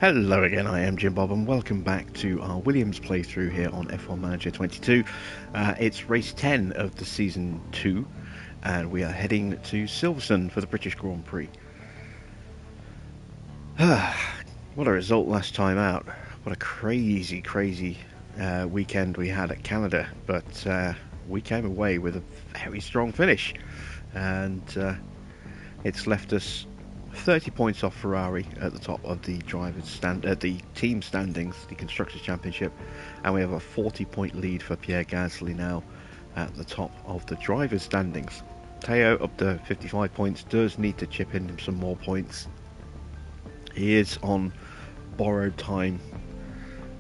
Hello again, I am Jim Bob and welcome back to our Williams playthrough here on F1 Manager 22. It's race 10 of the season 2 and we are heading to Silverstone for the British Grand Prix. What a result last time out. What a crazy weekend we had at Canada, but we came away with a very strong finish and it's left us 30 points off Ferrari at the top of the the team standings, the Constructors' Championship, and we have a 40-point lead for Pierre Gasly now at the top of the drivers' standings. Teo up to 55 points, does need to chip in some more points. He is on borrowed time.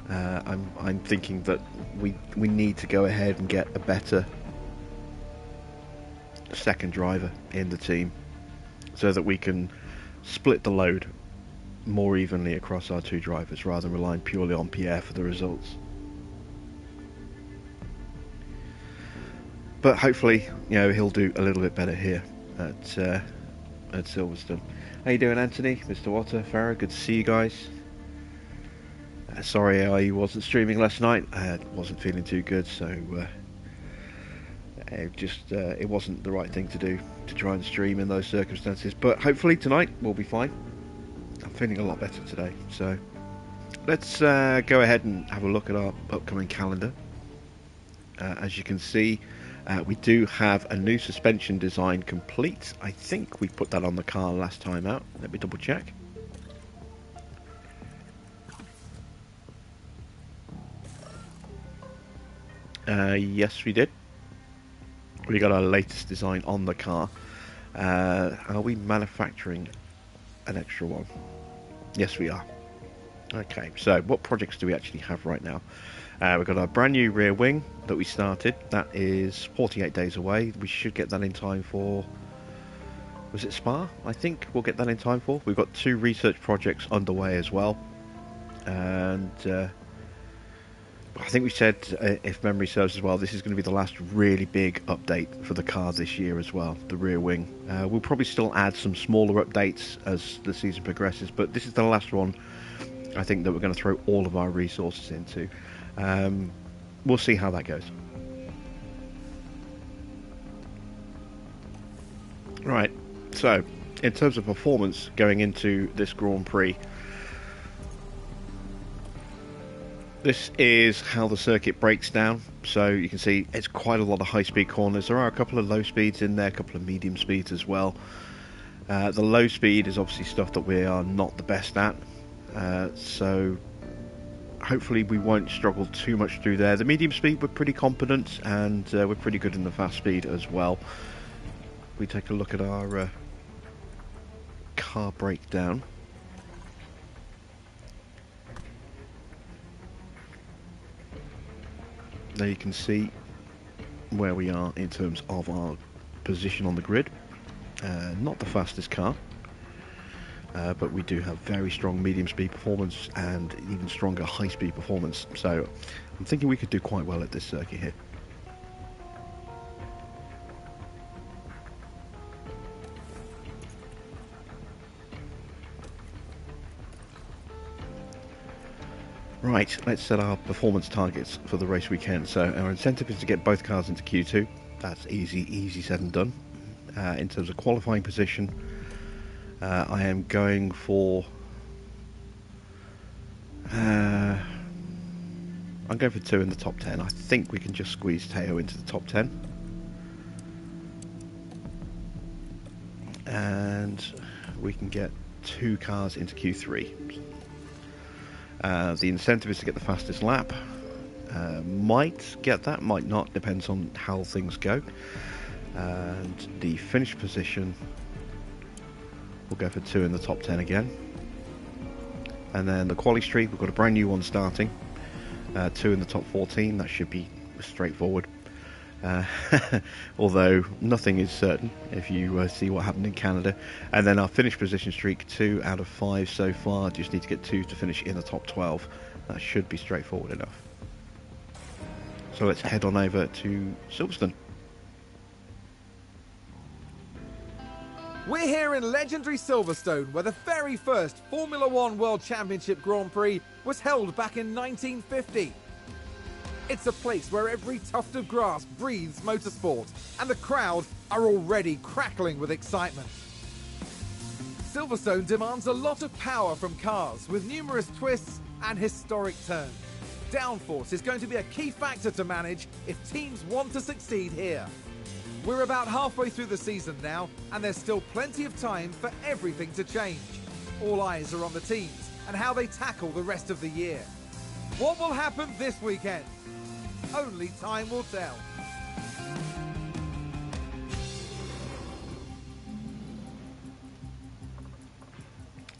I'm thinking that we need to go ahead and get a better second driver in the team so that we can split the load more evenly across our two drivers rather than relying purely on Pierre for the results. But hopefully, you know, he'll do a little bit better here at Silverstone. How you doing, Anthony? Mr. Water, Farah, good to see you guys. Sorry I wasn't streaming last night. I wasn't feeling too good, so it wasn't the right thing to do to try and stream in those circumstances, but hopefully tonight we'll be fine. I'm feeling a lot better today, so let's go ahead and have a look at our upcoming calendar. As you can see, we do have a new suspension design complete. I think we put that on the car last time out. Let me double check. Yes, we did. We got our latest design on the car. Are we manufacturing an extra one? Yes, we are. Okay, so what projects do we actually have right now? We've got our brand new rear wing that we started. That is 48 days away. We should get that in time for... Was it Spa? I think we'll get that in time for. We've got 2 research projects underway as well. And... I think we said, if memory serves as well, this is going to be the last really big update for the car this year as well, the rear wing. We'll probably still add some smaller updates as the season progresses, but this is the last one I think that we're going to throw all of our resources into. We'll see how that goes. Right, so in terms of performance going into this Grand Prix, this is how the circuit breaks down. So you can see it's quite a lot of high-speed corners. There are a couple of low speeds in there, a couple of medium speeds as well. The low speed is obviously stuff that we are not the best at. So hopefully we won't struggle too much through there. The medium speed we're pretty competent, and we're pretty good in the fast speed as well. We take a look at our car breakdown. There you can see where we are in terms of our position on the grid. Not the fastest car, but we do have very strong medium speed performance and even stronger high speed performance. So I'm thinking we could do quite well at this circuit here. Right, let's set our performance targets for the race weekend. So our incentive is to get both cars into Q2. That's easy said and done. In terms of qualifying position, I am going for... I'm going for 2 in the top 10. I think we can just squeeze Teo into the top 10. And we can get 2 cars into Q3. The incentive is to get the fastest lap. Might get that, might not, depends on how things go. And the finish position, we'll go for 2 in the top 10 again. And then the quali streak, we've got a brand new one starting. 2 in the top 14, that should be straightforward. Although nothing is certain if you see what happened in Canada. And then our finish position streak, 2 out of 5 so far. Just need to get 2 to finish in the top 12. That should be straightforward enough. So let's head on over to Silverstone. We're here in legendary Silverstone, where the very first Formula One World Championship Grand Prix was held back in 1950. It's a place where every tuft of grass breathes motorsport, and the crowd are already crackling with excitement. Silverstone demands a lot of power from cars, with numerous twists and historic turns. Downforce is going to be a key factor to manage if teams want to succeed here. We're about halfway through the season now, and there's still plenty of time for everything to change. All eyes are on the teams and how they tackle the rest of the year. What will happen this weekend? Only time will tell.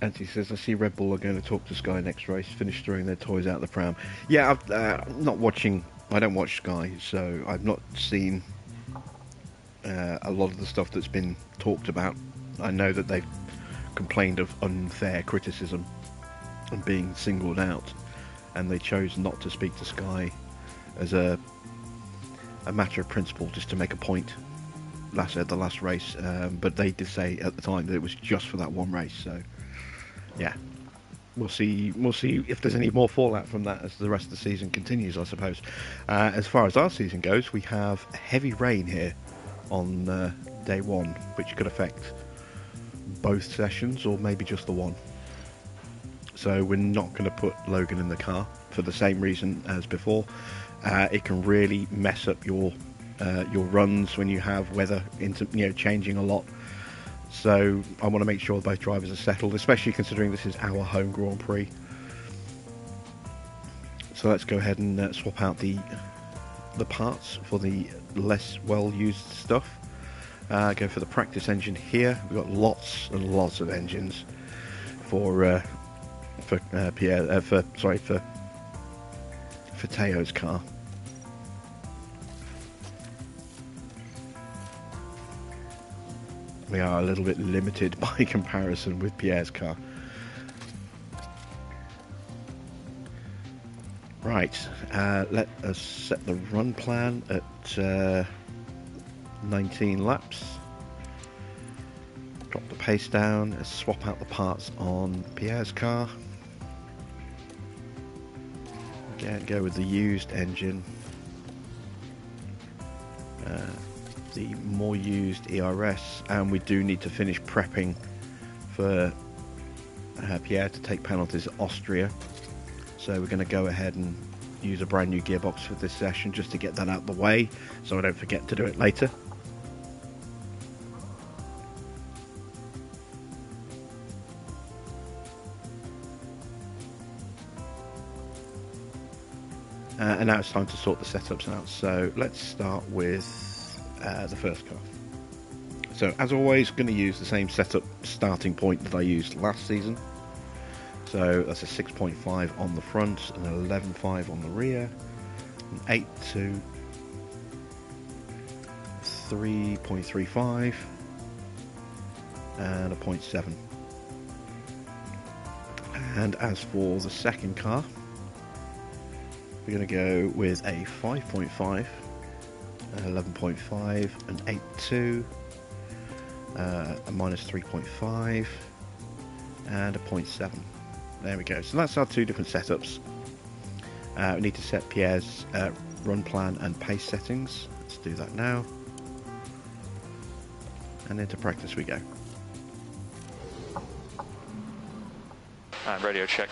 Anthony says, I see Red Bull are going to talk to Sky next race, finish throwing their toys out the pram. Yeah, I'm not watching, I don't watch Sky, so I've not seen a lot of the stuff that's been talked about. I know that they've complained of unfair criticism and being singled out, and they chose not to speak to Sky as a matter of principle, just to make a point at the last race, but they did say at the time that it was just for that one race. So yeah, we'll see if there's any more fallout from that as the rest of the season continues, I suppose. As far as our season goes, we have heavy rain here on day one, which could affect both sessions or maybe just the one. So we're not going to put Logan in the car for the same reason as before. It can really mess up your runs when you have weather changing a lot. So I want to make sure both drivers are settled, especially considering this is our home Grand Prix. So let's go ahead and swap out the parts for the less well-used stuff. Go for the practice engine here. We've got lots and lots of engines for Teo's car. We are a little bit limited by comparison with Pierre's car. Right, let us set the run plan at 19 laps. Drop the pace down, let's swap out the parts on Pierre's car. Again, go with the used engine. The more used ERS, and we do need to finish prepping for Pierre to take penalties at Austria. So we're going to go ahead and use a brand new gearbox for this session just to get that out of the way so I don't forget to do it later. And now it's time to sort the setups out. So let's start with the first car. So as always, going to use the same setup starting point that I used last season. So that's a 6.5 on the front, an 11.5 on the rear, an 8.2, 3.35, and a 0.7. And as for the second car, we're going to go with a 5.5, an 11.5, an 8.2, a minus 3.5, and a 0.7. There we go. So that's our two different setups. We need to set Pierre's run plan and pace settings. Let's do that now. And into practice we go. Radio check.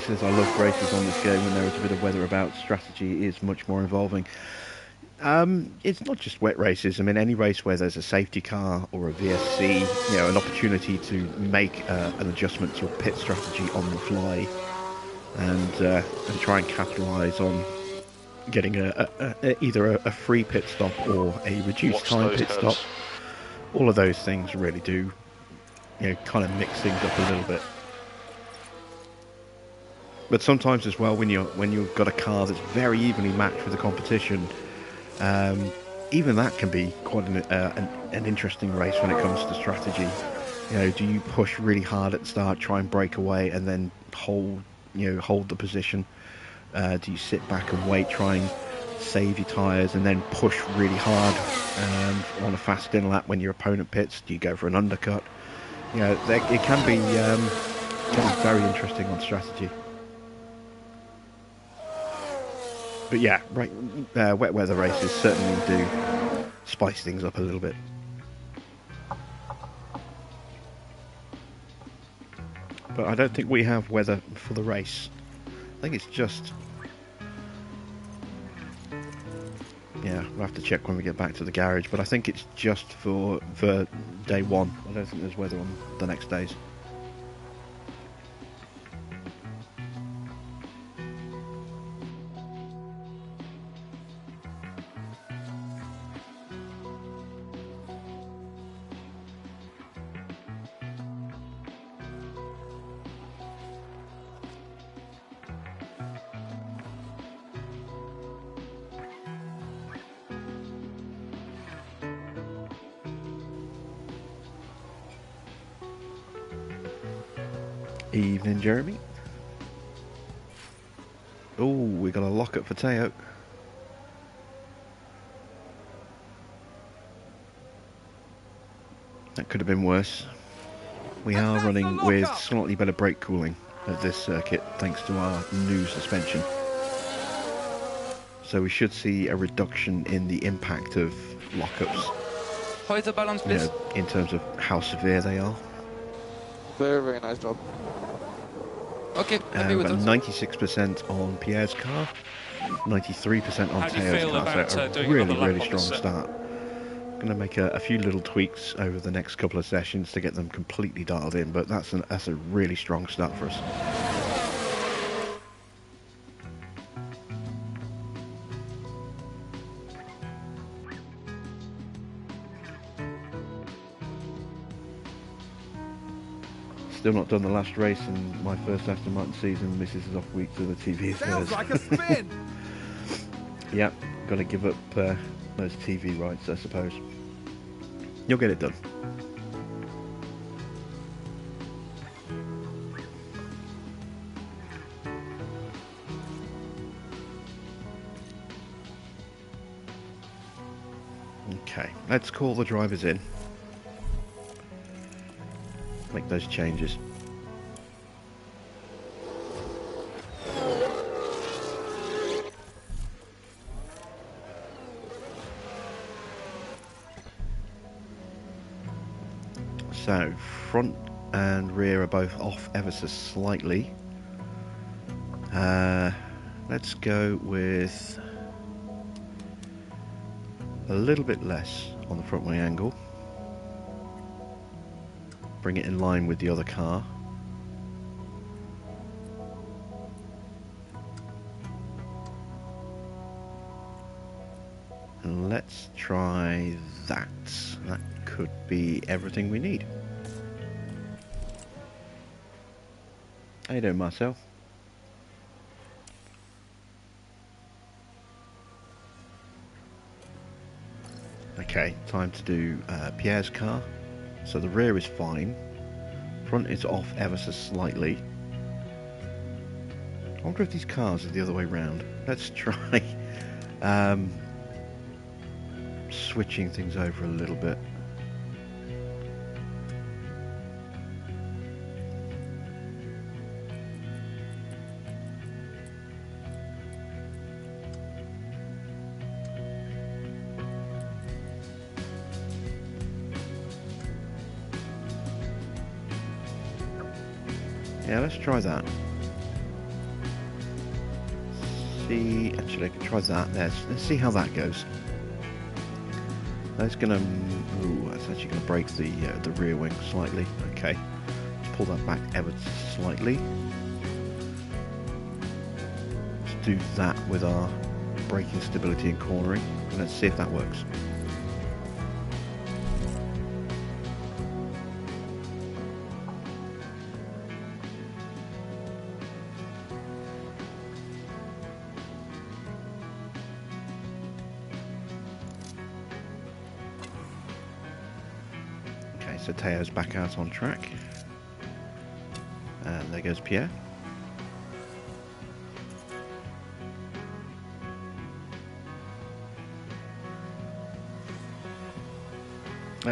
Says I love races on this game when there is a bit of weather about. Strategy is much more involving. It's not just wet races. I mean, any race where there's a safety car or a VSC, an opportunity to make an adjustment to your pit strategy on the fly, and try and capitalise on getting either a free pit stop or a reduced time pit stop. All of those things really do, kind of mix things up a little bit. But sometimes as well, when you've got a car that's very evenly matched with the competition, even that can be quite an interesting race when it comes to strategy. You know, do you push really hard at the start, try and break away, and then hold the position? Do you sit back and wait, try and save your tyres, and then push really hard on a fast in lap when your opponent pits? Do you go for an undercut? You know, it can be very interesting on strategy. But yeah, right, wet weather races certainly do spice things up a little bit. But I don't think we have weather for the race. I think it's just... Yeah, we'll have to check when we get back to the garage, but I think it's just for day one. I don't think there's weather on the next days. Evening, Jeremy. Oh, we got a lockup for Teo. That could have been worse. We are running with slightly better brake cooling at this circuit thanks to our new suspension. So we should see a reduction in the impact of lockups. Hold the balance, please. In terms of how severe they are. Very, very nice job. Okay, happy with about that. 96% on Pierre's car, 93% on Teo's car, about, so a really strong start. Going to make a few little tweaks over the next couple of sessions to get them completely dialed in, but that's a really strong start for us. Still not done the last race in my first Aston Martin season. Mrs. is off week to the TV affairs. Sounds like a spin. Yep, got to give up those TV rights, I suppose. You'll get it done. Okay, let's call the drivers in. Make those changes. So, front and rear are both off ever so slightly. Let's go with a little bit less on the front wing angle. Bring it in line with the other car. And let's try that. That could be everything we need. How you doing, Marcel? Okay, time to do Pierre's car. So the rear is fine. Front is off ever so slightly. I wonder if these cars are the other way round. Let's try switching things over a little bit. Yeah, let's try that. See, actually, I can try that. Let's see how that goes. That's gonna. Ooh, that's actually gonna break the rear wing slightly. Okay, let's pull that back ever so slightly. Let's do that with our braking stability and cornering, and let's see if that works. so Teo's back out on track. And there goes Pierre.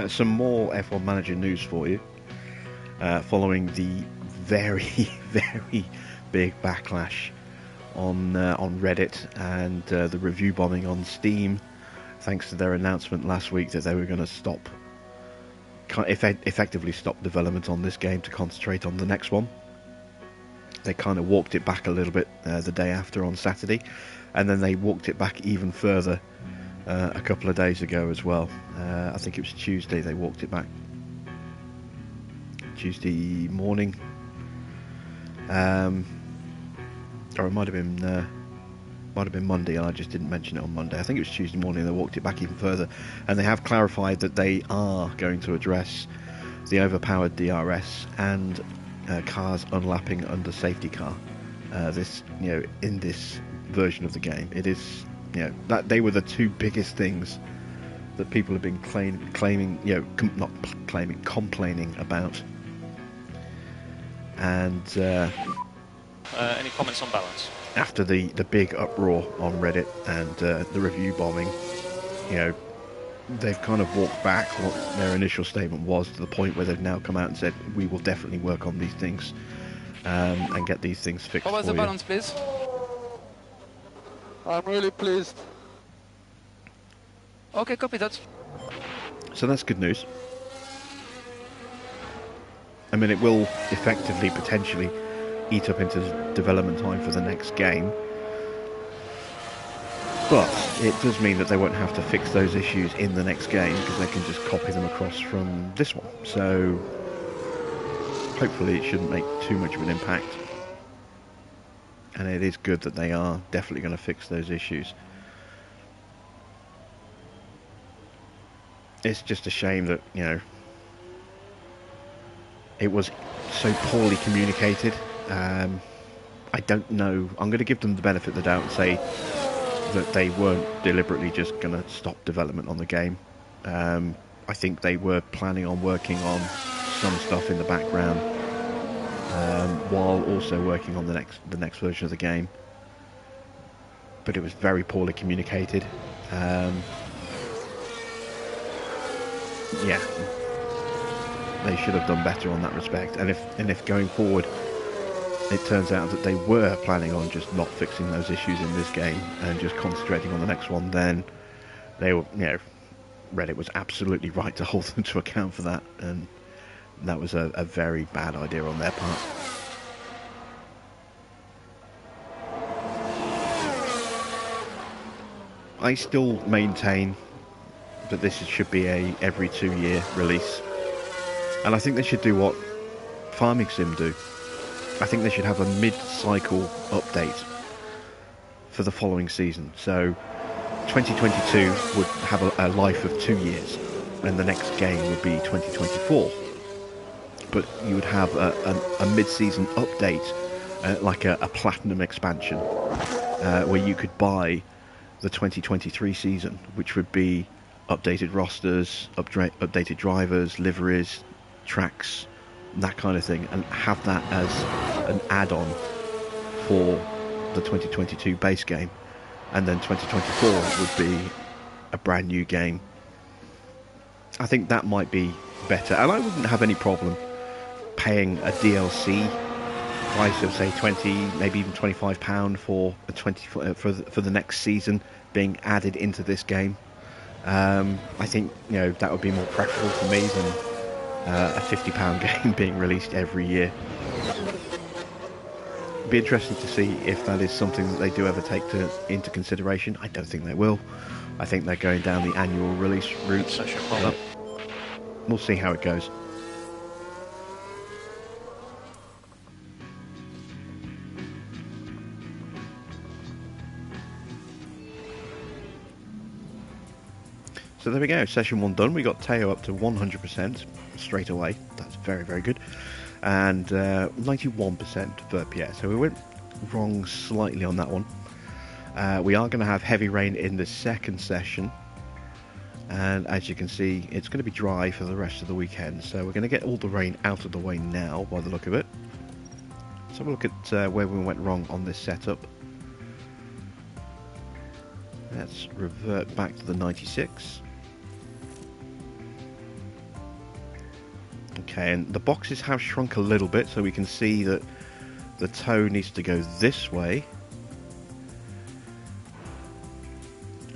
Some more F1 Manager news for you. Following the very, very big backlash on Reddit and the review bombing on Steam, thanks to their announcement last week that they were going to stop, effectively stop development on this game to concentrate on the next one. They kind of walked it back a little bit the day after on Saturday, and then they walked it back even further a couple of days ago as well. I think it was Tuesday they walked it back. Tuesday morning. Or it might have been Monday, and I just didn't mention it on Monday. I think it was Tuesday morning they walked it back even further, and they have clarified that they are going to address the overpowered DRS and cars unlapping under safety car. This, in this version of the game, it is, that they were the two biggest things that people have been complaining about. And any comments on balance? After the big uproar on Reddit and the review bombing, they've kind of walked back what their initial statement was, to the point where they've now come out and said, we will definitely work on these things and get these things fixed. How was the balance, please? I'm really pleased. Okay, copy that. So that's good news. I mean, it will effectively, potentially, eat up into development time for the next game. But it does mean that they won't have to fix those issues in the next game, because they can just copy them across from this one. So hopefully it shouldn't make too much of an impact. And it is good that they are definitely going to fix those issues. It's just a shame that, it was so poorly communicated. I don't know. I'm going to give them the benefit of the doubt and say that they weren't deliberately just going to stop development on the game. I think they were planning on working on some stuff in the background, while also working on the next version of the game. But it was very poorly communicated. Yeah, they should have done better on that respect. And if going forward it turns out that they were planning on just not fixing those issues in this game and just concentrating on the next one, then they were, Reddit was absolutely right to hold them to account for that, and that was a very bad idea on their part. I still maintain that this should be a every 2-year release, and I think they should do what Farming Sim do. I think they should have a mid-cycle update for the following season. So 2022 would have a life of 2 years, and the next game would be 2024. But you would have a mid-season update, like a platinum expansion, where you could buy the 2023 season, which would be updated rosters, updated drivers, liveries, tracks, that kind of thing, and have that as an add-on for the 2022 base game, and then 2024 would be a brand new game. I think that might be better, and I wouldn't have any problem paying a DLC price of, say, 20, maybe even £25 for for the next season being added into this game. I think that would be more preferable for me than a £50 game being released every year. It'd be interesting to see if that is something that they do ever take into consideration. I don't think they will. I think they're going down the annual release route. Such a problem. We'll see how it goes. So there we go, session 1 done. We got Teo up to 100% straight away. That's very, very good. And 91% for Pierre. So we went wrong slightly on that one. We are going to have heavy rain in the second session. And as you can see, it's going to be dry for the rest of the weekend. So we're going to get all the rain out of the way now, by the look of it. Let's have a look at where we went wrong on this setup. Let's revert back to the 96. Okay, and the boxes have shrunk a little bit, so we can see that the toe needs to go this way.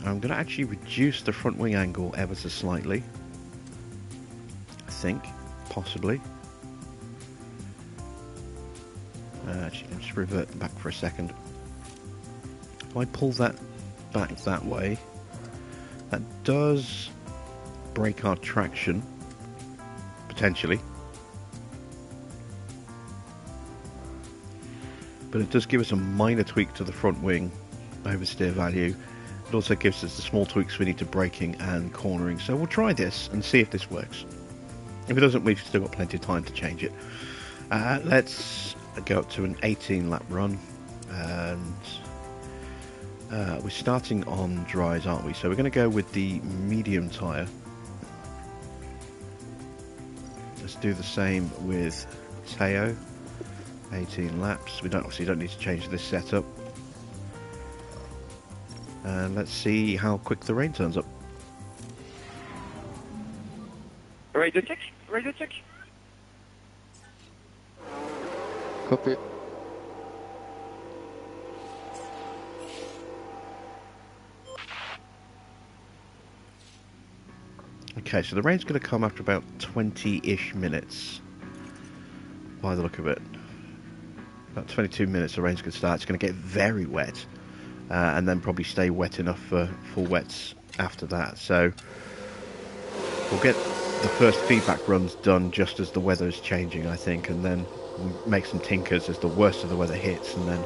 I'm going to actually reduce the front wing angle ever so slightly. I think, possibly. Actually, let's just revert back for a second. If I pull that back that way, that does break our traction, potentially. But it does give us a minor tweak to the front wing oversteer value. It also gives us the small tweaks we need to braking and cornering. So we'll try this and see if this works. If it doesn't, we've still got plenty of time to change it. Let's go up to an 18 lap run. And we're starting on dries, aren't we? So we're going to go with the medium tyre. Let's do the same with Teo. 18 laps. We obviously don't need to change this setup. And let's see how quick the rain turns up. Radio check. Radio check. Copy. Okay, so the rain's going to come after about 20-ish minutes, by the look of it. About 22 minutes the rain's going to start. It's going to get very wet, and then probably stay wet enough for full wets after that. So we'll get the first feedback runs done just as the weather is changing, I think, and then we'll make some tinkers as the worst of the weather hits, and then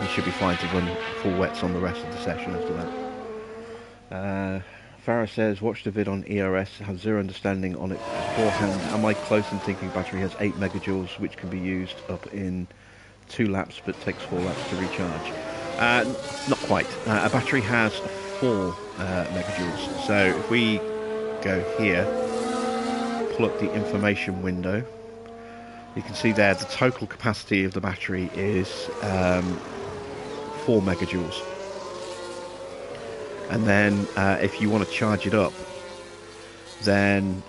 we should be fine to run full wets on the rest of the session after that. Farah says, watch the vid on ERS, have zero understanding on it beforehand. Am I close in thinking battery has 8 megajoules, which can be used up in 2 laps, but takes 4 laps to recharge? Not quite. A battery has 4 megajoules. So if we go here, pull up the information window, you can see there the total capacity of the battery is 4 megajoules. And then if you want to charge it up, then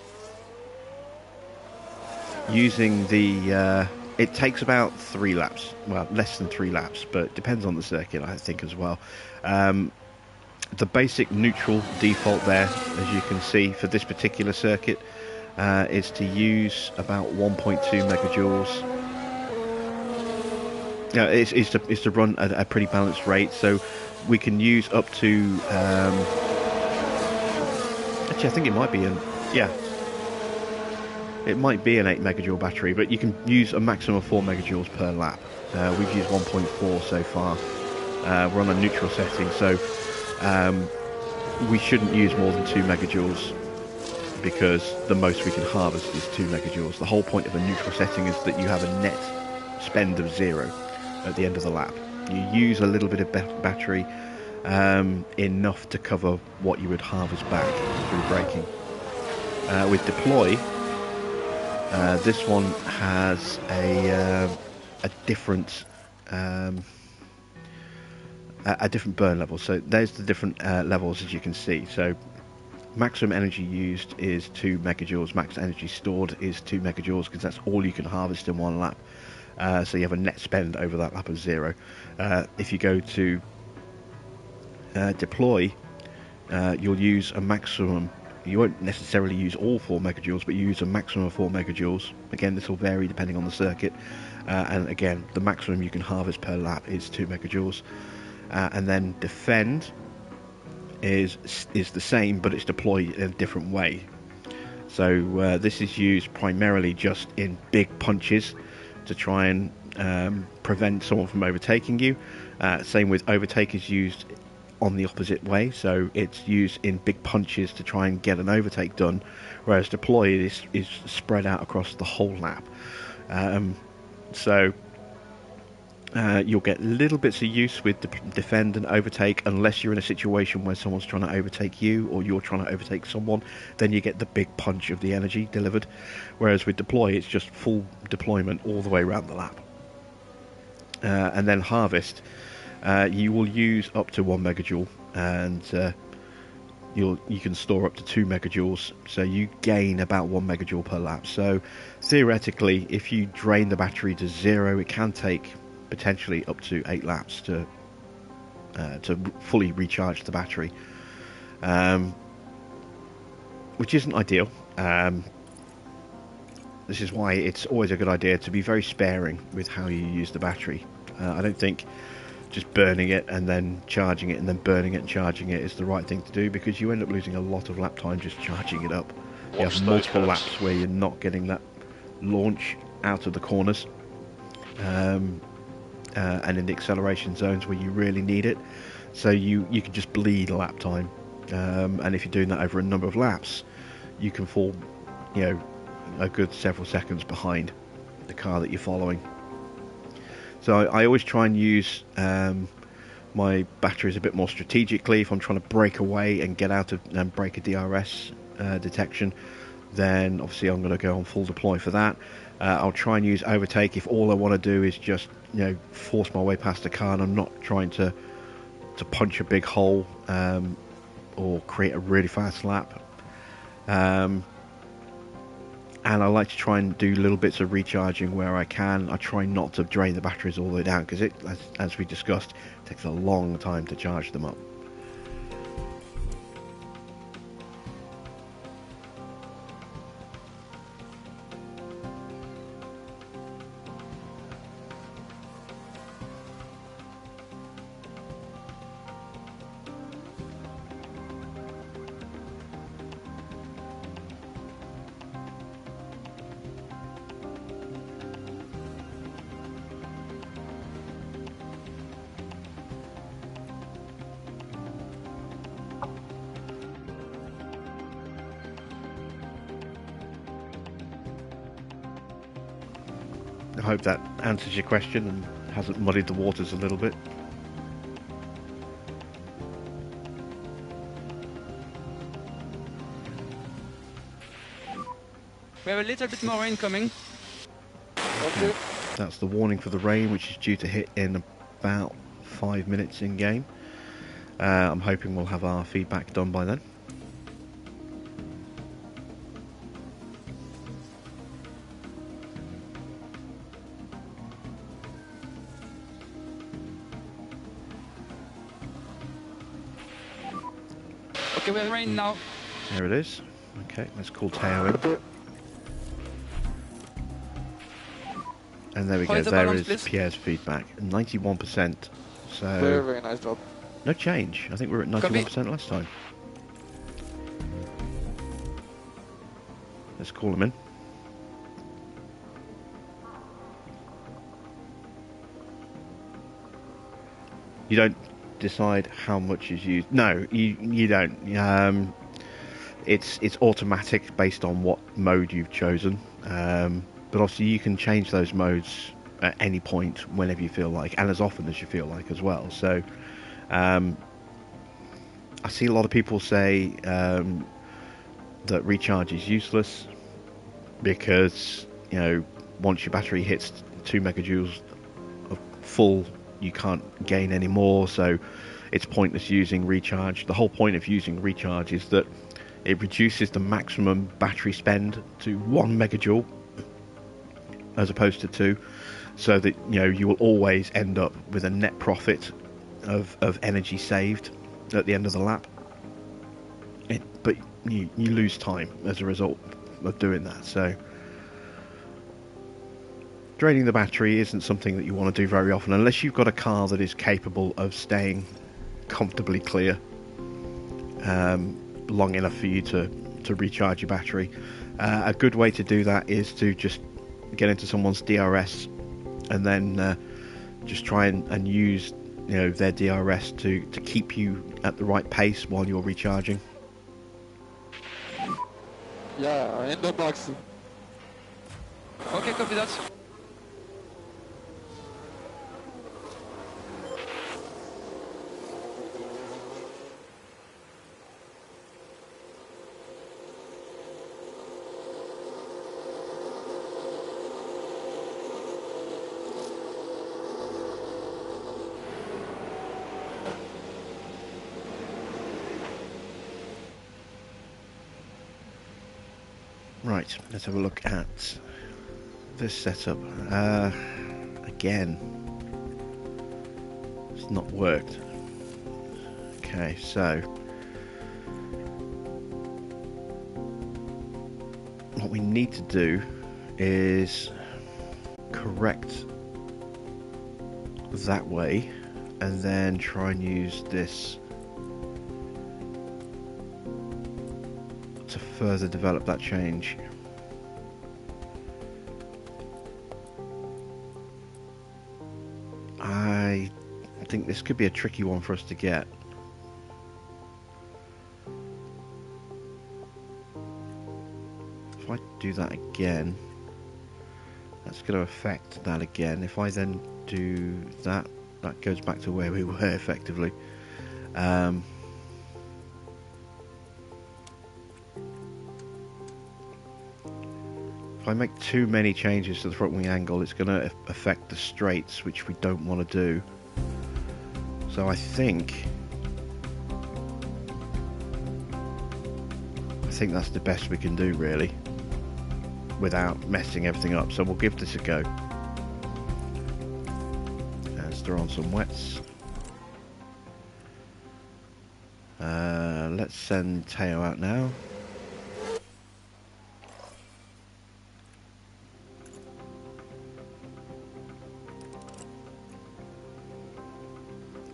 using the it takes about 3 laps, well, less than 3 laps, but it depends on the circuit, I think, as well. The basic neutral default there, as you can see, for this particular circuit is to use about 1.2 megajoules. Yeah, it's to run at a pretty balanced rate, so we can use up to actually I think it might be it might be an 8 megajoule battery, but you can use a maximum of 4 megajoules per lap. We've used 1.4 so far. We're on a neutral setting, so we shouldn't use more than 2 megajoules because the most we can harvest is 2 megajoules. The whole point of a neutral setting is that you have a net spend of 0 at the end of the lap. You use a little bit of battery, enough to cover what you would harvest back through braking. With deploy, this one has a different burn level. So there's the different levels, as you can see. So maximum energy used is 2 megajoules. Max energy stored is 2 megajoules because that's all you can harvest in one lap. So you have a net spend over that lap of 0. If you go to deploy, you'll use a maximum. You won't necessarily use all 4 megajoules, but you use a maximum of 4 megajoules. Again, this will vary depending on the circuit. And again, the maximum you can harvest per lap is 2 megajoules. And then defend is the same, but it's deployed in a different way. So this is used primarily just in big punches to try and prevent someone from overtaking you. Same with overtake is used on the opposite way, so it's used in big punches to try and get an overtake done, whereas deploy is spread out across the whole lap. So You'll get little bits of use with defend and overtake, unless you're in a situation where someone's trying to overtake you or you're trying to overtake someone. Then you get the big punch of the energy delivered. Whereas with deploy, it's just full deployment all the way around the lap. And then harvest, you will use up to 1 megajoule, and you can store up to 2 megajoules, so you gain about 1 megajoule per lap. So theoretically, if you drain the battery to 0, it can take potentially up to 8 laps to fully recharge the battery, which isn't ideal. This is why it's always a good idea to be very sparing with how you use the battery. I don't think just burning it and then charging it and then burning it and charging it is the right thing to do, because you end up losing a lot of lap time just charging it up. You have multiple laps where you're not getting that launch out of the corners, and in the acceleration zones where you really need it, so you can just bleed lap time, and if you're doing that over a number of laps, you can fall, a good several seconds behind the car that you're following. So I always try and use my batteries a bit more strategically. If I'm trying to break away and get out of and break a DRS detection, then obviously I'm going to go on full deploy for that. I'll try and use overtake if all I want to do is just force my way past the car, and I'm not trying to punch a big hole or create a really fast lap. And I like to try and do little bits of recharging where I can. I try not to drain the batteries all the way down, because as we discussed, it takes a long time to charge them up. I hope that answers your question and hasn't muddied the waters a little bit. We have a little bit more rain coming. Okay. That's the warning for the rain, which is due to hit in about 5 minutes in game. I'm hoping we'll have our feedback done by then. Okay, we have rain now. There it is. Okay, let's call Teo in. And there we go, there is Pierre's feedback. 91%. So Very, very nice job. no change. I think we were at 91% last time. Let's call him in. You don't decide how much is used. No, you don't. It's automatic based on what mode you've chosen. But obviously you can change those modes at any point whenever you feel like, and as often as you feel like as well. So I see a lot of people say that recharge is useless because once your battery hits 2 megajoules of full, you can't gain any more, so it's pointless using recharge. The whole point of using recharge is that it reduces the maximum battery spend to 1 megajoule as opposed to 2, so that you will always end up with a net profit of energy saved at the end of the lap. But you lose time as a result of doing that. So draining the battery isn't something that you want to do very often, unless you've got a car that is capable of staying comfortably clear long enough for you to recharge your battery. A good way to do that is to just get into someone's DRS and then just try and use their DRS to keep you at the right pace while you're recharging. Yeah, in the box. Okay, copy that. Right, let's have a look at this setup. Again, it's not worked. Okay, so what we need to do is correct that way and then try and use this to further develop that change. I think this could be a tricky one for us to get. If I do that again, that's going to affect that again. If I then do that, that goes back to where we were effectively. If I make too many changes to the front wing angle, it's going to affect the straights, which we don't want to do. So I think that's the best we can do, really, without messing everything up. So we'll give this a go. Let's throw on some wets. Let's send Teo out now.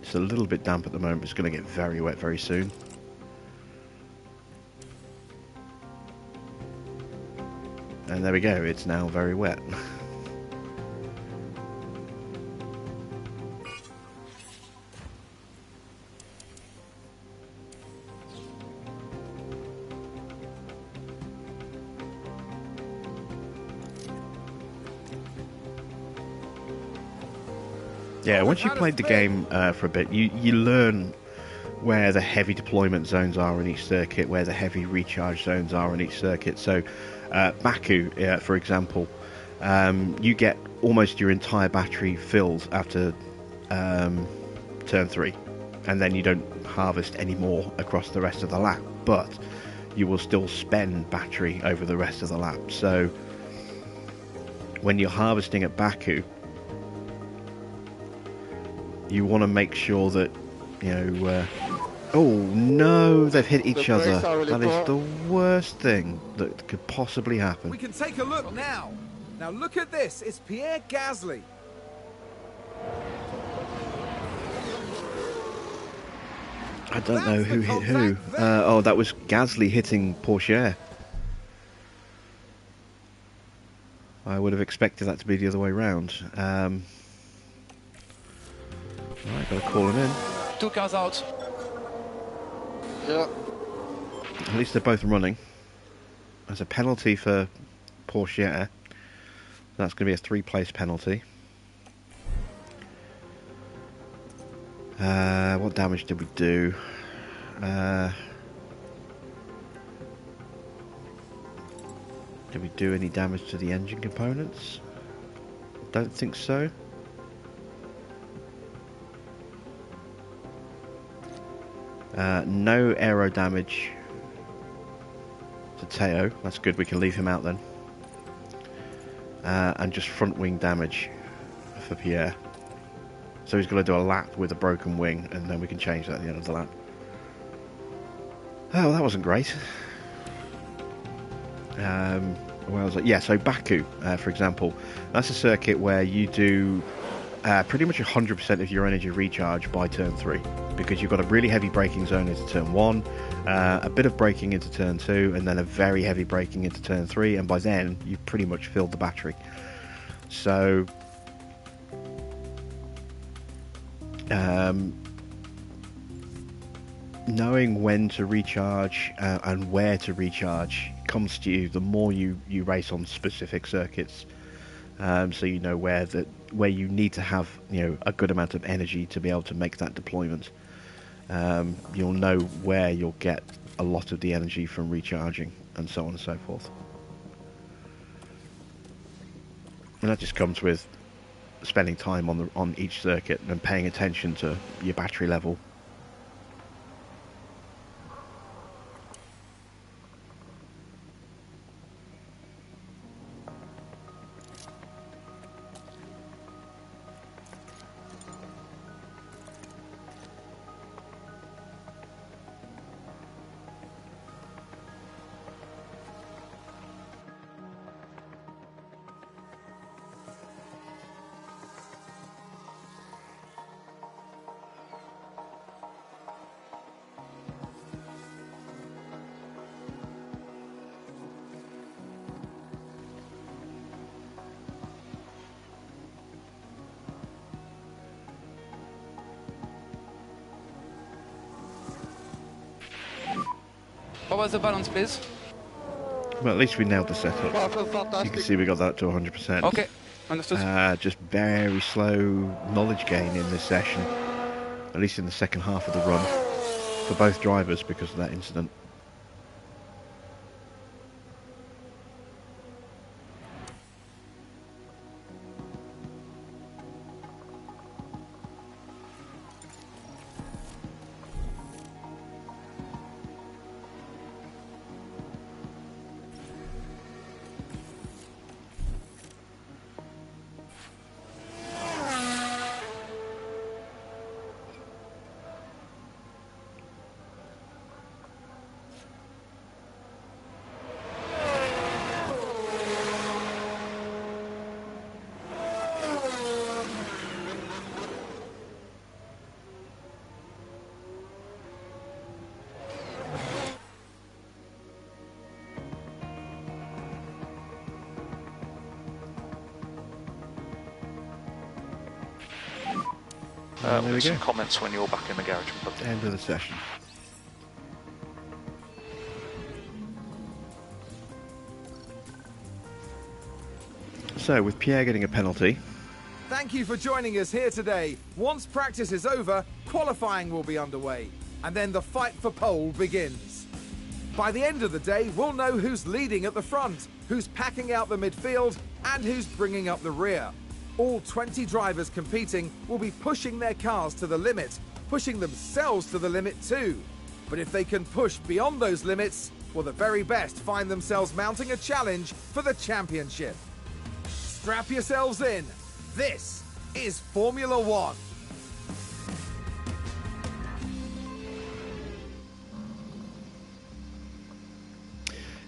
It's a little bit damp at the moment, but it's going to get very wet very soon. And there we go, it's now very wet. Yeah, once you've played the game for a bit, you learn where the heavy deployment zones are in each circuit, where the heavy recharge zones are in each circuit. So Baku, for example, you get almost your entire battery filled after turn 3, and then you don't harvest any more across the rest of the lap, but you will still spend battery over the rest of the lap. So when you're harvesting at Baku, you want to make sure that, you know, oh no, they've hit each other. That is the worst thing that could possibly happen. We can take a look now. Now look at this. It's Pierre Gasly. I don't know who hit who. Oh, that was Gasly hitting Porsche. I would have expected that to be the other way around. Right, gotta call him in. 2 cars out. Yeah. At least they're both running. There's a penalty for Porsche. That's going to be a 3-place penalty. What damage did we do? Did we do any damage to the engine components? Don't think so. No aero damage to Teo. That's good, we can leave him out then. And just front wing damage for Pierre. So he's going to do a lap with a broken wing, and then we can change that at the end of the lap. Oh, that wasn't great. Where was it? Yeah, so Baku, for example, that's a circuit where you do pretty much 100% of your energy recharge by turn 3, because you've got a really heavy braking zone into turn 1, a bit of braking into turn 2, and then a very heavy braking into turn 3, and by then you've pretty much filled the battery. So knowing when to recharge and where to recharge comes to you the more you race on specific circuits. So you know where you need to have, you know, a good amount of energy to be able to make that deployment. You'll know where you'll get a lot of the energy from recharging, and so on and so forth. And that just comes with spending time on each circuit and paying attention to your battery level. was the balance, please? Well, at least we nailed the setup. You can see we got that to 100%. Okay, understood. Just very slow knowledge gain in this session, at least in the second half of the run, for both drivers because of that incident. We'll there we get some go. comments when you're back in the garage. End of the session. So, with Pierre getting a penalty, Thank you for joining us here today. Once practice is over, qualifying will be underway, and then the fight for pole begins. By the end of the day, we'll know who's leading at the front, who's packing out the midfield, and who's bringing up the rear. All 20 drivers competing will be pushing their cars to the limit, pushing themselves to the limit too. But if they can push beyond those limits, well, the very best find themselves mounting a challenge for the championship. Strap yourselves in. This is Formula One.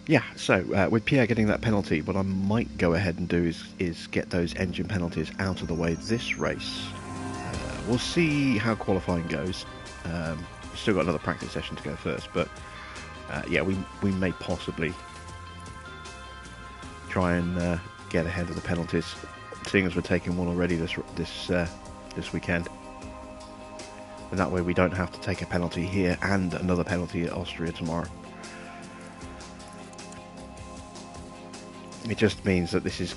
yeah, so with Pierre getting that penalty, what I might go ahead and do is get those engine penalties out of the way this race. We'll see how qualifying goes. We've still got another practice session to go first, but yeah, we may possibly try and get ahead of the penalties, seeing as we're taking one already this weekend. And that way we don't have to take a penalty here and another penalty at Austria tomorrow. It just means that this is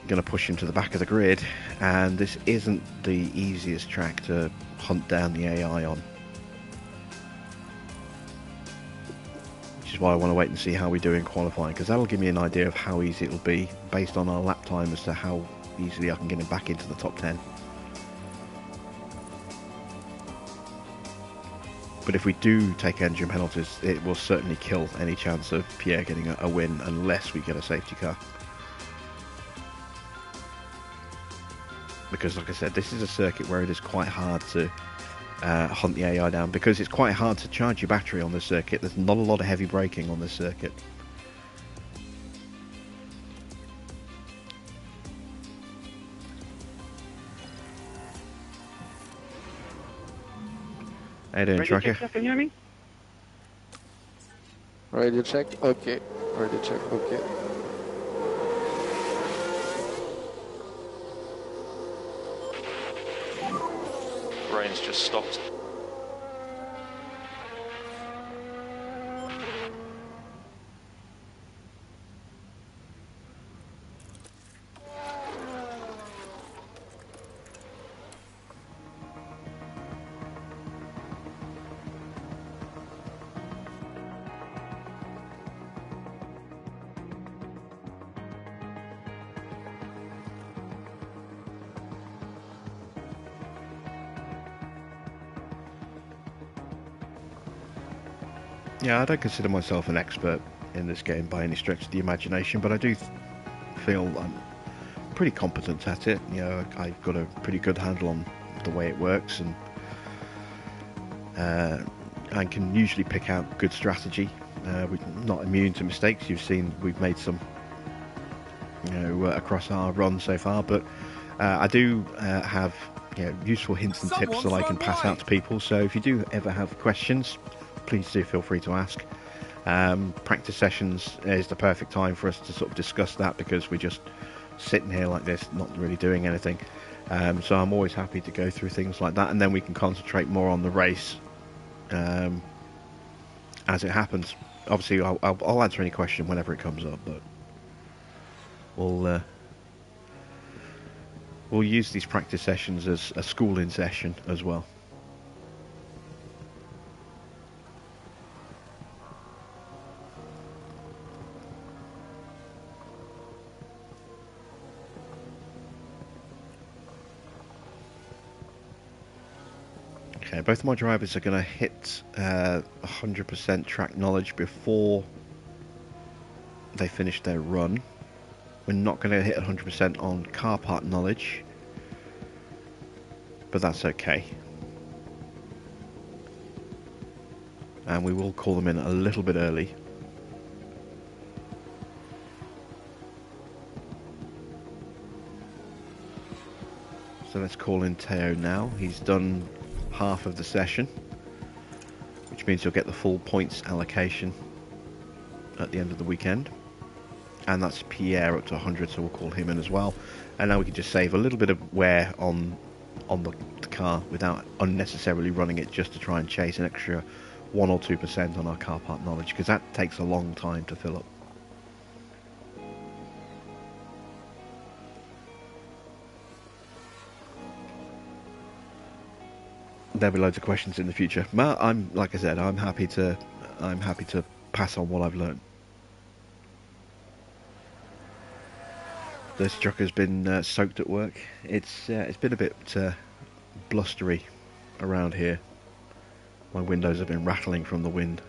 going to push him to the back of the grid, and this isn't the easiest track to hunt down the AI on. Which is why I want to wait and see how we do in qualifying, because that'll give me an idea of how easy it'll be based on our lap time as to how easily I can get him back into the top 10. But if we do take engine penalties, it will certainly kill any chance of Pierre getting a win unless we get a safety car. Because, like I said, this is a circuit where it is quite hard to hunt the AI down, because it's quite hard to charge your battery on this circuit. There's not a lot of heavy braking on this circuit. How you doing, Radio Tracker? check, can you hear me? Radio check, okay. Radio check, okay. Rain's just stopped. Yeah, I don't consider myself an expert in this game by any stretch of the imagination, but I do feel I'm pretty competent at it. You know, I've got a pretty good handle on the way it works, and I can usually pick out good strategy. We're not immune to mistakes. You've seen we've made some, you know, across our run so far, but I do have, you know, useful hints and tips that I can pass out to people. So if you do ever have questions, please do feel free to ask. Practice sessions is the perfect time for us to sort of discuss that, because we're just sitting here like this, not really doing anything. So I'm always happy to go through things like that, and then we can concentrate more on the race as it happens. Obviously, I'll answer any question whenever it comes up, but we'll use these practice sessions as a schooling session as well. Okay, both of my drivers are going to hit 100% track knowledge before they finish their run. We're not going to hit 100% on car part knowledge, but that's okay. And we will call them in a little bit early. So let's call in Teo now. He's done half of the session, which means he'll get the full points allocation at the end of the weekend. And that's Pierre up to 100, so we'll call him in as well. And now we can just save a little bit of wear on the car without unnecessarily running it just to try and chase an extra 1 or 2% on our car part knowledge, because that takes a long time to fill up. There'll be loads of questions in the future. Like I said, I'm happy to pass on what I've learned. This truck has been soaked at work. It's been a bit blustery around here. My windows have been rattling from the wind,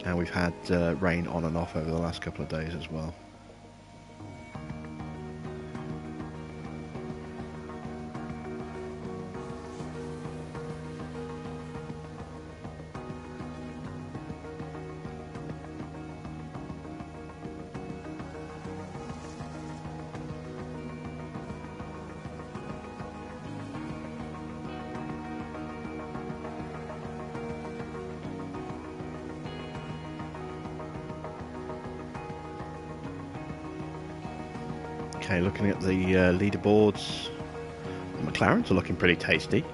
and we've had rain on and off over the last couple of days as well. Okay, looking at the leaderboards, the McLarens are looking pretty tasty.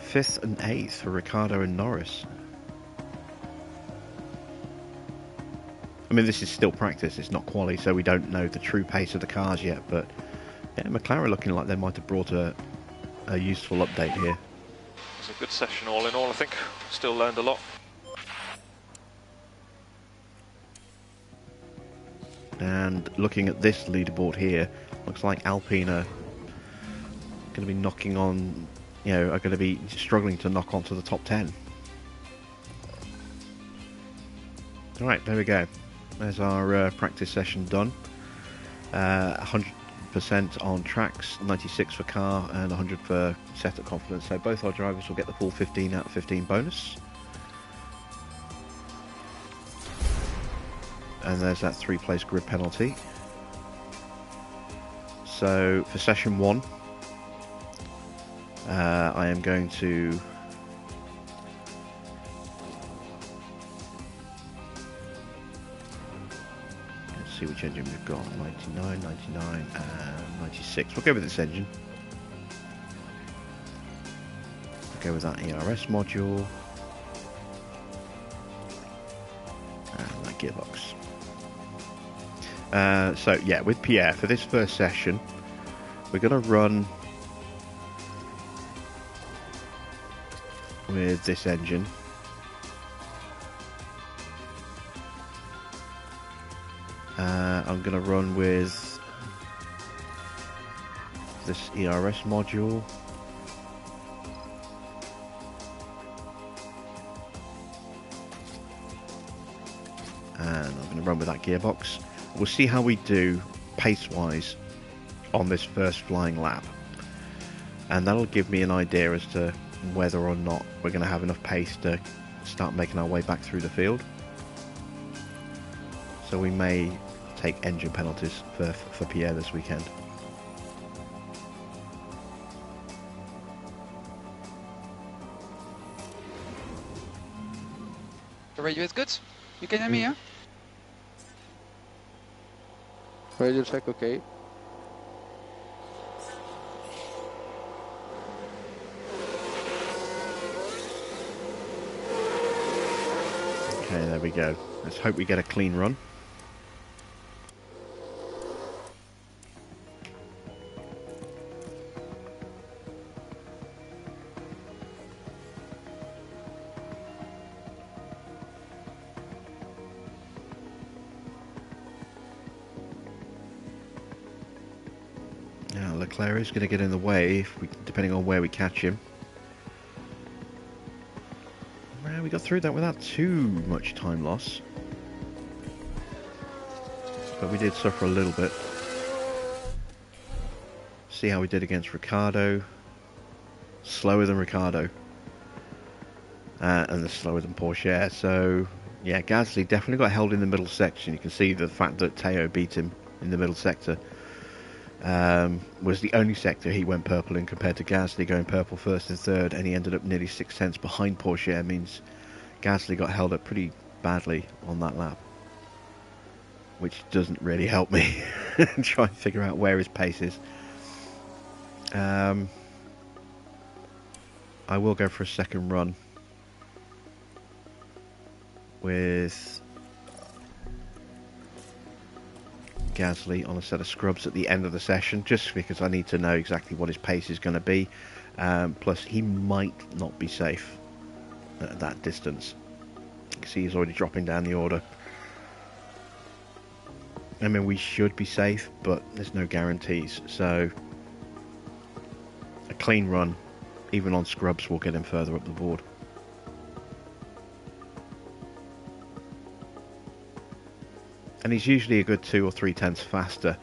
5th and 8th for Ricciardo and Norris. I mean, this is still practice, it's not quali, so we don't know the true pace of the cars yet, but yeah, McLaren looking like they might have brought a useful update here. It's a good session all in all, I think. Still learned a lot. And looking at this leaderboard here, looks like Alpine are going to be knocking on, are going to be struggling to knock onto the top 10. Alright, there we go. There's our practice session done. 100% on tracks, 96 for car, and 100 for setup confidence. So both our drivers will get the full 15 out of 15 bonus. And there's that 3-place grid penalty. So for session 1, I am going to let's see which engine we've got. 99, 99 and 96. We'll go with this engine. We'll go with that ERS module and that gearbox. So yeah, with Pierre, for this first session, we're going to run with this engine. I'm going to run with this ERS module. And I'm going to run with that gearbox. We'll see how we do pace-wise on this first flying lap, and that'll give me an idea as to whether or not we're going to have enough pace to start making our way back through the field. So we may take engine penalties for Pierre this weekend. The radio is good. You can hear me, yeah? Radio check, okay. we go. Let's hope we get a clean run. Now Leclerc is going to get in the way, if we, depending on where we catch him. Well, we got through that without too much time loss. But we did suffer a little bit. See how we did against Ricciardo. Slower than Ricciardo. And slower than Porsche. So, yeah, Gasly definitely got held in the middle section. You can see the fact that Teo beat him in the middle sector. Was the only sector he went purple in, compared to Gasly going purple first and third, and he ended up nearly 6 tenths behind Porsche. Means Gasly got held up pretty badly on that lap, which doesn't really help me try and figure out where his pace is. I will go for a second run with Gasly on a set of scrubs at the end of the session, just because I need to know exactly what his pace is going to be. Plus, he might not be safe at that distance. You can see he's already dropping down the order. I mean, we should be safe, but there's no guarantees. So, a clean run, even on scrubs, will get him further up the board. And he's usually a good 2 or 3 tenths faster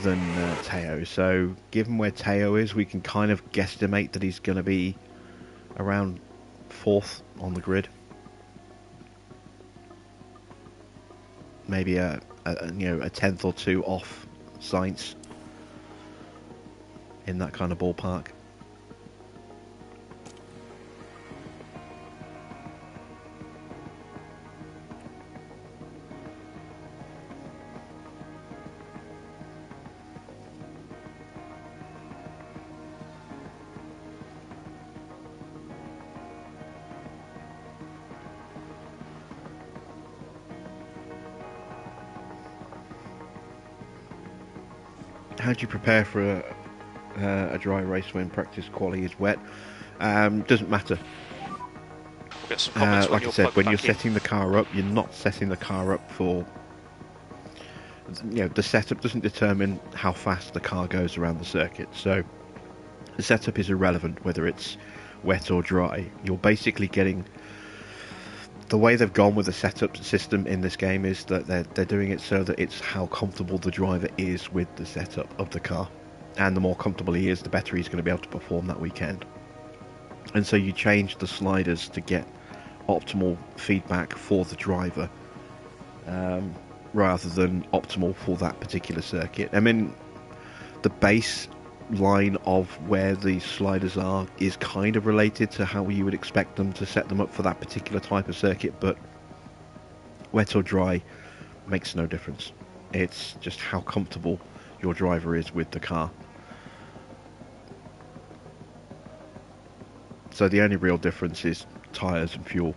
than Teo. So, given where Teo is, we can kind of guesstimate that he's going to be around 4th on the grid. Maybe a 10th or 2 off Sainz in that kind of ballpark. How do you prepare for a dry race when practice quality is wet? Doesn't matter. We'll get some comments like I said, when you're setting setting the car up, you're not setting the car up for... the setup doesn't determine how fast the car goes around the circuit. So the setup is irrelevant whether it's wet or dry. You're basically getting... The way they've gone with the setup system in this game is that they're doing it so that it's how comfortable the driver is with the setup of the car. And the more comfortable he is, the better he's going to be able to perform that weekend. And so you change the sliders to get optimal feedback for the driver, rather than optimal for that particular circuit. I mean, the base line of where the sliders are is kind of related to how you would expect them to set them up for that particular type of circuit, but wet or dry makes no difference. It's just how comfortable your driver is with the car. So the only real difference is tyres and fuel.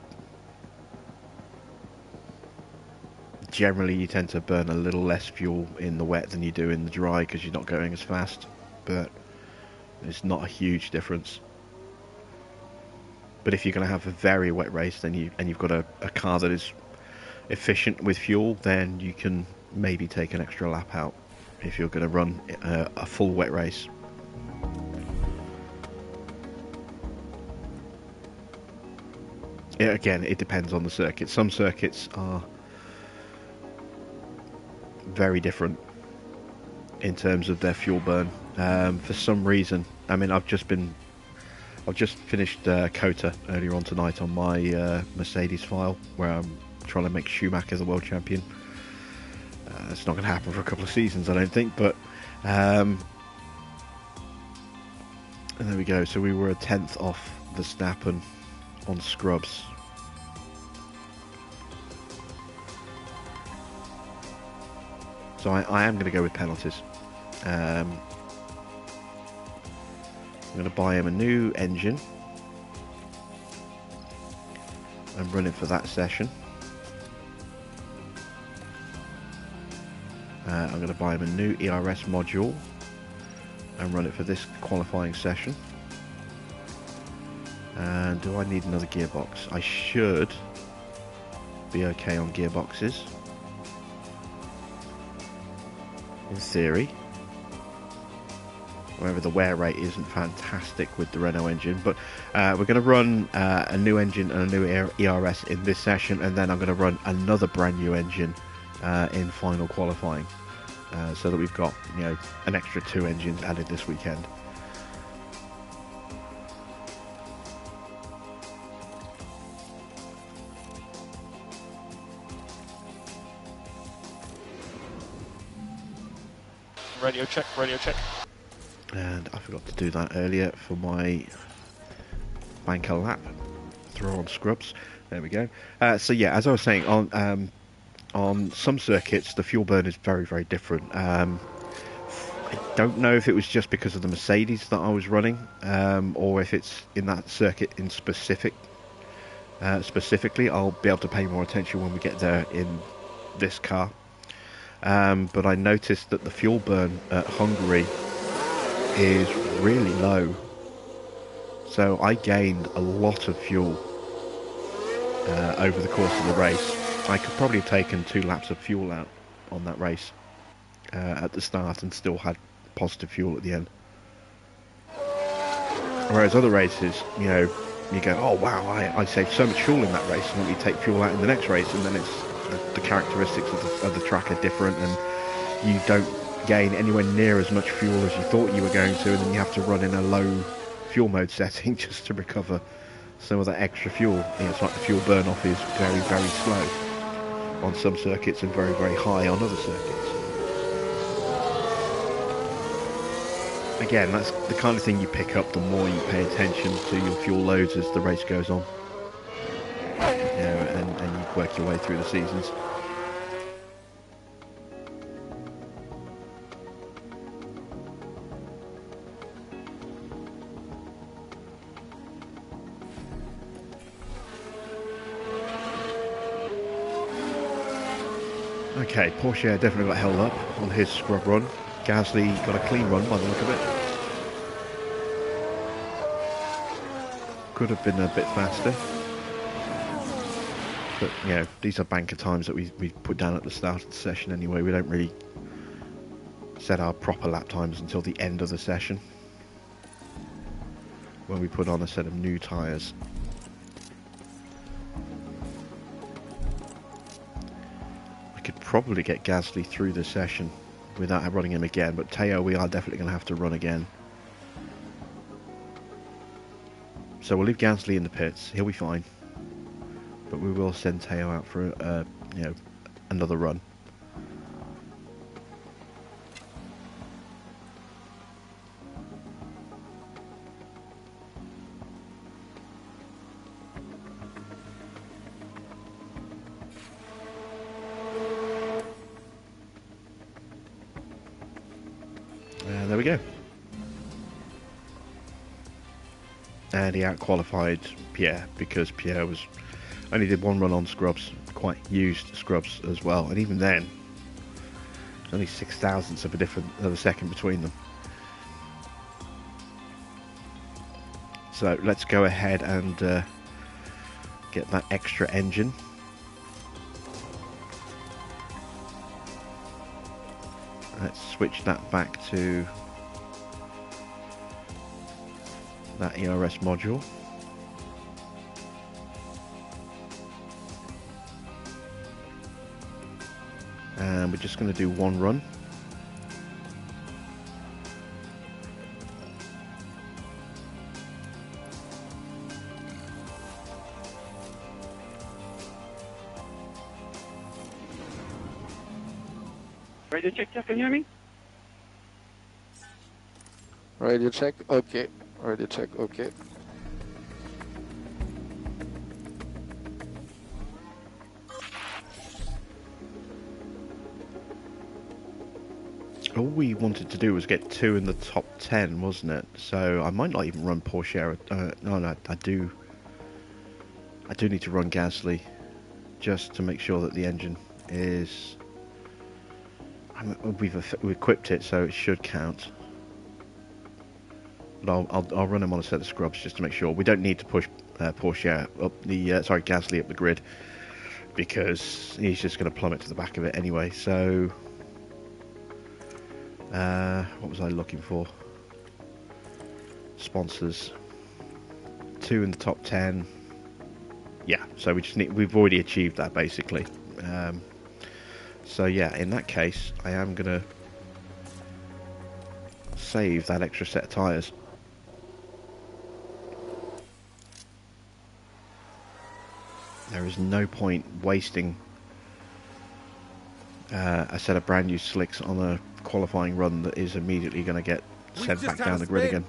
Generally you tend to burn a little less fuel in the wet than you do in the dry because you're not going as fast, but it's not a huge difference. But if you're going to have a very wet race, then you've got a car that is efficient with fuel, then you can maybe take an extra lap out if you're going to run a full wet race. Yeah, again, it depends on the circuit. Some circuits are very different in terms of their fuel burn. For some reason, I mean, I've just finished COTA earlier on tonight on my Mercedes file, where I'm trying to make Schumacher the world champion. It's not going to happen for a couple of seasons, I don't think, but and there we go. So we were a 10th off Verstappen on scrubs. So I am going to go with penalties. I'm going to buy him a new engine. I'm running for that session. I'm going to buy him a new ERS module and run it for this qualifying session. And do I need another gearbox? I should be okay on gearboxes, in theory. However, the wear rate isn't fantastic with the Renault engine, but we're going to run a new engine and a new ERS in this session, and then I'm going to run another brand new engine in final qualifying, so that we've got, you know, an extra 2 engines added this weekend. Radio check, radio check. And I forgot to do that earlier for my banker lap. Throw on scrubs. There we go. So yeah, as I was saying, on some circuits the fuel burn is very, very different. I don't know if it was just because of the Mercedes that I was running, or if it's in that circuit in specifically. I'll be able to pay more attention when we get there in this car. But I noticed that the fuel burn at Hungary is really low, so I gained a lot of fuel over the course of the race. I could probably have taken 2 laps of fuel out on that race at the start and still had positive fuel at the end. Whereas other races, you know, you go, oh wow, I saved so much fuel in that race, and then you take fuel out in the next race, and then it's the characteristics of the track are different, and you don't gain anywhere near as much fuel as you thought you were going to, and then you have to run in a low fuel mode setting just to recover some of that extra fuel. You know, it's like the fuel burn off is very, very slow on some circuits and very, very high on other circuits. Again, that's the kind of thing you pick up the more you pay attention to your fuel loads as the race goes on, you know, and you work your way through the seasons. Okay, Porsche definitely got held up on his scrub run. Gasly got a clean run by the look of it. Could have been a bit faster. But, you know, these are banker times that we put down at the start of the session anyway. We don't really set our proper lap times until the end of the session, when we put on a set of new tyres. I could probably get Gasly through the session without running him again, but Teo we are definitely going to have to run again. So we'll leave Gasly in the pits, he'll be fine, but we will send Teo out for you know, another run. There we go. And he out-qualified Pierre, because Pierre only did 1 run on scrubs, quite used scrubs as well, and even then, only 0.006 of a second between them. So let's go ahead and get that extra engine. Let's switch that back to that ERS module. And we're just going to do 1 run. Radio check, yeah, can you hear me? Radio check, okay. Radio check, okay. All we wanted to do was get 2 in the top 10, wasn't it? So I might not even run Porsche. No, I do need to run Gasly just to make sure that the engine is... we've equipped it, so it should count. But I'll run him on a set of scrubs just to make sure. We don't need to push Porsche up the Gasly up the grid, because he's just going to plummet to the back of it anyway. So what was I looking for? Sponsors. 2 in the top 10. Yeah, so we've already achieved that basically. So yeah, in that case, I am going to save that extra set of tyres. There is no point wasting a set of brand new slicks on a qualifying run that is immediately going to get sent back down the grid again.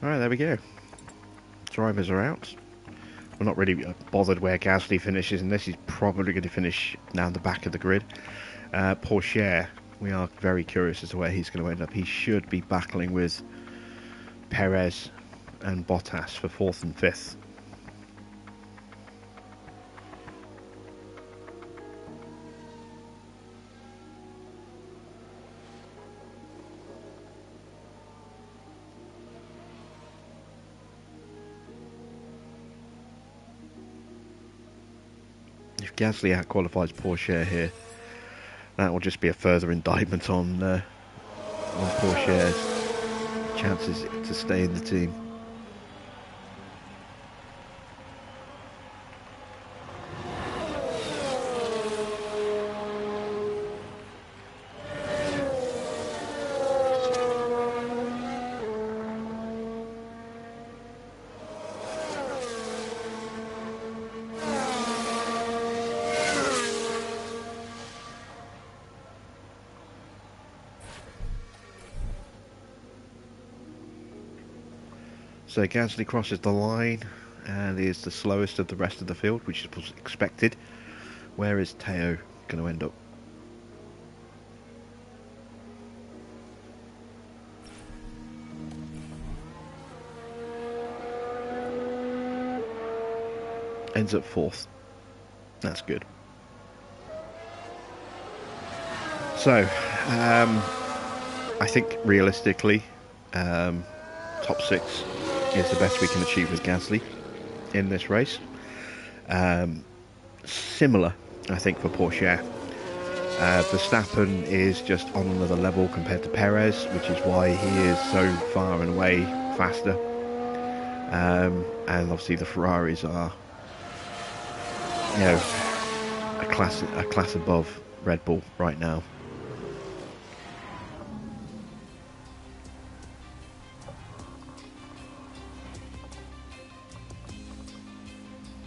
Alright, there we go. Drivers are out. We're not really bothered where Gasly finishes in this. He's probably going to finish down the back of the grid. Porsche, we are very curious as to where he's going to end up. He should be battling with Perez and Bottas for 4th and 5th. If Gasly out-qualifies Porsche here, that will just be a further indictment on Porsche's chances to stay in the team. So Gasly crosses the line and is the slowest of the rest of the field, which was expected. Where is Teo going to end up? Ends up 4th. That's good. So, I think realistically, top 6 is the best we can achieve with Gasly in this race. Similar, I think, for Porsche. Verstappen is just on another level compared to Perez, which is why he is so far and away faster. And obviously the Ferraris are, you know, a class above Red Bull right now.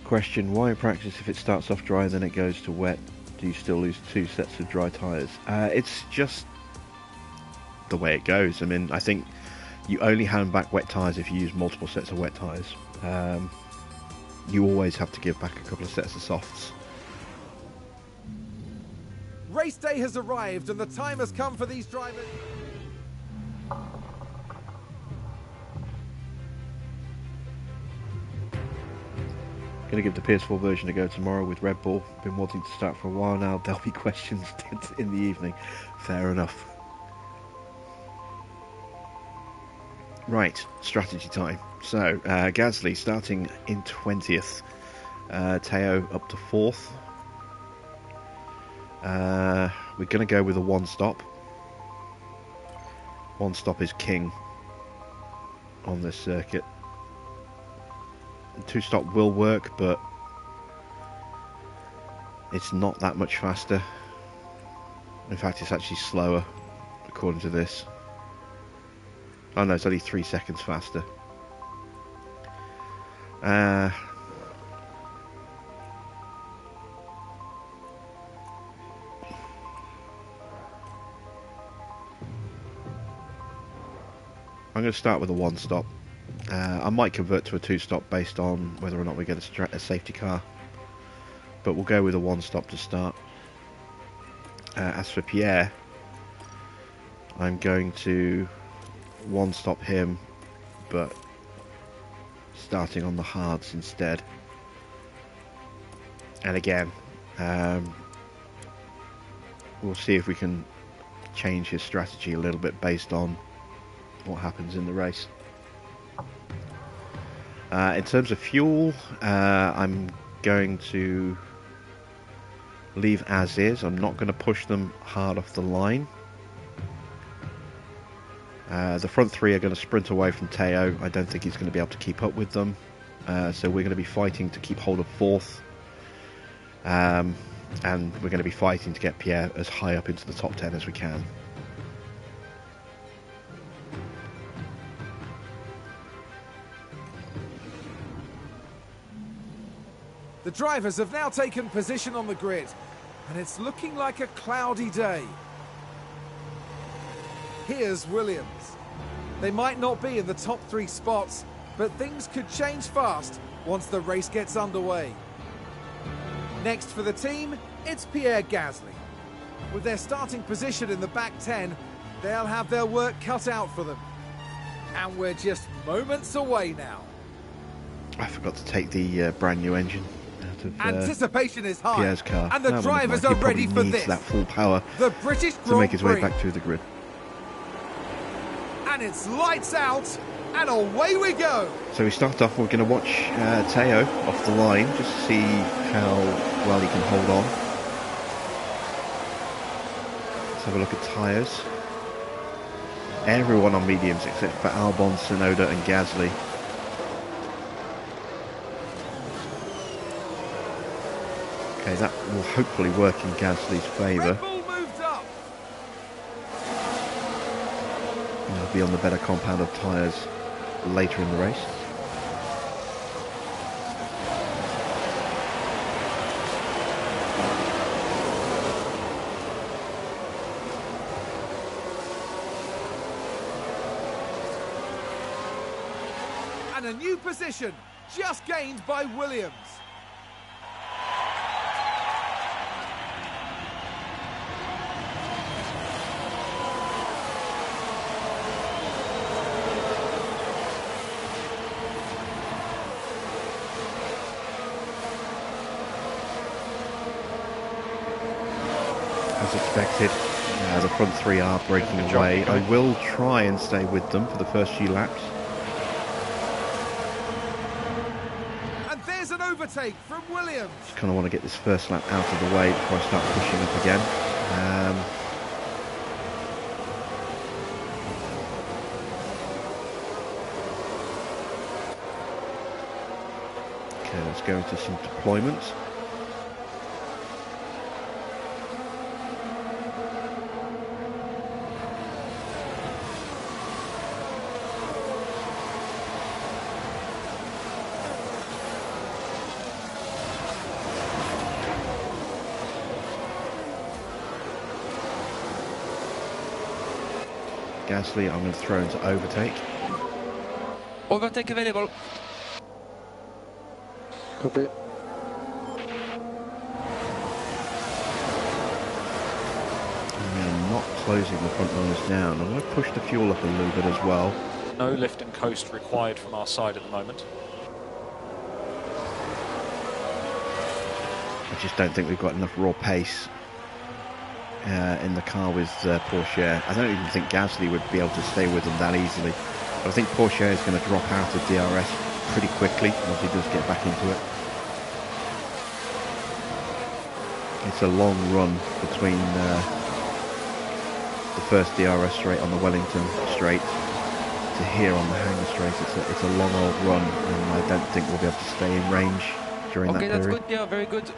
Question: why in practice, if it starts off dry then it goes to wet, do you still lose 2 sets of dry tyres? It's just the way it goes. I mean, I think you only hand back wet tyres if you use multiple sets of wet tyres. You always have to give back a couple of sets of softs. Race day has arrived and the time has come for these drivers. Going to give the PS4 version a go tomorrow with Red Bull. Been wanting to start for a while now. There'll be questions in the evening. Fair enough. Right, strategy time. So, Gasly starting in 20th. Teo up to 4th. We're going to go with a 1-stop. 1-stop is king on this circuit. 2-stop will work, but it's not that much faster. In fact, it's actually slower, according to this. Oh no, it's only 3 seconds faster. I'm going to start with a one-stop. I might convert to a two-stop based on whether or not we get a safety car, but we'll go with a one-stop to start. As for Pierre, I'm going to one-stop him, but starting on the hards instead. And again, we'll see if we can change his strategy a little bit based on what happens in the race. In terms of fuel, I'm going to leave as is. I'm not going to push them hard off the line. The front three are going to sprint away from Teo. I don't think he's going to be able to keep up with them. So we're going to be fighting to keep hold of fourth. And we're going to be fighting to get Pierre as high up into the top 10 as we can. The drivers have now taken position on the grid, and it's looking like a cloudy day. Here's Williams. They might not be in the top 3 spots, but things could change fast once the race gets underway. Next for the team, it's Pierre Gasly. With their starting position in the back 10, they'll have their work cut out for them. And we're just moments away now. I forgot to take the brand new engine out of Anticipation is high, Pierre's car. and the drivers are ready for this. That full power The British to Grand make his way Prix. back through the grid. And it's lights out, and away we go. So we start off, we're going to watch Teo off the line, just to see how well he can hold on. Let's have a look at tyres. Everyone on mediums except for Albon, Tsunoda and Gasly. Okay, that will hopefully work in Gasly's favour. Red Bull moved up. He'll be on the better compound of tyres later in the race. And a new position, just gained by Williams. As expected, the front three are breaking away. I will try and stay with them for the first few laps. And there's an overtake from Williams. Just kind of want to get this first lap out of the way before I start pushing up again. Okay, let's go into some deployments. Gasly, I'm going to throw into overtake. Overtake available. Copy. I'm not closing the front runners down. I'm going to push the fuel up a little bit as well. No lift and coast required from our side at the moment. I just don't think we've got enough raw pace in the car with Porsche. I don't even think Gasly would be able to stay with them that easily. But I think Porsche is going to drop out of DRS pretty quickly once he does get back into it. It's a long run between the first DRS straight on the Wellington straight to here on the Hangar straight. It's a long old run, and I don't think we'll be able to stay in range during that period. Okay, that's good. Yeah, very good.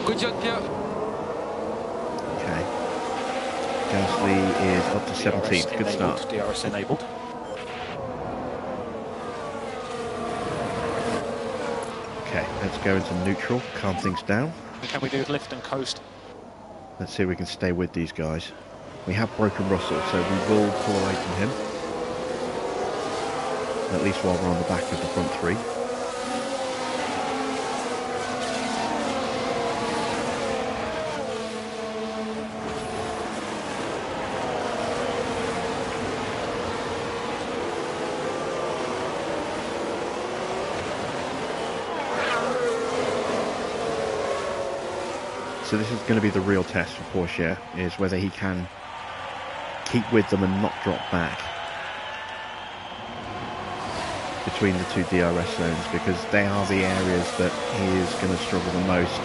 Good job, Pierre. Okay. Gasly is up to 17th. Good start. DRS enabled. Let's go into neutral, calm things down. Can we do lift and coast? Let's see if we can stay with these guys. We have broken Russell, so we will pull away from him. At least while we're on the back of the front three. So this is going to be the real test for Porsche, is whether he can keep with them and not drop back between the two DRS zones, because they are the areas that he is going to struggle the most.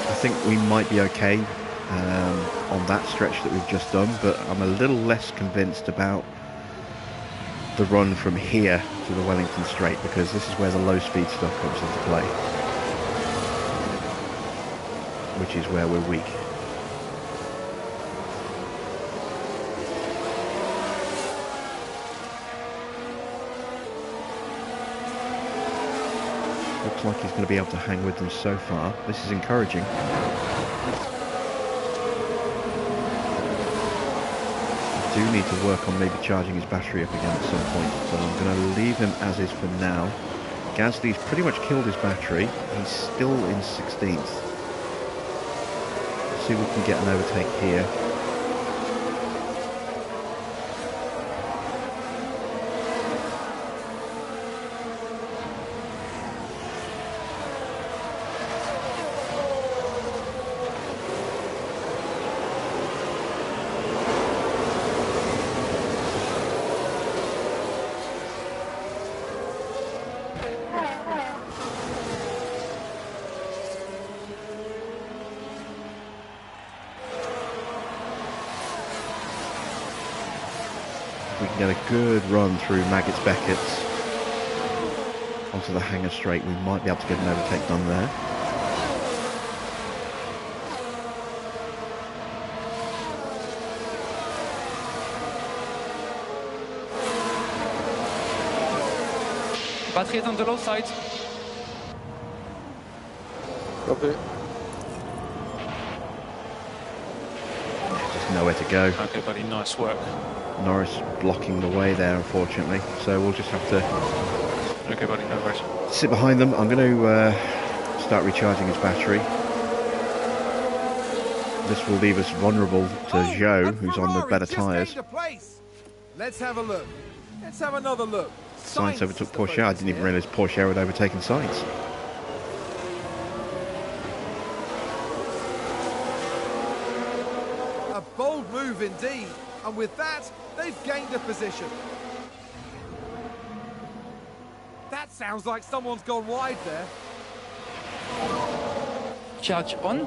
I think we might be okay on that stretch that we've just done, but I'm a little less convinced about the run from here to the Wellington Straight, because this is where the low speed stuff comes into play, which is where we're weak. Looks like he's going to be able to hang with them so far. This is encouraging. Do need to work on maybe charging his battery up again at some point, so I'm going to leave him as is for now. Gasly's pretty much killed his battery. He's still in 16th. Let's see if we can get an overtake here. We can get a good run through Maggots Beckett's onto the Hangar Straight. We might be able to get an overtake done there. Battery is on the low side. Copy. Just nowhere to go. Okay, buddy, nice work. Norris blocking the way there, unfortunately, so we'll just have to Okay, buddy, no worries. sit behind them. I'm going to start recharging his battery. This will leave us vulnerable to Zhou, who's on the better tyres. Let's have a look. Let's have another look. Sainz overtook Porsche. I didn't even realise Porsche had overtaken Sainz. A bold move indeed, and with that, they've gained a position. That sounds like someone's gone wide there. Charge on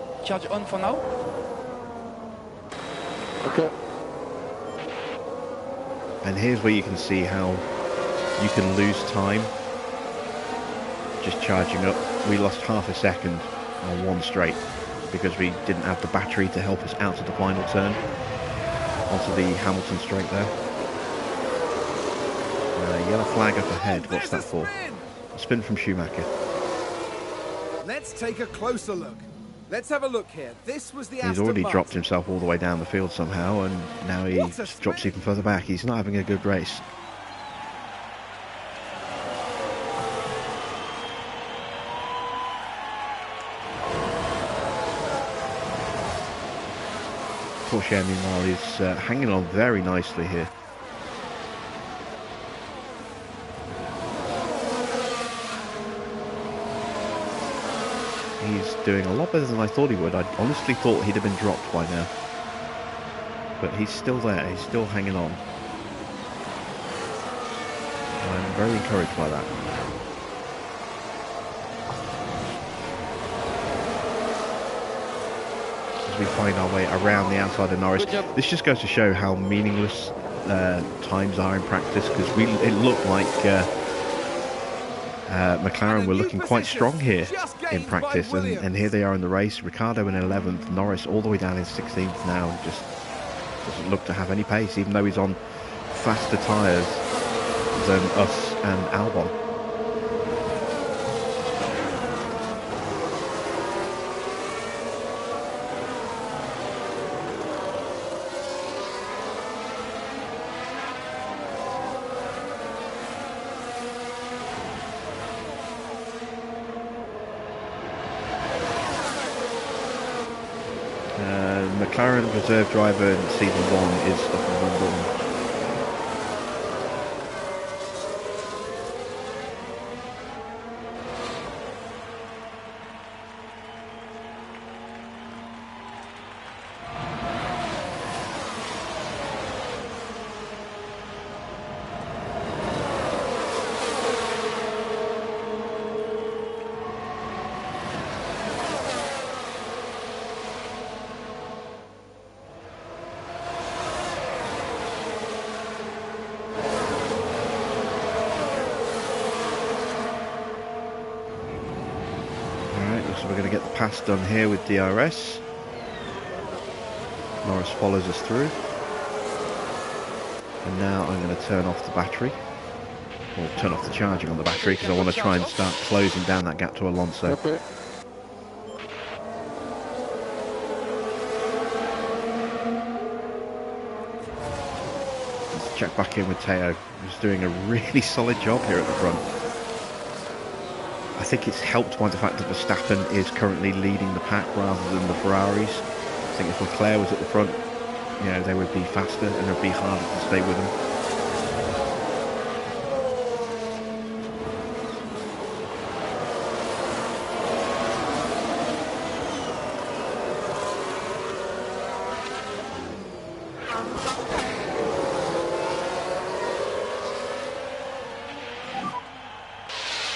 for now. Okay. And here's where you can see how you can lose time just charging up. We lost half a second on one straight because we didn't have the battery to help us out of the final turn onto the Hamilton Straight there. Yellow flag up ahead. What's that for? A spin from Schumacher. Let's take a closer look. Let's have a look here. This was the He's already dropped himself all the way down the field somehow, and now he drops even further back. He's not having a good race. Porsche, meanwhile, is hanging on very nicely here. He's doing a lot better than I thought he would. I honestly thought he'd have been dropped by now. But he's still there. He's still hanging on. I'm very encouraged by that. As we find our way around the outside of Norris. This just goes to show how meaningless times are in practice, because it looked like McLaren were looking quite strong here in gained by practice, and here they are in the race. Ricardo in 11th, Norris all the way down in 16th now, just doesn't look to have any pace, even though he's on faster tyres than us and Albon. McLaren reserve driver in season 1 is Stoffel van Dorn. So we're going to get the pass done here with DRS. Norris follows us through. And now I'm going to turn off the battery. Or turn off the charging on the battery because I want to try and start closing down that gap to Alonso. Okay. Let's check back in with Teo, who's doing a really solid job here at the front. I think it's helped by the fact that Verstappen is currently leading the pack rather than the Ferraris. I think if Leclerc was at the front, you know, they would be faster and it would be harder to stay with them.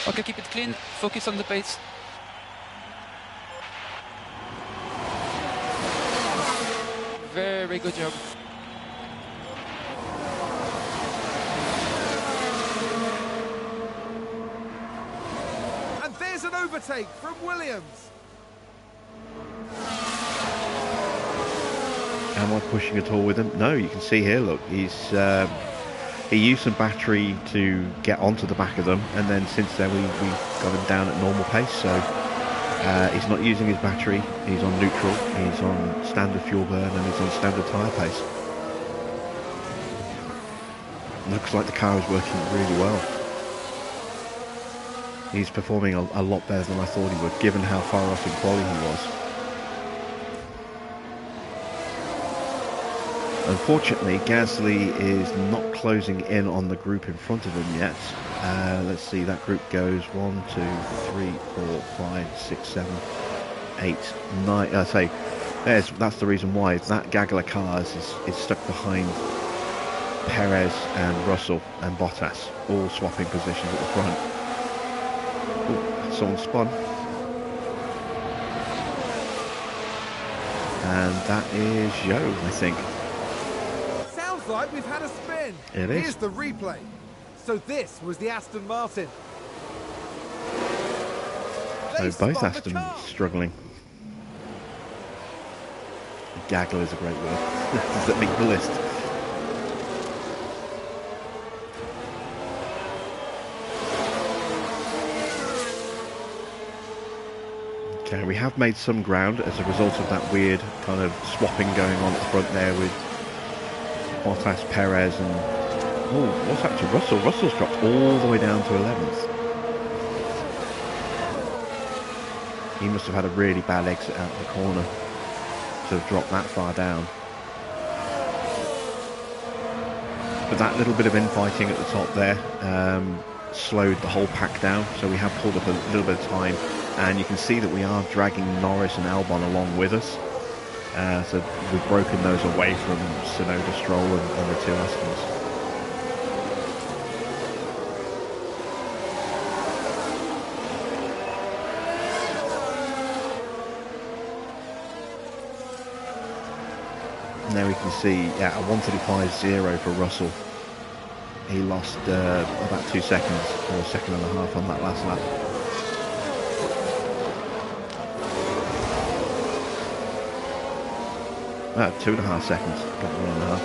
Okay, keep it clean. Focus on the pace. Very good job. And there's an overtake from Williams. Am I pushing at all with him? No, you can see here, look, he used some battery to get onto the back of them, and then since then we got him down at normal pace, so he's not using his battery, he's on neutral, he's on standard fuel burn, and he's on standard tyre pace. Looks like the car is working really well. He's performing a lot better than I thought he would, given how far off in quali he was. Unfortunately, Gasly is not closing in on the group in front of him yet. Let's see, that group goes 1, 2, 3, 4, 5, 6, 7, 8, 9. That's the reason why. That gaggle of cars is stuck behind Perez and Russell and Bottas, all swapping positions at the front. Ooh, someone spun. And that is Joe, I think. Like we've had a spin. It is. Here's the replay. So this was the Aston Martin. So both Aston struggling. Gaggle is a great word. Does that make the list? Okay, we have made some ground as a result of that weird kind of swapping going on at the front there with Bottas, Perez, and what's happened to Russell? Russell's dropped all the way down to 11th. He must have had a really bad exit out of the corner to have dropped that far down. But that little bit of infighting at the top there slowed the whole pack down, so we have pulled up a little bit of time, and you can see that we are dragging Norris and Albon along with us. So we've broken those away from Tsunoda, Stroll and the two Astons. And there we can see, yeah, a 135.0 for Russell. he lost about 2 seconds, or a second and a half on that last lap. Ah, 2.5 seconds, not 1.5.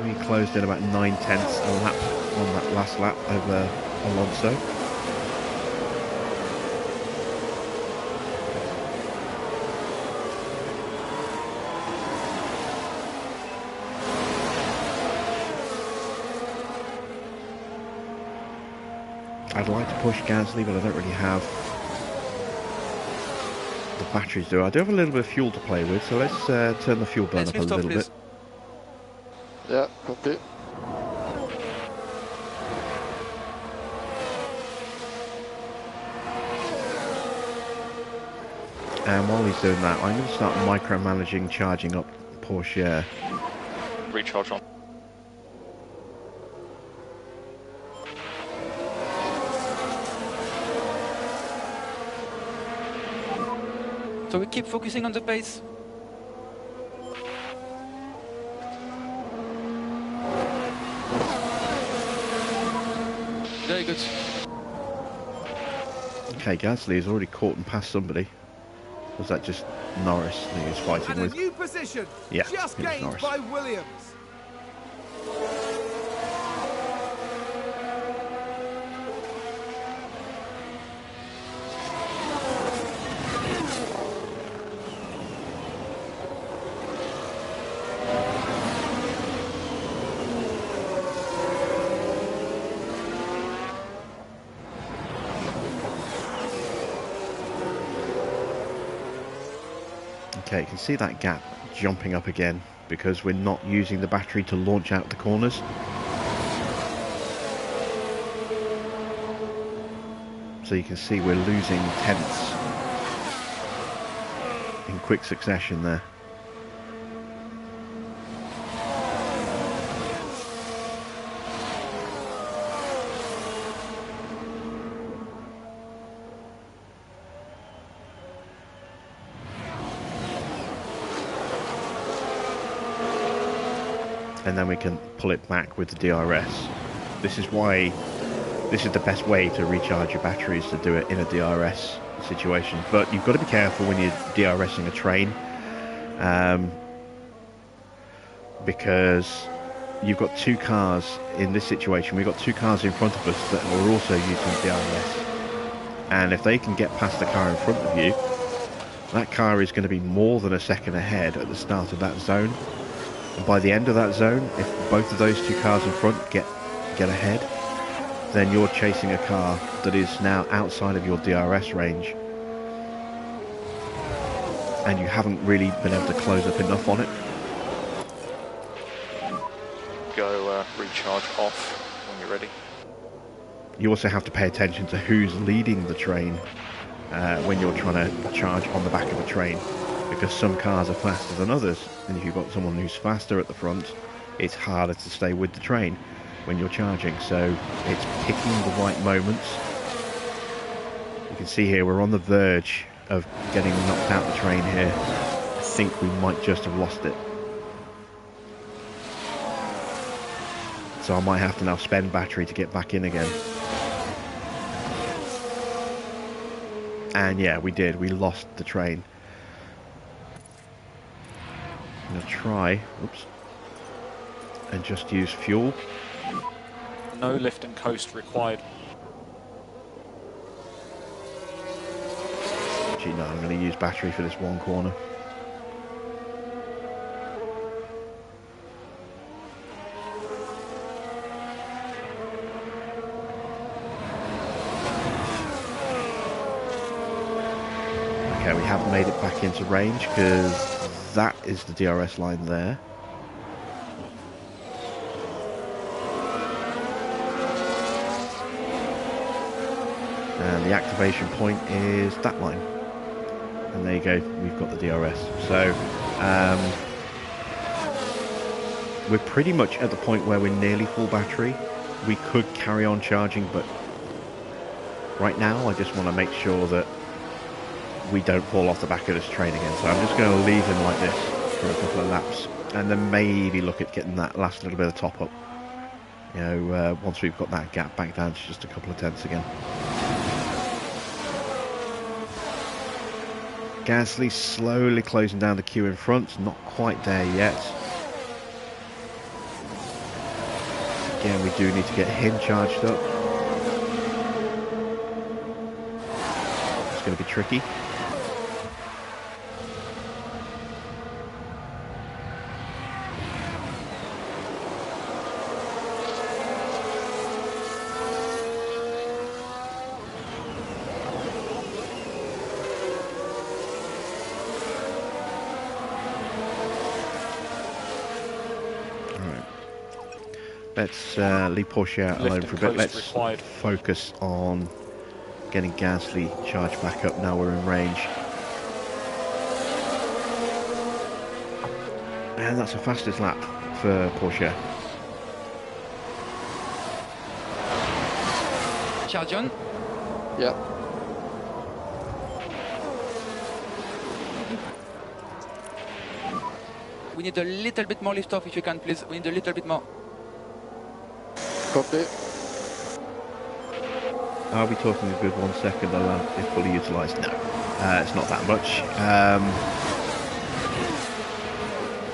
We closed in about 9/10 a lap on that last lap over Alonso. I'd like to push Gasly, but I don't really have the batteries do. I do have a little bit of fuel to play with, so let's turn the fuel burn up a little bit. Yeah, copy. And while he's doing that, I'm going to start micromanaging charging up Porsche. Recharge on. So we keep focusing on the pace. Very good. Okay, Gasly has already caught and passed somebody. Was that just Norris that he was fighting And a with? new position, Yeah, just it was gained Norris. by Williams. Okay, you can see that gap jumping up again because we're not using the battery to launch out the corners. So you can see we're losing tenths in quick succession there. And then we can pull it back with the DRS. This is why this is the best way to recharge your batteries, to do it in a DRS situation. But you've got to be careful when you're DRSing a train, because you've got two cars in this situation. We've got two cars in front of us that are also using DRS, and if they can get past the car in front of you, that car is going to be more than a second ahead at the start of that zone. And by the end of that zone, if both of those two cars in front get ahead, then you're chasing a car that is now outside of your DRS range, and you haven't really been able to close up enough on it. Go recharge off when you're ready. You also have to pay attention to who's leading the train when you're trying to charge on the back of a train, because some cars are faster than others, and if you've got someone who's faster at the front, it's harder to stay with the train when you're charging. So it's picking the right moments. You can see here we're on the verge of getting knocked out the train here. I think we might just have lost it. So I might have to now spend battery to get back in again. And yeah, we did. We lost the train. I'm going to try, oops, and just use fuel. No lift and coast required. Actually, no, I'm going to use battery for this one corner. Okay, we haven't made it back into range because that is the DRS line there. And the activation point is that line. And there you go, we've got the DRS. So we're pretty much at the point where we're nearly full battery. We could carry on charging, but right now I just want to make sure that we don't fall off the back of this train again. So I'm just going to leave him like this for a couple of laps, and then maybe look at getting that last little bit of top up. You know, once we've got that gap back down to just a couple of tenths again. Gasly slowly closing down the queue in front, not quite there yet. Again, we do need to get him charged up. It's going to be tricky. Let's leave Porsche out alone for a bit. Let's focus on getting Gasly charged back up now we're in range. And that's the fastest lap for Porsche. Charge on. Yeah. We need a little bit more lift off if you can, please. We need a little bit more. Copy. Are we talking a good 1 second a lap if fully utilised? No, it's not that much.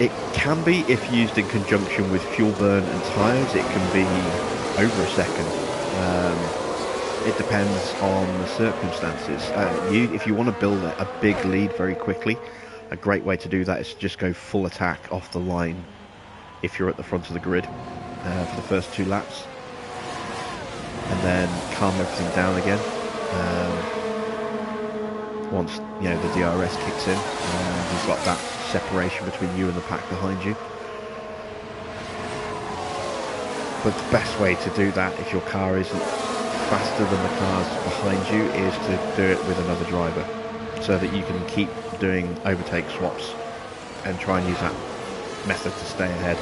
It can be if used in conjunction with fuel burn and tyres. It can be over a second. It depends on the circumstances. If you want to build a big lead very quickly, a great way to do that is to just go full attack off the line if you're at the front of the grid for the first 2 laps. And then calm everything down again once the DRS kicks in and you've got that separation between you and the pack behind you. But the best way to do that, if your car isn't faster than the cars behind you, is to do it with another driver, so that you can keep doing overtake swaps and try and use that method to stay ahead.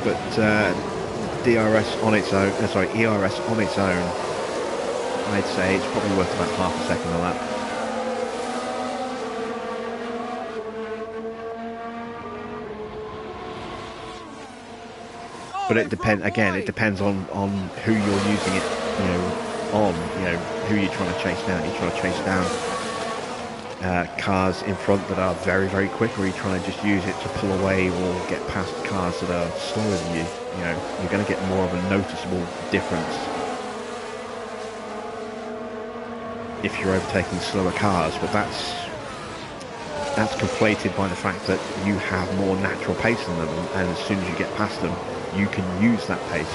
But DRS on its own, ERS on its own, I'd say it's probably worth about half a second a lap. But it depends. Again, it depends on who you're using it, who you're trying to chase down. You're trying to chase down cars in front that are very, very quick, or you're trying to just use it to pull away or get past cars that are slower than you. You're going to get more of a noticeable difference if you're overtaking slower cars, but that's conflated by the fact that you have more natural pace than them, and as soon as you get past them, you can use that pace,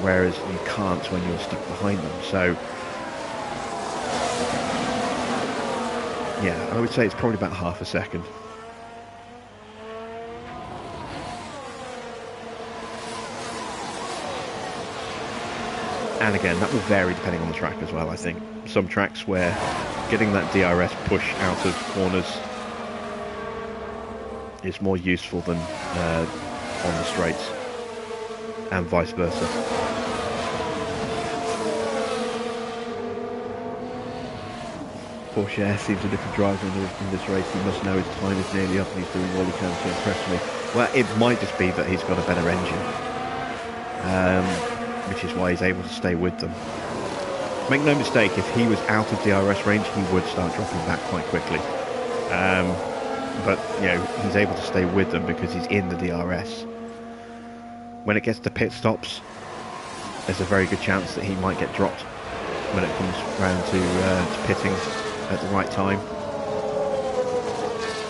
whereas you can't when you're stuck behind them. So yeah, I would say it's probably about half a second. And again, that will vary depending on the track as well, I think. Some tracks where getting that DRS push out of corners is more useful than on the straights, and vice versa. Porsche seems a different driver in this race. He must know his time is nearly up and he's doing all he can to impress me. Well, it might just be that he's got a better engine, which is why he's able to stay with them. Make no mistake, if he was out of DRS range, he would start dropping back quite quickly. But he's able to stay with them because he's in the DRS. When it gets to pit stops, there's a very good chance that he might get dropped when it comes round to pitting at the right time.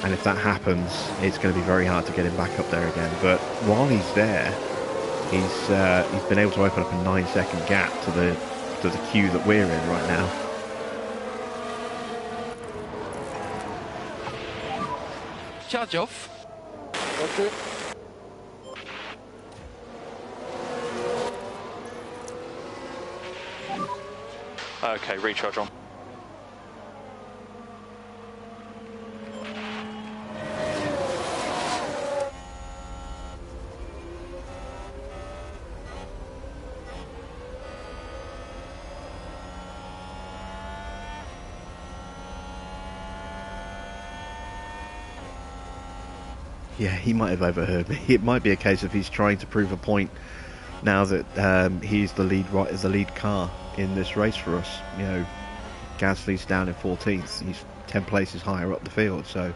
And if that happens, it's going to be very hard to get him back up there again. But while he's there, he's been able to open up a 9-second gap to the queue that we're in right now. Charge off. Okay. Okay, recharge on. Yeah, he might have overheard me. It might be a case of he's trying to prove a point now that he's the lead car in this race for us. You know, Gasly's down in 14th. He's 10 places higher up the field, so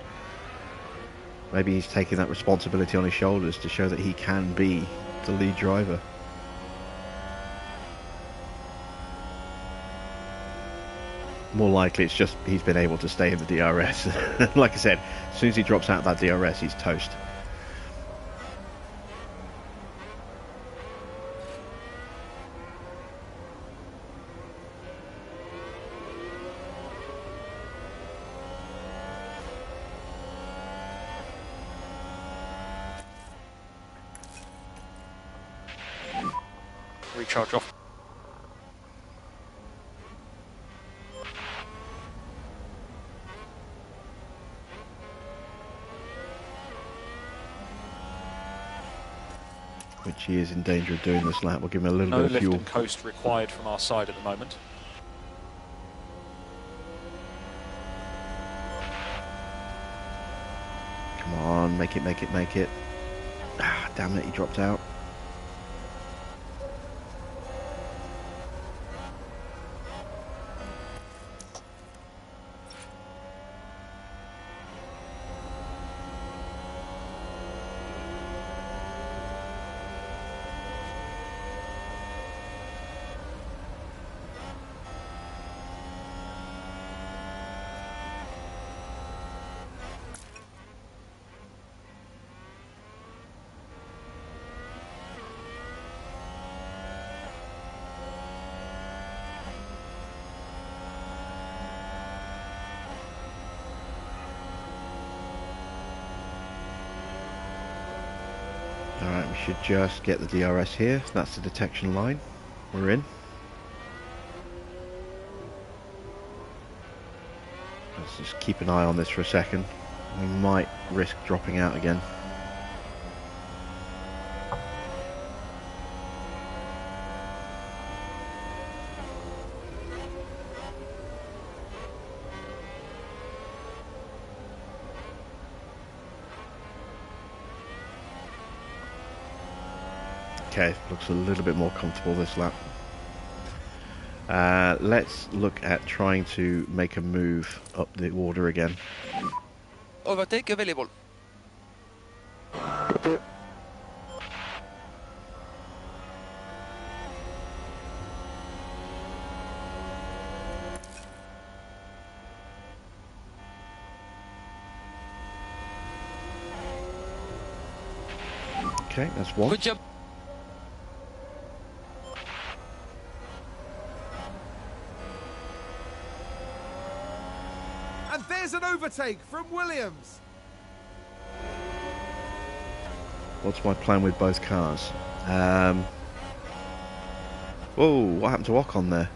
maybe he's taking that responsibility on his shoulders to show that he can be the lead driver. More likely it's just he's been able to stay in the DRS. Like I said, as soon as he drops out of that DRS, he's toast. Recharge off. Which he is in danger of doing this lap. We'll give him a little No bit of lift fuel. and coast required from our side at the moment. Come on, make it, make it, make it. Ah, damn it, he dropped out. Alright, we should just get the DRS here. That's the detection line. We're in. Let's just keep an eye on this for a second. We might risk dropping out again. Okay, looks a little bit more comfortable this lap. Let's look at trying to make a move up the order again. Overtake available. Copy. Okay, that's one. Good job. And there's an overtake from Williams. What's my plan with both cars? Whoa, what happened to Ocon there?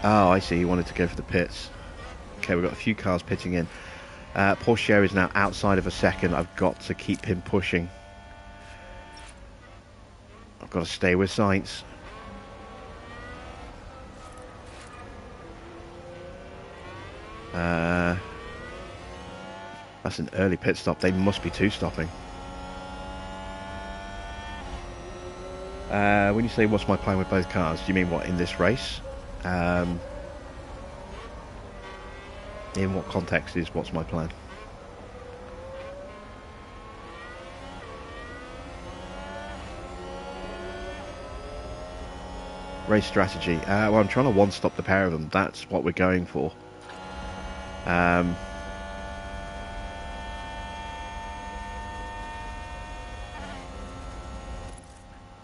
Oh, I see, he wanted to go for the pits. Okay, we've got a few cars pitting in. Porsche is now outside of a second. I've got to keep him pushing. I've got to stay with Sainz. That's an early pit stop. They must be two-stopping. When you say what's my plan with both cars, do you mean what, in this race? In what context is what's my plan? Race strategy. Well, I'm trying to one-stop the pair of them. That's what we're going for.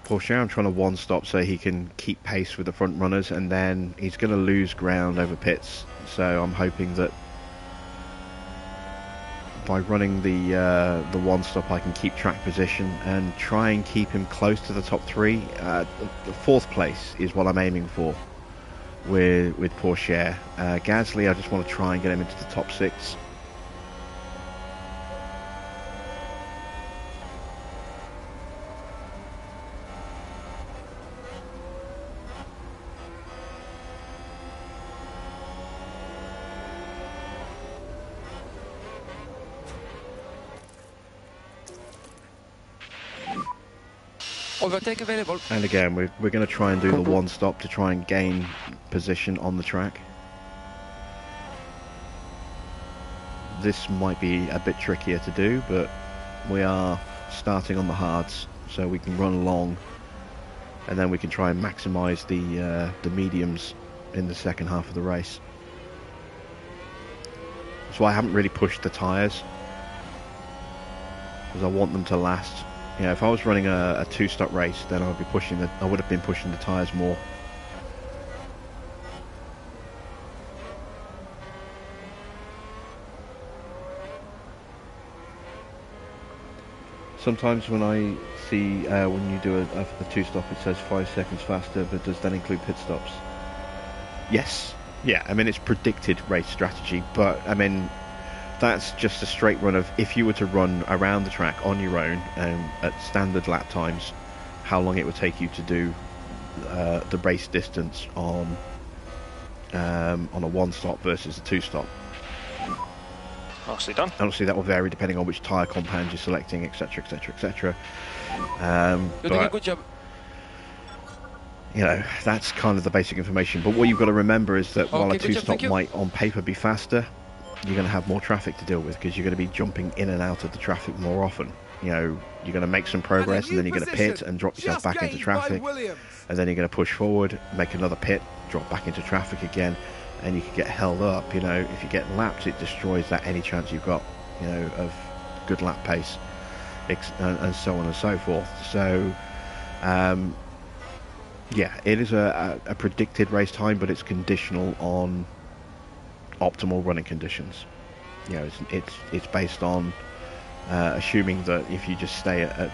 Porsche, I'm trying to one-stop so he can keep pace with the front runners, and then he's going to lose ground over pits. So I'm hoping that by running the one-stop, I can keep track position and try and keep him close to the top three. The fourth place is what I'm aiming for with Porsche. Gasly, I just want to try and get him into the top six. Overtake available. And again, we're going to try and do the one stop to try and gain position on the track. This might be a bit trickier to do, but we are starting on the hards, so we can run long, and then we can try and maximise the mediums in the second half of the race. So I haven't really pushed the tyres, because I want them to last. You know, if I was running a two-stop race, then I would have been pushing the tyres more. Sometimes when I see when you do a two-stop, it says 5 seconds faster, but does that include pit stops? Yes. Yeah, I mean, it's predicted race strategy, but I mean, that's just a straight run of, if you were to run around the track on your own at standard lap times, how long it would take you to do the race distance on a one-stop versus a two-stop. Nicely done. Obviously, that will vary depending on which tyre compound you're selecting, etc., etc., etc. You're doing a good job. You know, that's kind of the basic information. But what you've got to remember is that while a two-stop might on paper be faster, you're going to have more traffic to deal with, because you're going to be jumping in and out of the traffic more often. You know, you're going to make some progress, and then you're going to pit and drop yourself back into traffic, and then you're going to push forward, make another pit, drop back into traffic again, and you can get held up. You know, if you get lapped, it destroys that any chance you've got, you know, of good lap pace, and so on and so forth. So yeah, it is a predicted race time, but it's conditional on optimal running conditions. You know, it's based on assuming that if you just stay at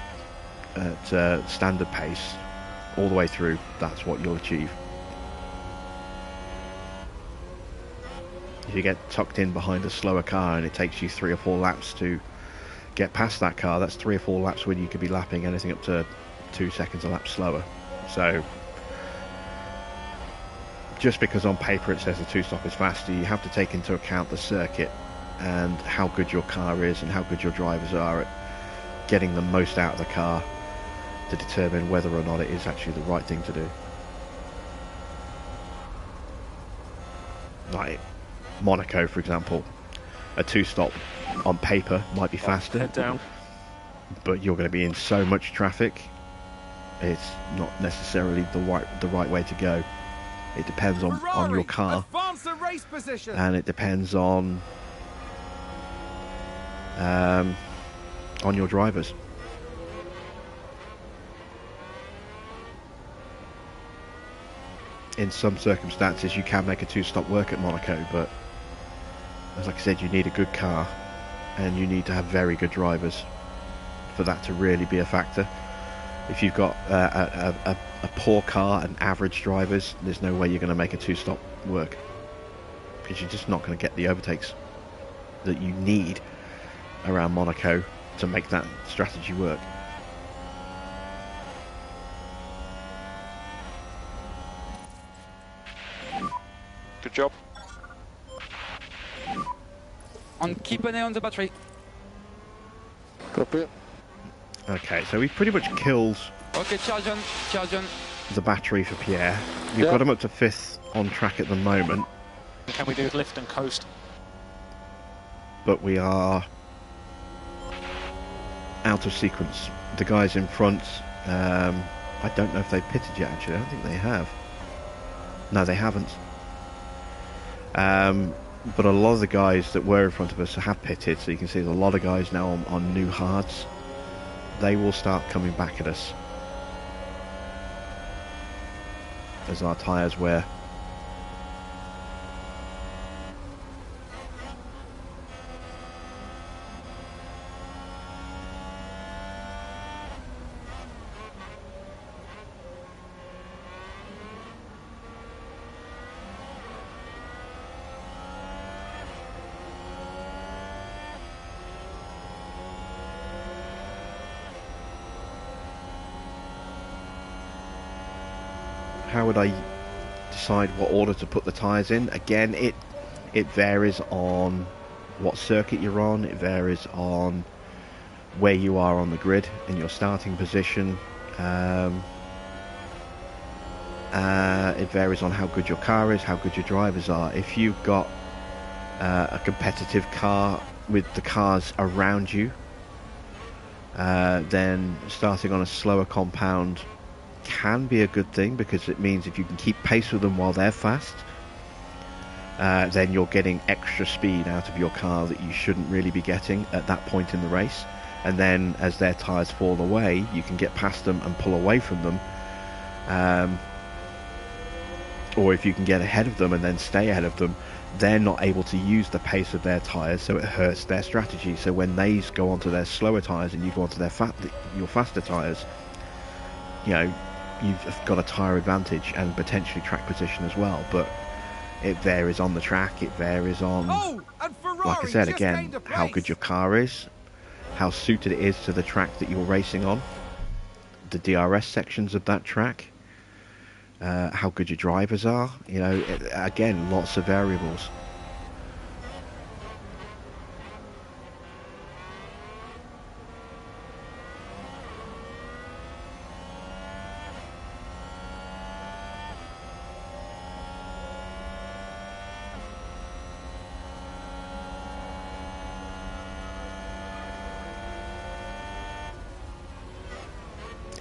standard pace all the way through, that's what you'll achieve. If you get tucked in behind a slower car and it takes you 3 or 4 laps to get past that car, that's 3 or 4 laps when you could be lapping anything up to 2 seconds a lap slower. So just because on paper it says the two-stop is faster, you have to take into account the circuit and how good your car is and how good your drivers are at getting the most out of the car to determine whether or not it is actually the right thing to do. Like Monaco, for example, a two-stop on paper might be faster, Head down. but you're going to be in so much traffic, it's not necessarily the right way to go. It depends on your car, and it depends on your drivers. In some circumstances, you can make a two-stop work at Monaco, but as like I said, you need a good car, and you need to have very good drivers for that to really be a factor. If you've got a poor car and average drivers, there's no way you're going to make a two-stop work, because you're just not going to get the overtakes that you need around Monaco to make that strategy work. Good job. Keep an eye on the battery. Copy. Okay, so we've pretty much killed Okay, charge on. the battery for Pierre. We've got him up to 5th on track at the moment, Can we do lift and coast? but we are out of sequence. The guys in front, I don't know if they've pitted yet, actually. I don't think they have. No, they haven't. But a lot of the guys that were in front of us have pitted, so you can see there's a lot of guys now on new hards. They will start coming back at us as our tyres wear. How would I decide what order to put the tyres in? Again, it varies on what circuit you're on, it varies on where you are on the grid in your starting position, It varies on how good your car is, how good your drivers are. If you've got a competitive car with the cars around you, then starting on a slower compound can be a good thing, because it means if you can keep pace with them while they're fast, then you're getting extra speed out of your car that you shouldn't really be getting at that point in the race. And then as their tyres fall away, you can get past them and pull away from them. Or if you can get ahead of them and then stay ahead of them, they're not able to use the pace of their tyres, so it hurts their strategy. So when they go onto their slower tyres and you go onto your faster tyres, you know, you've got a tyre advantage and potentially track position as well. But it varies on the track, it varies on, like I said again, how good your car is, how suited it is to the track that you're racing on, the DRS sections of that track, how good your drivers are. You know, again, lots of variables.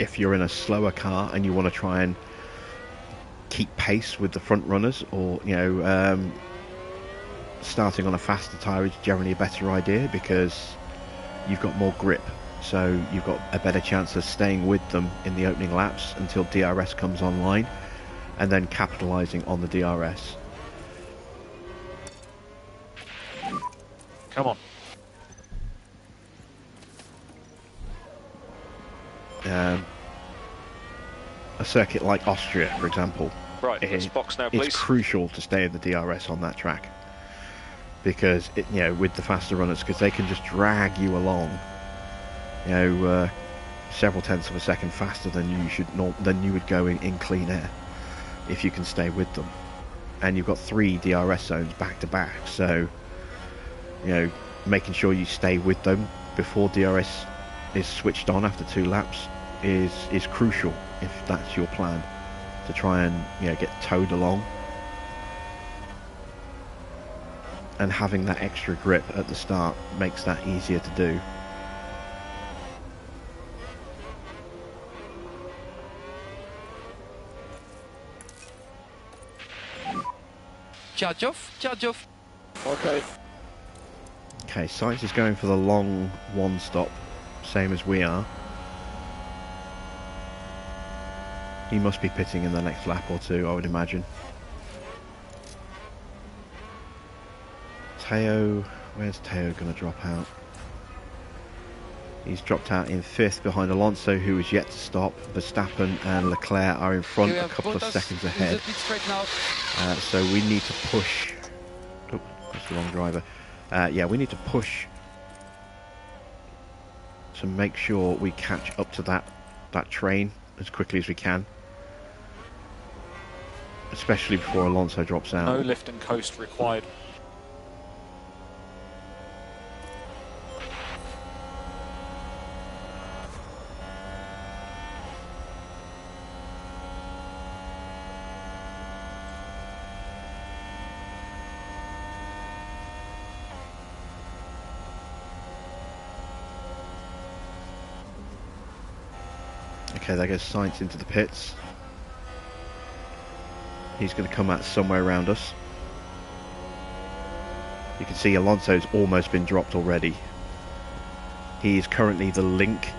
If you're in a slower car and you want to try and keep pace with the front runners, or you know, starting on a faster tyre is generally a better idea, because you've got more grip, so you've got a better chance of staying with them in the opening laps until DRS comes online, and then capitalising on the DRS. Come on. A circuit like Austria, for example, Right, let's box now, please. it's crucial to stay in the DRS on that track, because it, you know, with the faster runners, because they can just drag you along, you know, several tenths of a second faster than you would go in clean air if you can stay with them. And you've got 3 DRS zones back to back, so you know, making sure you stay with them before DRS is switched on after 2 laps is crucial if that's your plan, to try and, you know, get towed along. And having that extra grip at the start makes that easier to do. Charge off, charge off. Okay. Okay, Sainz is going for the long one stop, same as we are. He must be pitting in the next lap or 2, I would imagine. Teo, where's Teo going to drop out? He's dropped out in 5th behind Alonso, who is yet to stop. Verstappen and Leclerc are in front, a couple of seconds ahead. So we need to push. Oh, that's the wrong driver. Yeah, we need to push to make sure we catch up to that train as quickly as we can, especially before Alonso drops out. No lift and coast required. Okay, there goes Sainz into the pits. He's going to come out somewhere around us. You can see Alonso's almost been dropped already. He is currently the link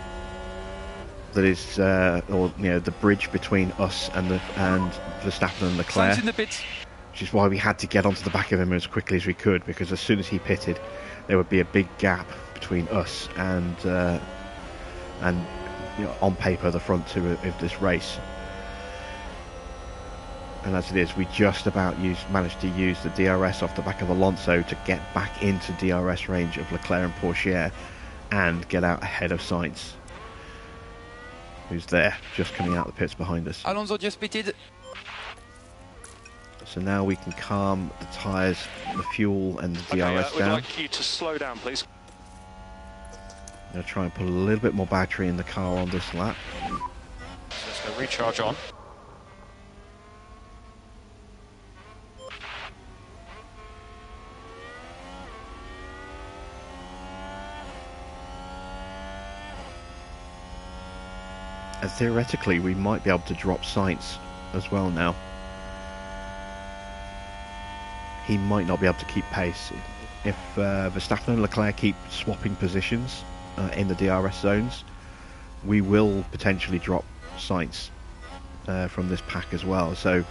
that is, or you know, the bridge between us and Verstappen and Leclerc. Sainz in the pits. Which is why we had to get onto the back of him as quickly as we could, because as soon as he pitted, there would be a big gap between us and you know, on paper, the front 2 of this race. And as it is, we just about managed to use the DRS off the back of Alonso to get back into DRS range of Leclerc and Pourchaire and get out ahead of Sainz, who's there, just coming out the pits behind us. Alonso just pitted. So now we can calm the tyres, the fuel and the DRS Okay, we'd down. like you to slow down, please. I'm going to try and put a little bit more battery in the car on this lap. recharge on. And theoretically, we might be able to drop Sainz as well now. He might not be able to keep pace. If Verstappen and Leclerc keep swapping positions in the DRS zones, we will potentially drop Sainz from this pack as well. So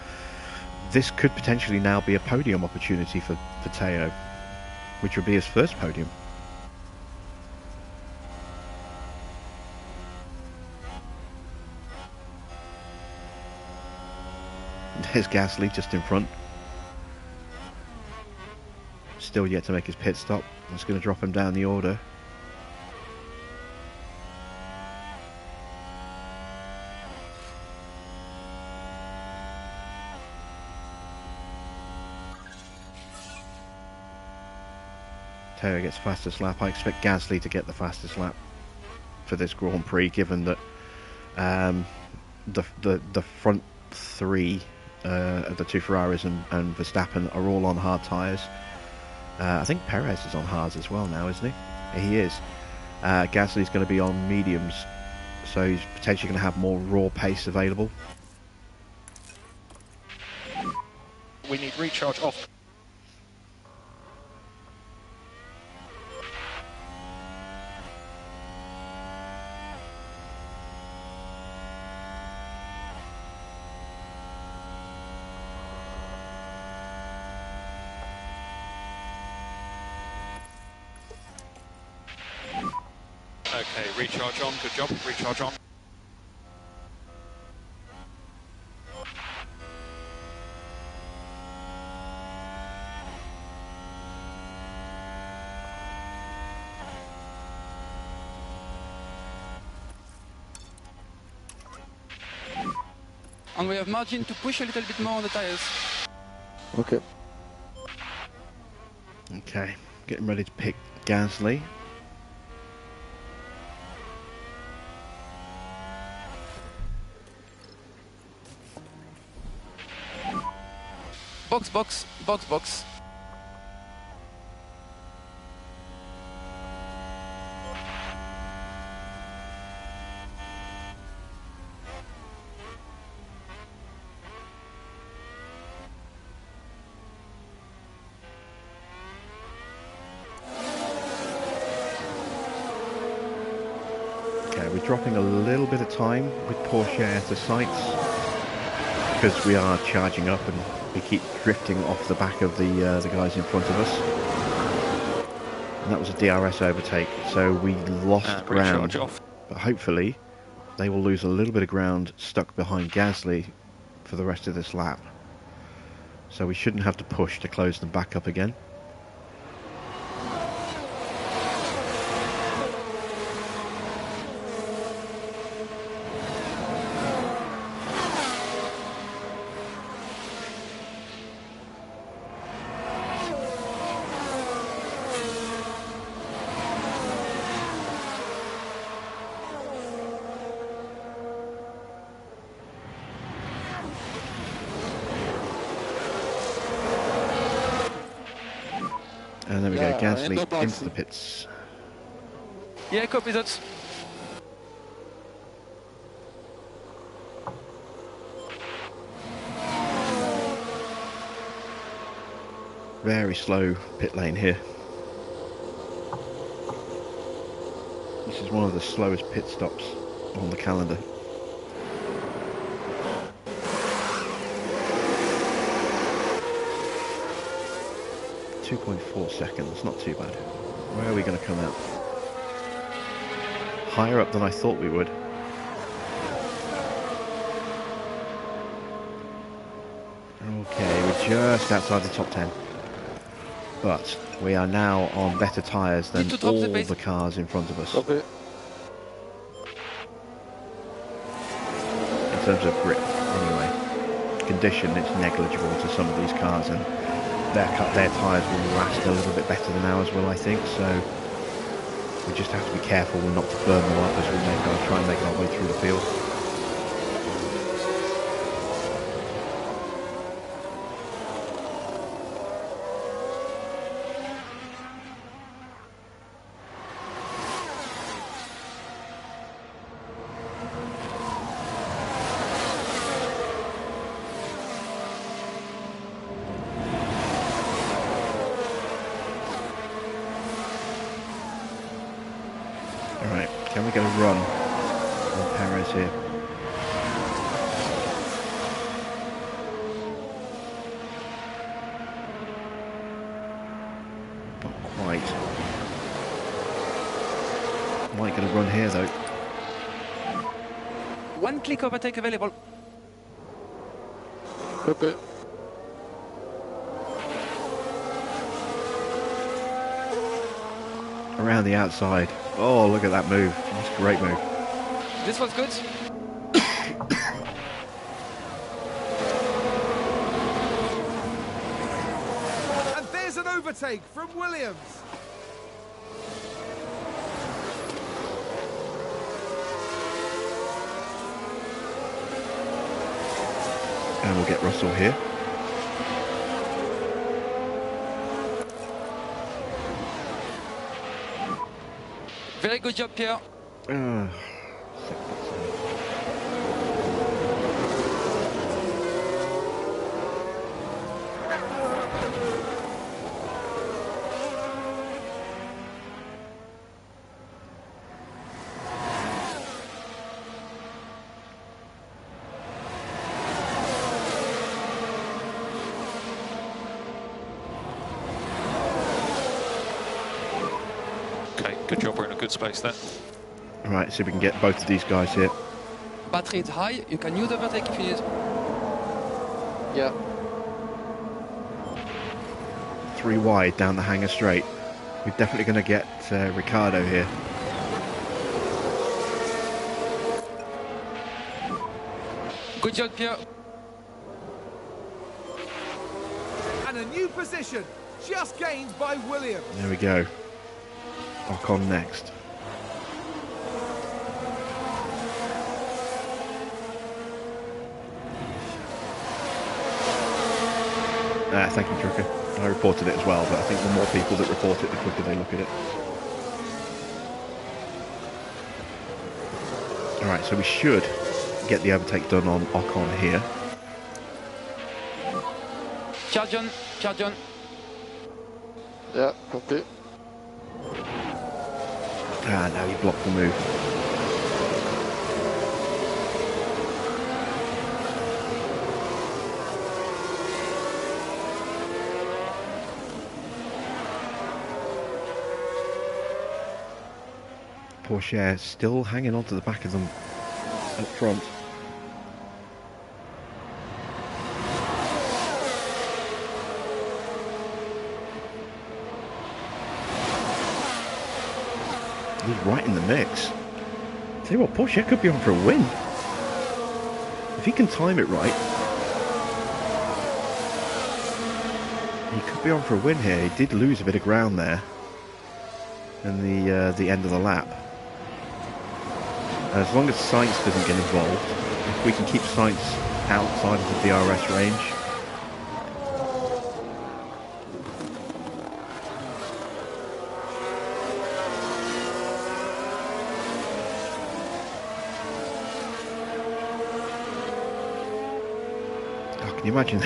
this could potentially now be a podium opportunity for Teo, which would be his first podium. There's Gasly just in front. Still yet to make his pit stop. That's going to drop him down the order. Teo gets fastest lap. I expect Gasly to get the fastest lap for this Grand Prix, given that the front three the two Ferraris and Verstappen are all on hard tyres. I think Perez is on hards as well now, isn't he? He is. Gasly's going to be on mediums, so he's potentially going to have more raw pace available. We need recharge off. Okay, recharge on, good job, recharge on. And we have margin to push a little bit more on the tires. Okay. Okay, getting ready to pick Gasly. Box, box, box, box. Okay, we're dropping a little bit of time with Porsche to Sainz because we are charging up and we keep drifting off the back of the guys in front of us. And that was a DRS overtake, so we lost ground. Off. But hopefully they will lose a little bit of ground stuck behind Gasly for the rest of this lap. So we shouldn't have to push to close them back up again. And there we go, Gasly into the pits. Yeah, copy that. Very slow pit lane here. This is one of the slowest pit stops on the calendar. .4 seconds, not too bad. Where are we going to come out? Higher up than I thought we would. Okay, we're just outside the top 10. But we are now on better tyres than all the cars in front of us. Okay. In terms of grip, anyway. Condition, it's negligible to some of these cars, and their tyres will last a little bit better than ours will, I think, so we just have to be careful not to burn them up as we try and make our way through the field. get a run on Perez here. Not quite. Might get a run here though. One click overtake available. Okay. Around the outside. Oh, look at that move. That's a great move. This was good. And there's an overtake from Williams. And we'll get Russell here. Very good job, Pierre. Okay, good job. We're in a good space there. Right, see if we can get both of these guys here. Battery is high. You can use overtake if you need. Yeah. 3 wide down the hangar straight. We're definitely going to get Ricardo here. Good job, Pierre. And a new position just gained by Williams. There we go. Ocon next. Thank you, Trucker. I reported it as well, but I think the more people that report it, the quicker they look at it. Alright, so we should get the overtake done on Ocon here. Charge on. Charge on. Yeah, copy. Ah, now you blocked the move. Porsche still hanging on to the back of them up front. He's right in the mix. Tell you what, Porsche could be on for a win. If he can time it right, he could be on for a win here. He did lose a bit of ground there in the end of the lap. As long as Sainz doesn't get involved, if we can keep Sainz outside of the DRS range. Oh, can you imagine?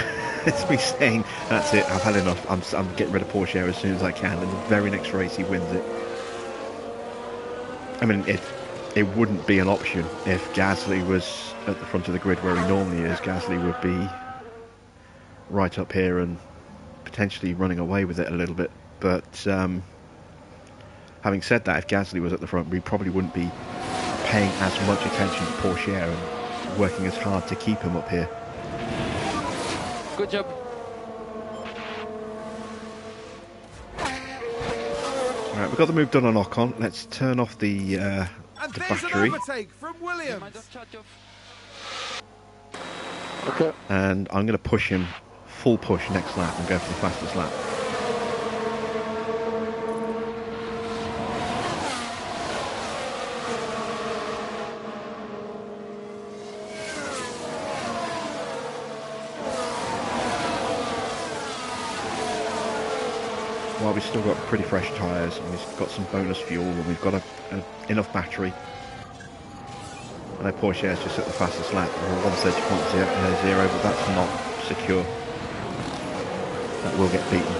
It's me saying, that's it, I've had enough, I'm getting rid of Porsche as soon as I can, and the very next race he wins it. I mean, it wouldn't be an option if Gasly was at the front of the grid where he normally is. Gasly would be right up here and potentially running away with it a little bit. But having said that, if Gasly was at the front, we probably wouldn't be paying as much attention to Porsche and working as hard to keep him up here. Good job. Alright, we've got the move done on Ocon. Let's turn off the There's battery. an overtake from Williams. Remind us, charge off. Okay. And I'm going to push him full push next lap and go for the fastest lap. While we've still got pretty fresh tyres and we've got some bonus fuel and we've got enough battery. I know Porsche is just at the fastest lap, 1:30.0, but that's not secure. That will get beaten.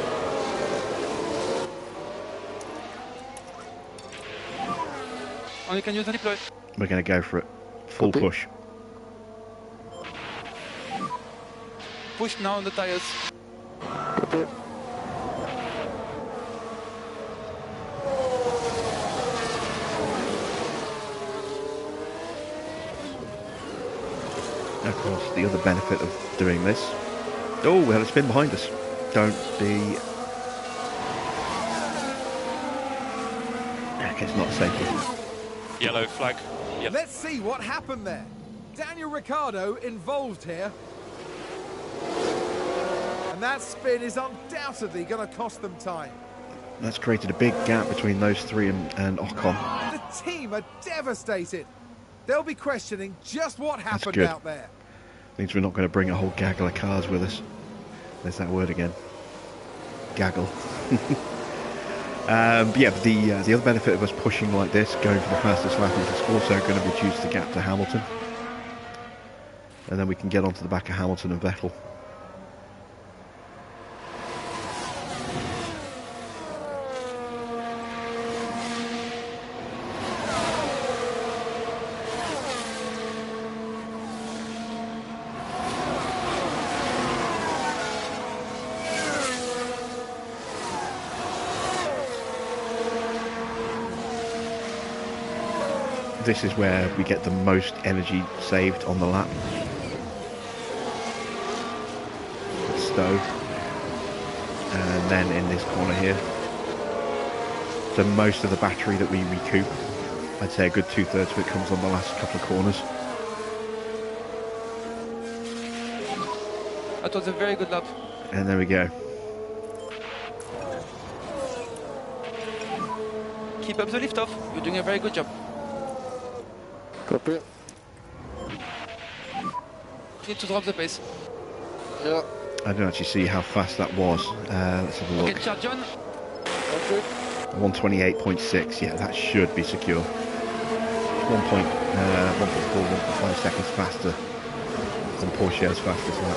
And you can use the deploy. We're going to go for it. Full Copy. push. Push now on the tires. Copy. Of course, the other benefit of doing this... Oh, we had a spin behind us. Don't be... Okay, it's not safety. Yellow flag. Yep. Let's see what happened there. Daniel Ricciardo involved here. And that spin is undoubtedly going to cost them time. That's created a big gap between those three and Ocon. The team are devastated. They'll be questioning just what happened good. out there. Means we're not going to bring a whole gaggle of cars with us. There's that word again. Gaggle. But yeah, the other benefit of us pushing like this, going for the fastest lap, is it's also going to reduce the gap to Hamilton. And then we can get onto the back of Hamilton and Vettel. This is where we get the most energy saved on the lap. Stowe. And then in this corner here. So most of the battery that we recoup, I'd say a good 2/3 of it comes on the last couple of corners. That was a very good lap. And there we go. Keep up the lift off. You're doing a very good job. Copy. Need to drop the pace. Yeah. I don't actually see how fast that was. Let's have a look. Okay, charge on. Okay. 128.6. Yeah, that should be secure. 1.4, 1.5 seconds faster than Porsche's fastest lap.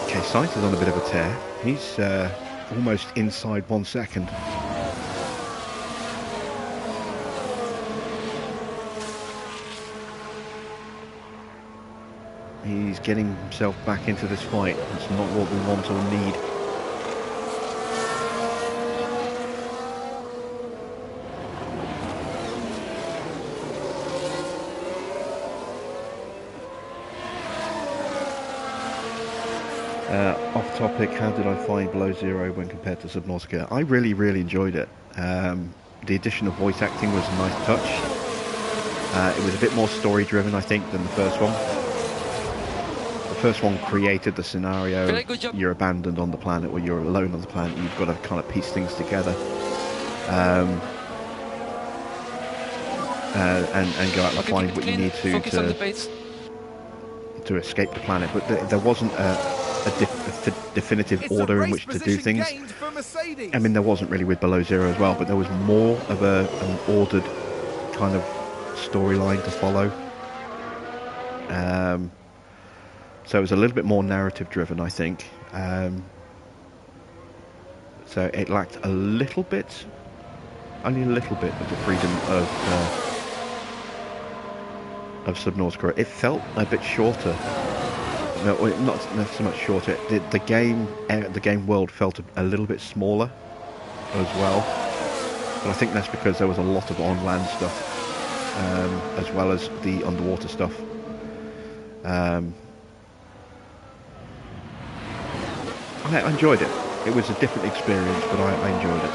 Okay, Sainz is on a bit of a tear. He's almost inside 1 second. He's getting himself back into this fight. It's not what we want or need. Off topic, how did I find Below Zero when compared to Subnautica? I really enjoyed it. The addition of voice acting was a nice touch. It was a bit more story driven, I think, than the first one. The first one created the scenario. Very good job. You're abandoned on the planet, or you're alone on the planet. You've got to kind of piece things together. And go out and find what you need to escape the planet. But there wasn't a definitive It's order a in race which to do position things. gained for Mercedes. I mean, there wasn't really with Below Zero as well, but there was more of an ordered kind of storyline to follow. So it was a little bit more narrative driven, I think. So it lacked a little bit, only a little bit of the freedom of Subnautica. It felt a bit shorter. No, not so much shorter. The game world felt a little bit smaller as well. But I think that's because there was a lot of on-land stuff, as well as the underwater stuff. I enjoyed it. It was a different experience, but I enjoyed it.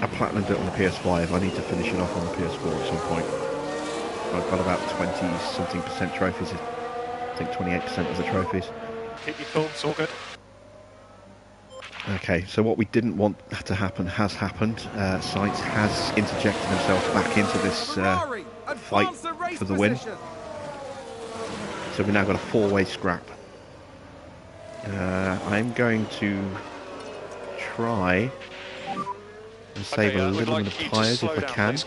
I platinumed it on the PS5. I need to finish it off on the PS4 at some point. I've got about 20-something% trophies. I think 28% of the trophies. Keep your cool, it's all good. Okay, so what we didn't want to happen has happened. Sainz has interjected himself back into this Ferrari fight advance the race for the win. position. So we've now got a four-way scrap. I'm going to try and save Okay, a I would little like bit of you to tyres slow if I down, can. please.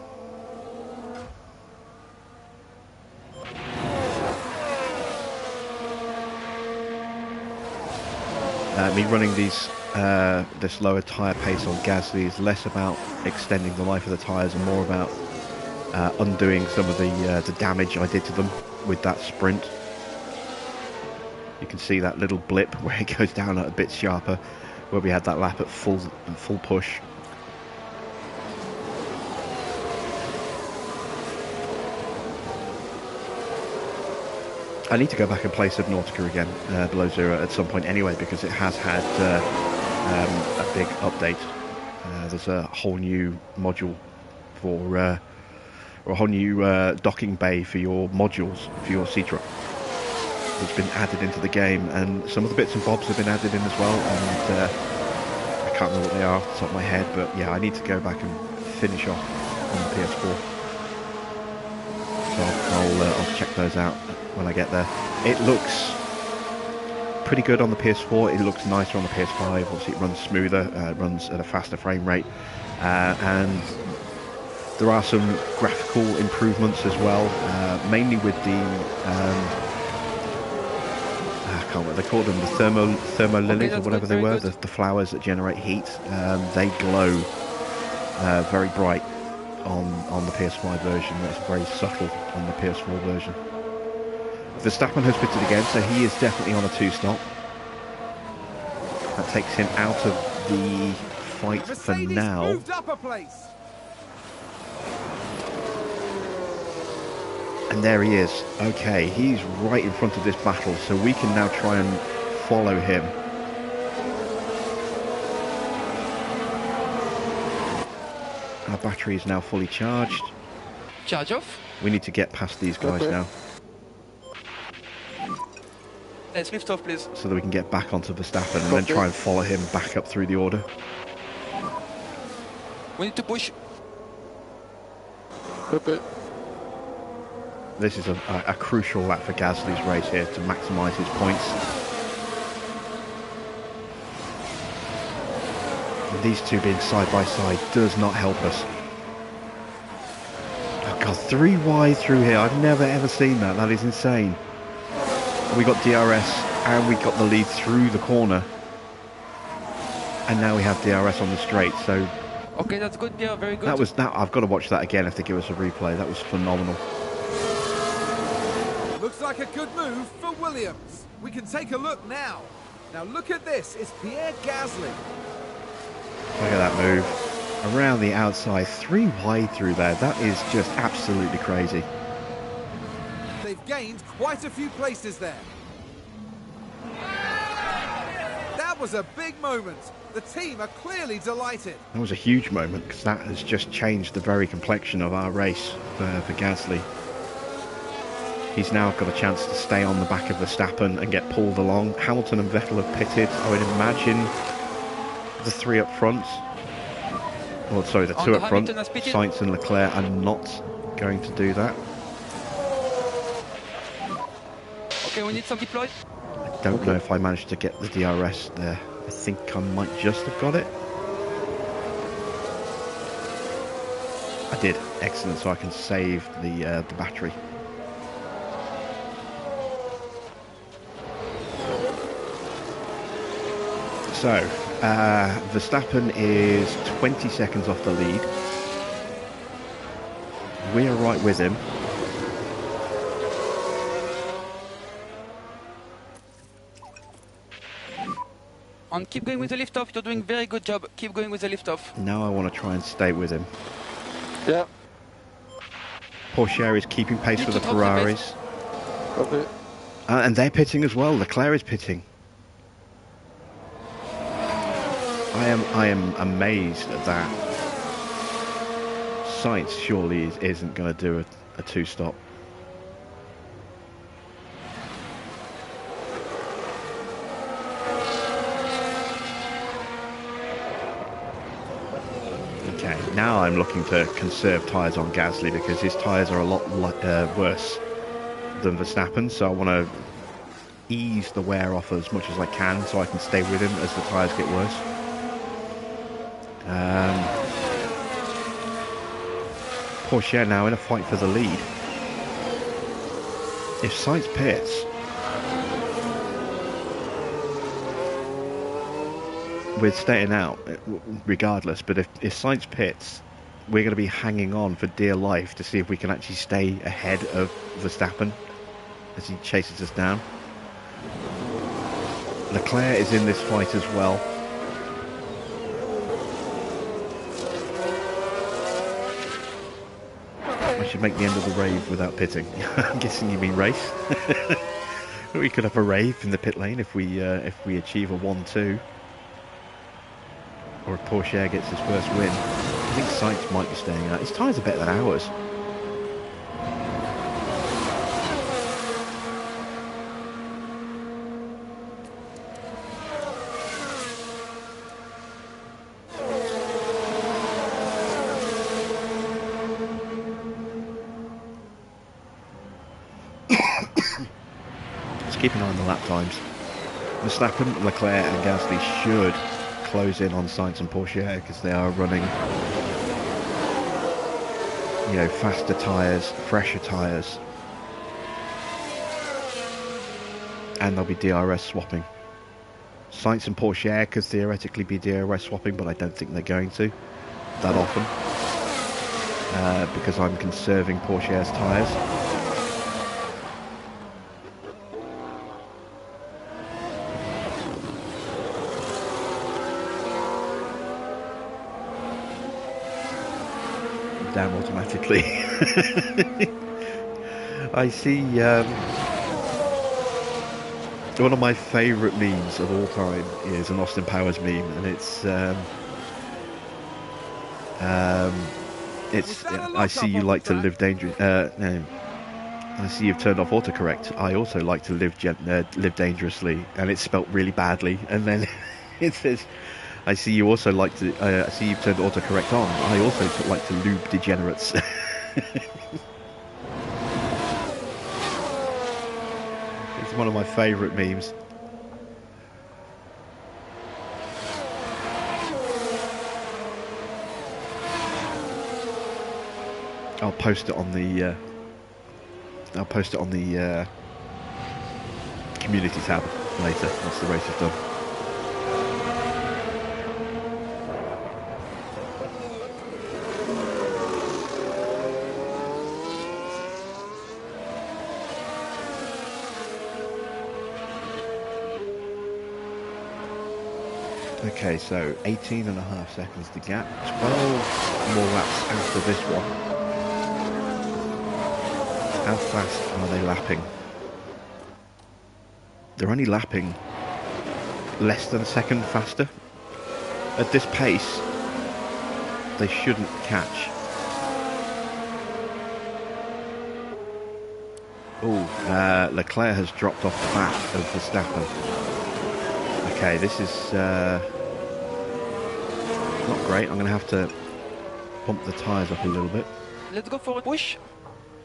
Me running these this lower tyre pace on Gasly is less about extending the life of the tyres and more about undoing some of the damage I did to them with that sprint. You can see that little blip where it goes down a bit sharper, where we had that lap at full push. I need to go back and play Subnautica again, below zero at some point anyway, because it has had a big update. There's a whole new module for, or a whole new docking bay for your modules for your sea truck. It's been added into the game, and some of the bits and bobs have been added in as well. And I can't remember what they are off the top of my head, but yeah, I need to go back and finish off on the PS4. So I'll check those out when I get there. It looks pretty good on the PS4. It looks nicer on the PS5. Obviously, it runs smoother. It runs at a faster frame rate, and there are some graphical improvements as well. Mainly with the I can't remember, they called them the thermo lilies or whatever they were. The flowers that generate heat. They glow very bright on the PS5 version. That's very subtle on the PS4 version. Verstappen has pitted again, so he is definitely on a 2-stop. That takes him out of the fight for now. Moved up a place. And there he is. Okay, he's right in front of this battle, so we can now try and follow him. Our battery is now fully charged. Charge off. We need to get past these guys now, Let's lift off, please. so that we can get back onto Verstappen and then try and follow him back up through the order. We need to push. Okay. This is a crucial lap for Gasly's race here to maximise his points. And these two being side by side does not help us. Oh god, 3 wide through here. I've never ever seen that. That is insane. We got DRS and we got the lead through the corner. And now we have DRS on the straight, so... Okay, that's good, yeah, very good. I've got to watch that again if they give us a replay. That was phenomenal. Looks like a good move for Williams. We can take a look now. Now look at this. It's Pierre Gasly. Look at that move. Around the outside, 3 wide through there. That is just absolutely crazy. They've gained quite a few places there. That was a big moment. The team are clearly delighted. That was a huge moment because that has just changed the very complexion of our race for Gasly. He's now got a chance to stay on the back of Verstappen and get pulled along. Hamilton and Vettel have pitted. I would imagine the 3 up front, oh sorry, the 2 up front, Sainz and Leclerc are not going to do that. Okay, we need some deploy. I don't know if I managed to get the DRS there. I think I might just have got it. I did. Excellent, so I can save the battery. So, Verstappen is 20 seconds off the lead. We are right with him. And keep going with the lift off. You're doing very good job. Keep going with the lift off. Now I want to try and stay with him. Yeah. Porsche is keeping pace with the Ferraris. Okay. And they're pitting as well. Leclerc is pitting. I am amazed at that. Sainz surely isn't going to do a 2-stop. Okay, now I'm looking to conserve tyres on Gasly because his tyres are a lot worse than Verstappen, so I want to ease the wear off as much as I can so I can stay with him as the tyres get worse. Porsche now in a fight for the lead. If Sainz pits, we're staying out regardless, but if Sainz pits, we're going to be hanging on for dear life to see if we can actually stay ahead of Verstappen as he chases us down. Leclerc is in this fight as well. I should make the end of the rave without pitting. I'm guessing you mean race. We could have a rave in the pit lane if we achieve a 1-2. Or if Porsche gets his first win. I think Sainz might be staying out. His tyres are better than ours. Let's keep an eye on the lap times. Verstappen, Leclerc and Gasly should close in on Sainz and Porsche because they are running, you know, faster tyres, fresher tyres, and they'll be DRS swapping. Sainz and Porsche could theoretically be DRS swapping, but I don't think they're going to that often because I'm conserving Porsche's tyres. Down automatically. I see one of my favourite memes of all time is an Austin Powers meme, and it's I see you like to live dangerous. No, I see you've turned off autocorrect. I also like to live dangerously, and it's spelt really badly. And then it says, I see you also like to. I see you've turned autocorrect on. I also like to lube degenerates. It's one of my favourite memes. I'll post it on the. Community tab later once the race is done. Okay, so 18.5 seconds to gap, 12 more laps after this one. How fast are they lapping? They're only lapping less than a second faster. At this pace, they shouldn't catch. Leclerc has dropped off the back of Verstappen. Okay, this is not great. I'm going to have to pump the tyres up a little bit. Let's go for a push.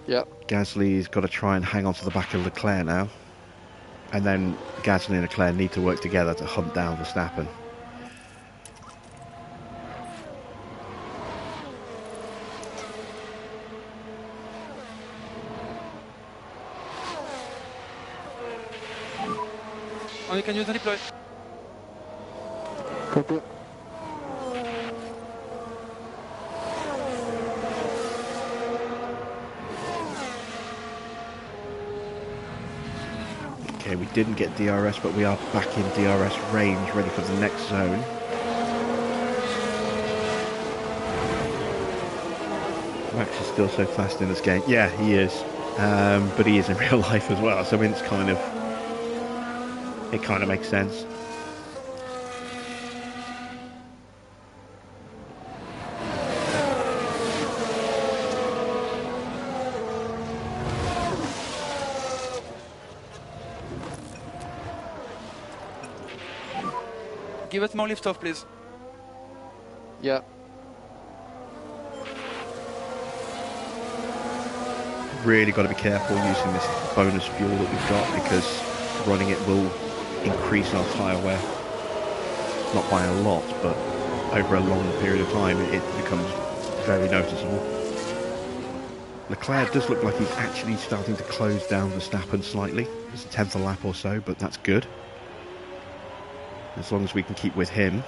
Yeah. Gasly's got to try and hang on to the back of Leclerc now. And then Gasly and Leclerc need to work together to hunt down Verstappen. Oh, you can use the deploy. Copy. Okay, we didn't get DRS, but we are back in DRS range, ready for the next zone. Max is still so fast in this game. Yeah, he is. But he is in real life as well, so I mean, it kind of makes sense. Give us more lift off, please. Yeah. Really got to be careful using this bonus fuel that we've got, because running it will increase our tyre wear. Not by a lot, but over a long period of time it becomes very noticeable. Leclerc does look like he's actually starting to close down Verstappen slightly. It's a tenth of a lap or so, but that's good. As long as we can keep with him.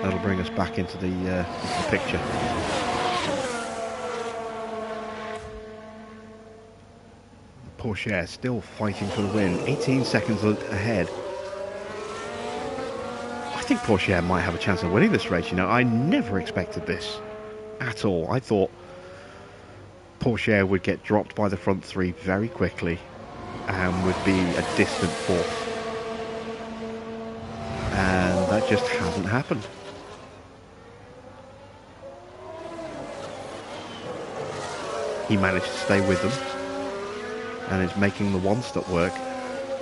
That'll bring us back into the picture. Porsche still fighting for the win. 18 seconds ahead. I think Porsche might have a chance of winning this race, you know. I never expected this at all. I thought Porsche would get dropped by the front three very quickly and would be a distant fourth. And that just hasn't happened. He managed to stay with them and is making the one-stop work,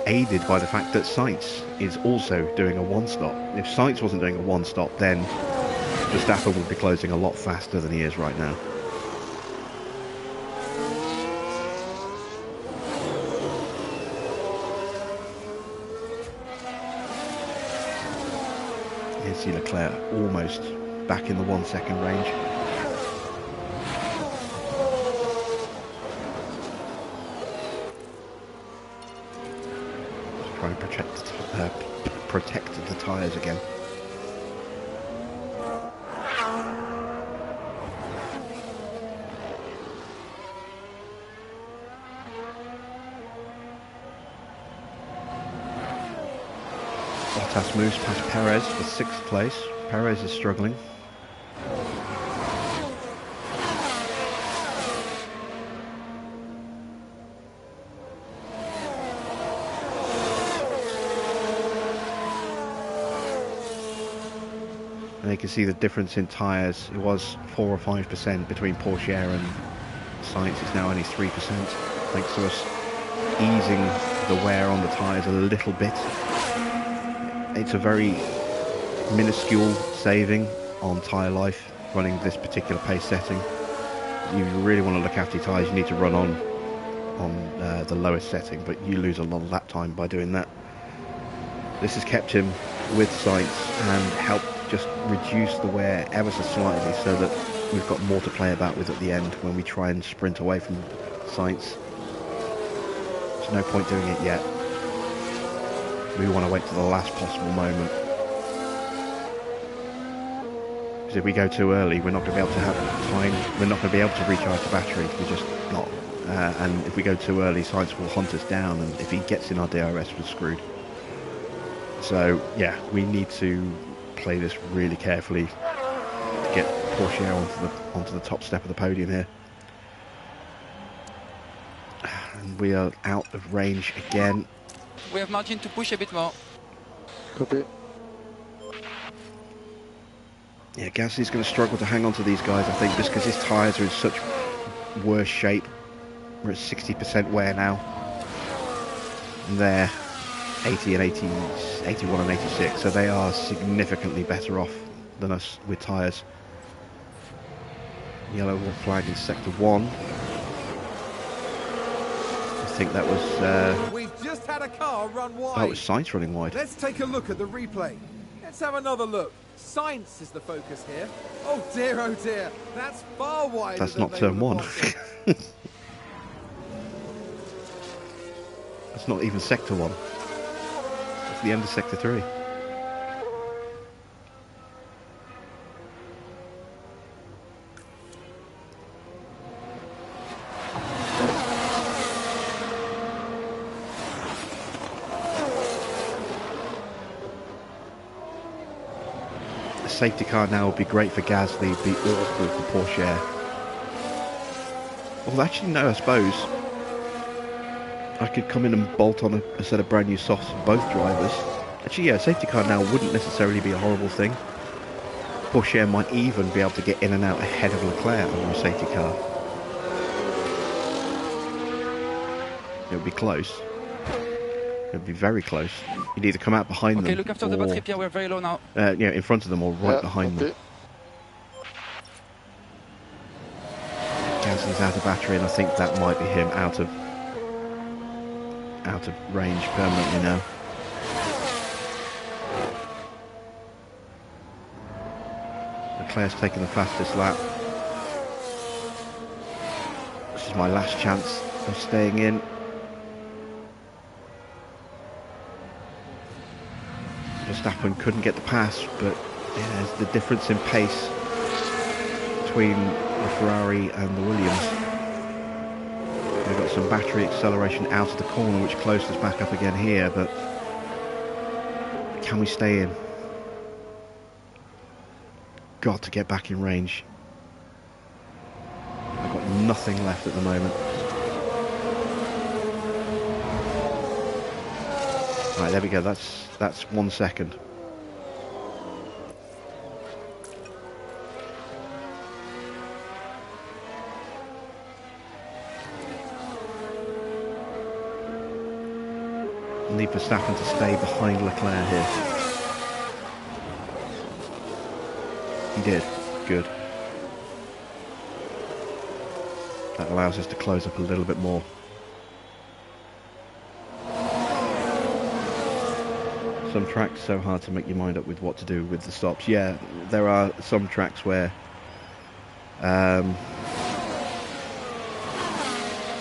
aided by the fact that Sainz is also doing a one-stop. If Sainz wasn't doing a one-stop, then Verstappen would be closing a lot faster than he is right now. Here's Leclerc almost back in the 1 second range. Try and protect the tyres again. Bottas moves past Perez for 6th place. Perez is struggling. And you can see the difference in tyres. It was 4 or 5% between Porsche and Sainz. It's now only 3%, thanks to us easing the wear on the tyres a little bit. It's a very minuscule saving on tyre life running this particular pace setting. You really want to look after your tyres, you need to run on the lowest setting, but you lose a lot of lap time by doing that. This has kept him with Sainz and helped just reduce the wear ever so slightly, so that we've got more to play about with at the end when we try and sprint away from Sainz. There's no point doing it yet. We want to wait to the last possible moment. Because if we go too early, we're not going to be able to have time. We're not going to be able to recharge the battery. We're just not. And if we go too early, Sainz will hunt us down, and if he gets in our DRS, we're screwed. So yeah, we need to play this really carefully to get Porsche onto the top step of the podium here. And we are out of range again. We have margin to push a bit more. Copy. Yeah, Gasly's going to struggle to hang on to these guys, I think, just because his tyres are in such worse shape. We're at 60% wear now. And they're 80 and 80, 81 and 86, so they are significantly better off than us with tyres. Yellow flag in sector 1. I think that was... We've just had a car run wide. Oh, it was Sainz running wide. Let's take a look at the replay. Let's have another look. Sainz is the focus here. Oh dear, that's far wider. That's than not they turn would 1. have wanted. That's not even sector 1. That's the end of sector 3. Safety car now would be great for Gasly, be awful for Porsche. Well, actually, no, I suppose I could come in and bolt on a set of brand new softs for both drivers. Actually, yeah, safety car now wouldn't necessarily be a horrible thing. Porsche might even be able to get in and out ahead of Leclerc on a safety car. It would be close. It would be very close. You'd either come out behind them. Okay, look after the or, battery, Pierre, we're very low now. yeah, in front of them or right behind them. Gasly's out of battery, and I think that might be him out of range permanently now. Leclerc's taking the fastest lap. This is my last chance of staying in. Verstappen couldn't get the pass, but yeah, the difference in pace between the Ferrari and the Williams. We've got some battery acceleration out of the corner, which closes back up again here, but can we stay in? Got to get back in range. I've got nothing left at the moment. Right, there we go. That's 1 second. Need Verstappen to stay behind Leclerc here. He did. Good. That allows us to close up a little bit more. Some tracks so hard to make your mind up with what to do with the stops. Yeah, there are some tracks where a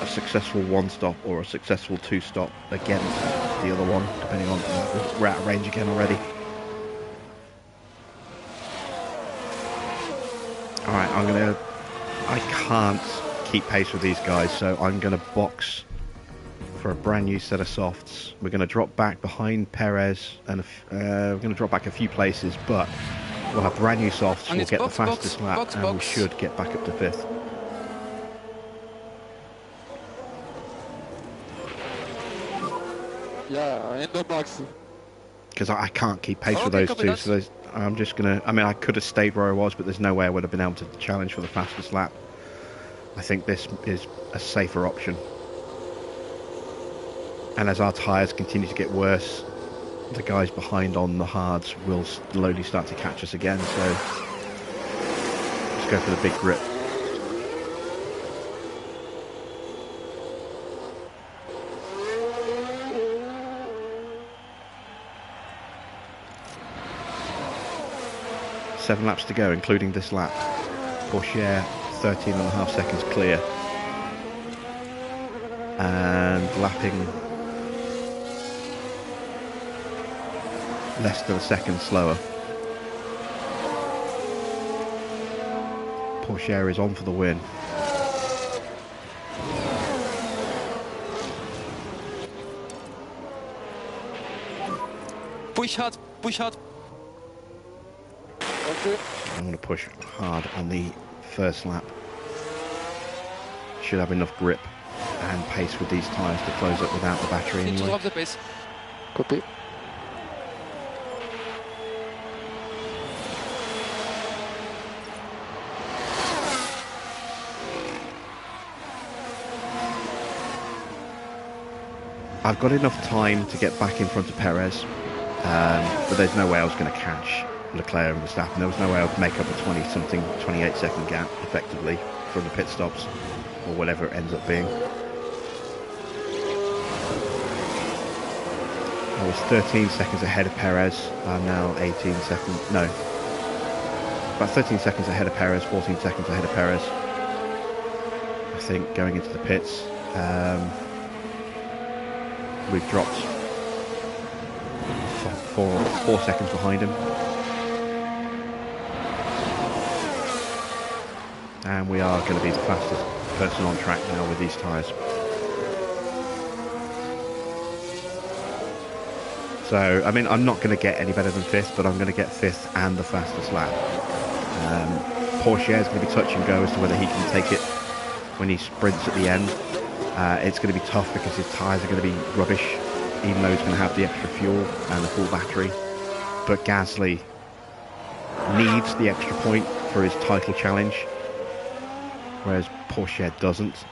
successful one stop or a successful two stop against the other one, depending on, we're out of range again already. Alright, I can't keep pace with these guys, so I'm gonna box for a brand new set of softs. We're gonna drop back behind Perez, and we're gonna drop back a few places, but we'll have brand new softs, we'll get the fastest lap, and we should get back up to 5th. Yeah, in the box. Because I can't keep pace with those two, so I'm just gonna, I mean, I could have stayed where I was, but there's no way I would have been able to challenge for the fastest lap. I think this is a safer option. And as our tyres continue to get worse, the guys behind on the hards will slowly start to catch us again, so let's go for the big grip. Seven laps to go, including this lap. Porsche 13.5 seconds clear. And lapping less than a second slower. Porsche is on for the win. Push hard, push hard. Okay. I'm going to push hard on the first lap. Should have enough grip and pace with these tyres to close up without the battery Need to anyway. drop the pace. Copy. I've got enough time to get back in front of Perez, but there's no way I was going to catch Leclerc and Verstappen. There was no way I would make up a 20-something, 28-second gap effectively from the pit stops, or whatever it ends up being. I was 13 seconds ahead of Perez. I'm now 18 seconds, no, about 13 seconds ahead of Perez, 14 seconds ahead of Perez, I think, going into the pits. We've dropped 4 seconds behind him. And we are going to be the fastest person on track now with these tyres. So, I mean, I'm not going to get any better than 5th, but I'm going to get 5th and the fastest lap. Porsche is going to be touch and go as to whether he can take it when he sprints at the end. It's going to be tough because his tyres are going to be rubbish, even though he's going to have the extra fuel and the full battery. But Gasly needs the extra point for his title challenge, whereas Porsche doesn't.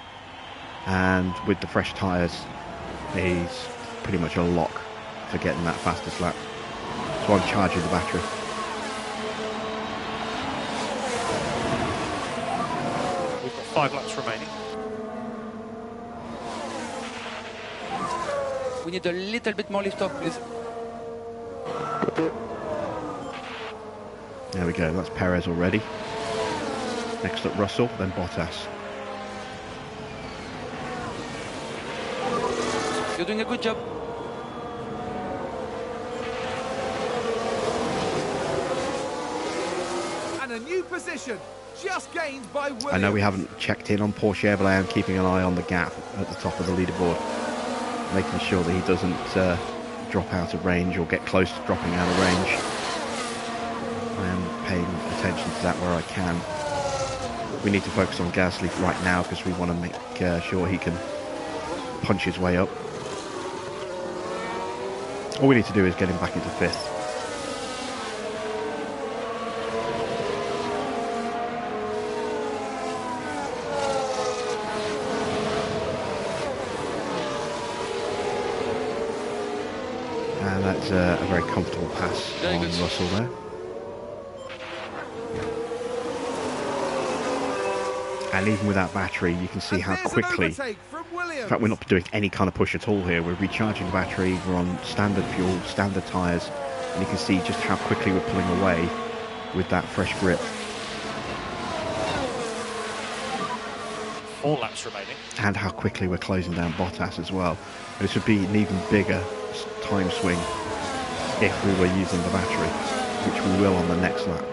And with the fresh tyres, he's pretty much a lock for getting that fastest lap. So I'm charging the battery. We've got 5 laps remaining. We need a little bit more lift off, please. There we go, that's Perez already. Next up Russell, then Bottas. You're doing a good job. new position, just gained by Williams. I know we haven't checked in on Porsche, but I am keeping an eye on the gap at the top of the leaderboard, making sure that he doesn't drop out of range or get close to dropping out of range. I am paying attention to that where I can. We need to focus on Gasly right now because we want to make sure he can punch his way up. All we need to do is get him back into 5th. And that's a very comfortable pass on Russell there. And even with that battery, you can see how quickly, in fact we're not doing any kind of push at all here, we're recharging the battery, we're on standard fuel, standard tyres, and you can see just how quickly we're pulling away with that fresh grip. 4 laps remaining. And how quickly we're closing down Bottas as well. This would be an even bigger time swing if we were using the battery, which we will on the next lap.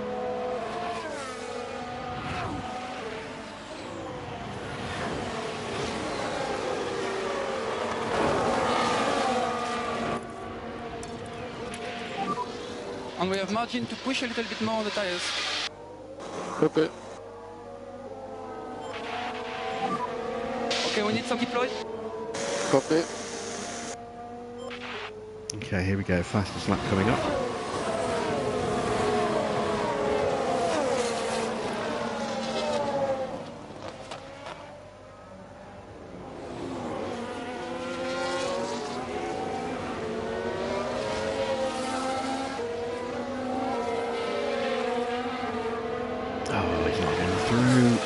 And we have margin to push a little bit more on the tires. Okay. Okay, we need some deploy. Copy. Okay, here we go, fastest lap coming up. Oh, he's not getting through.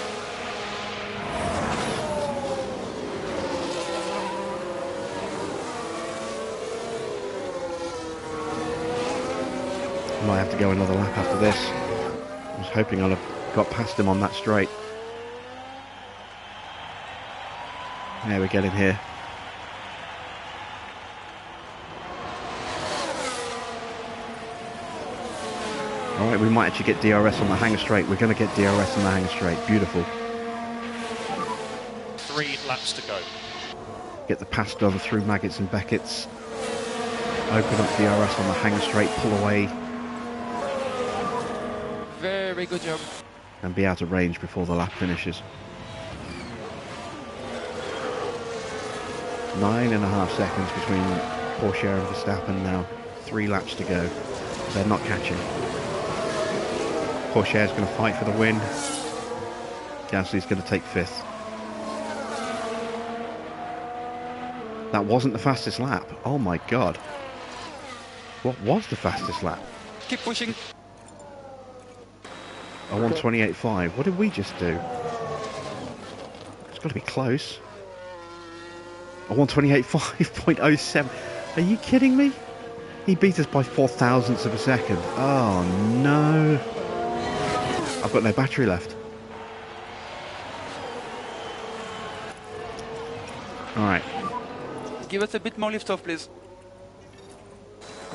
Might have to go another lap after this. I was hoping I'd have got past him on that straight. There we get him here. Alright, we might actually get DRS on the hanger straight. We're going to get DRS on the hanger straight. Beautiful. 3 laps to go. Get the pass done through Maggots and Beckett's. Open up DRS on the hanger straight, pull away. Very good job. And be out of range before the lap finishes. 9.5 seconds between Porsche and Verstappen now. 3 laps to go. They're not catching. Porsche is going to fight for the win. Gasly's going to take 5th. That wasn't the fastest lap. Oh my god. What was the fastest lap? Keep pushing. A 1:28.5. What did we just do? It's got to be close. A 1:28.5.07. Are you kidding me? He beat us by 0.004 of a second. Oh no. I've got no battery left. Alright. Give us a bit more lift off, please.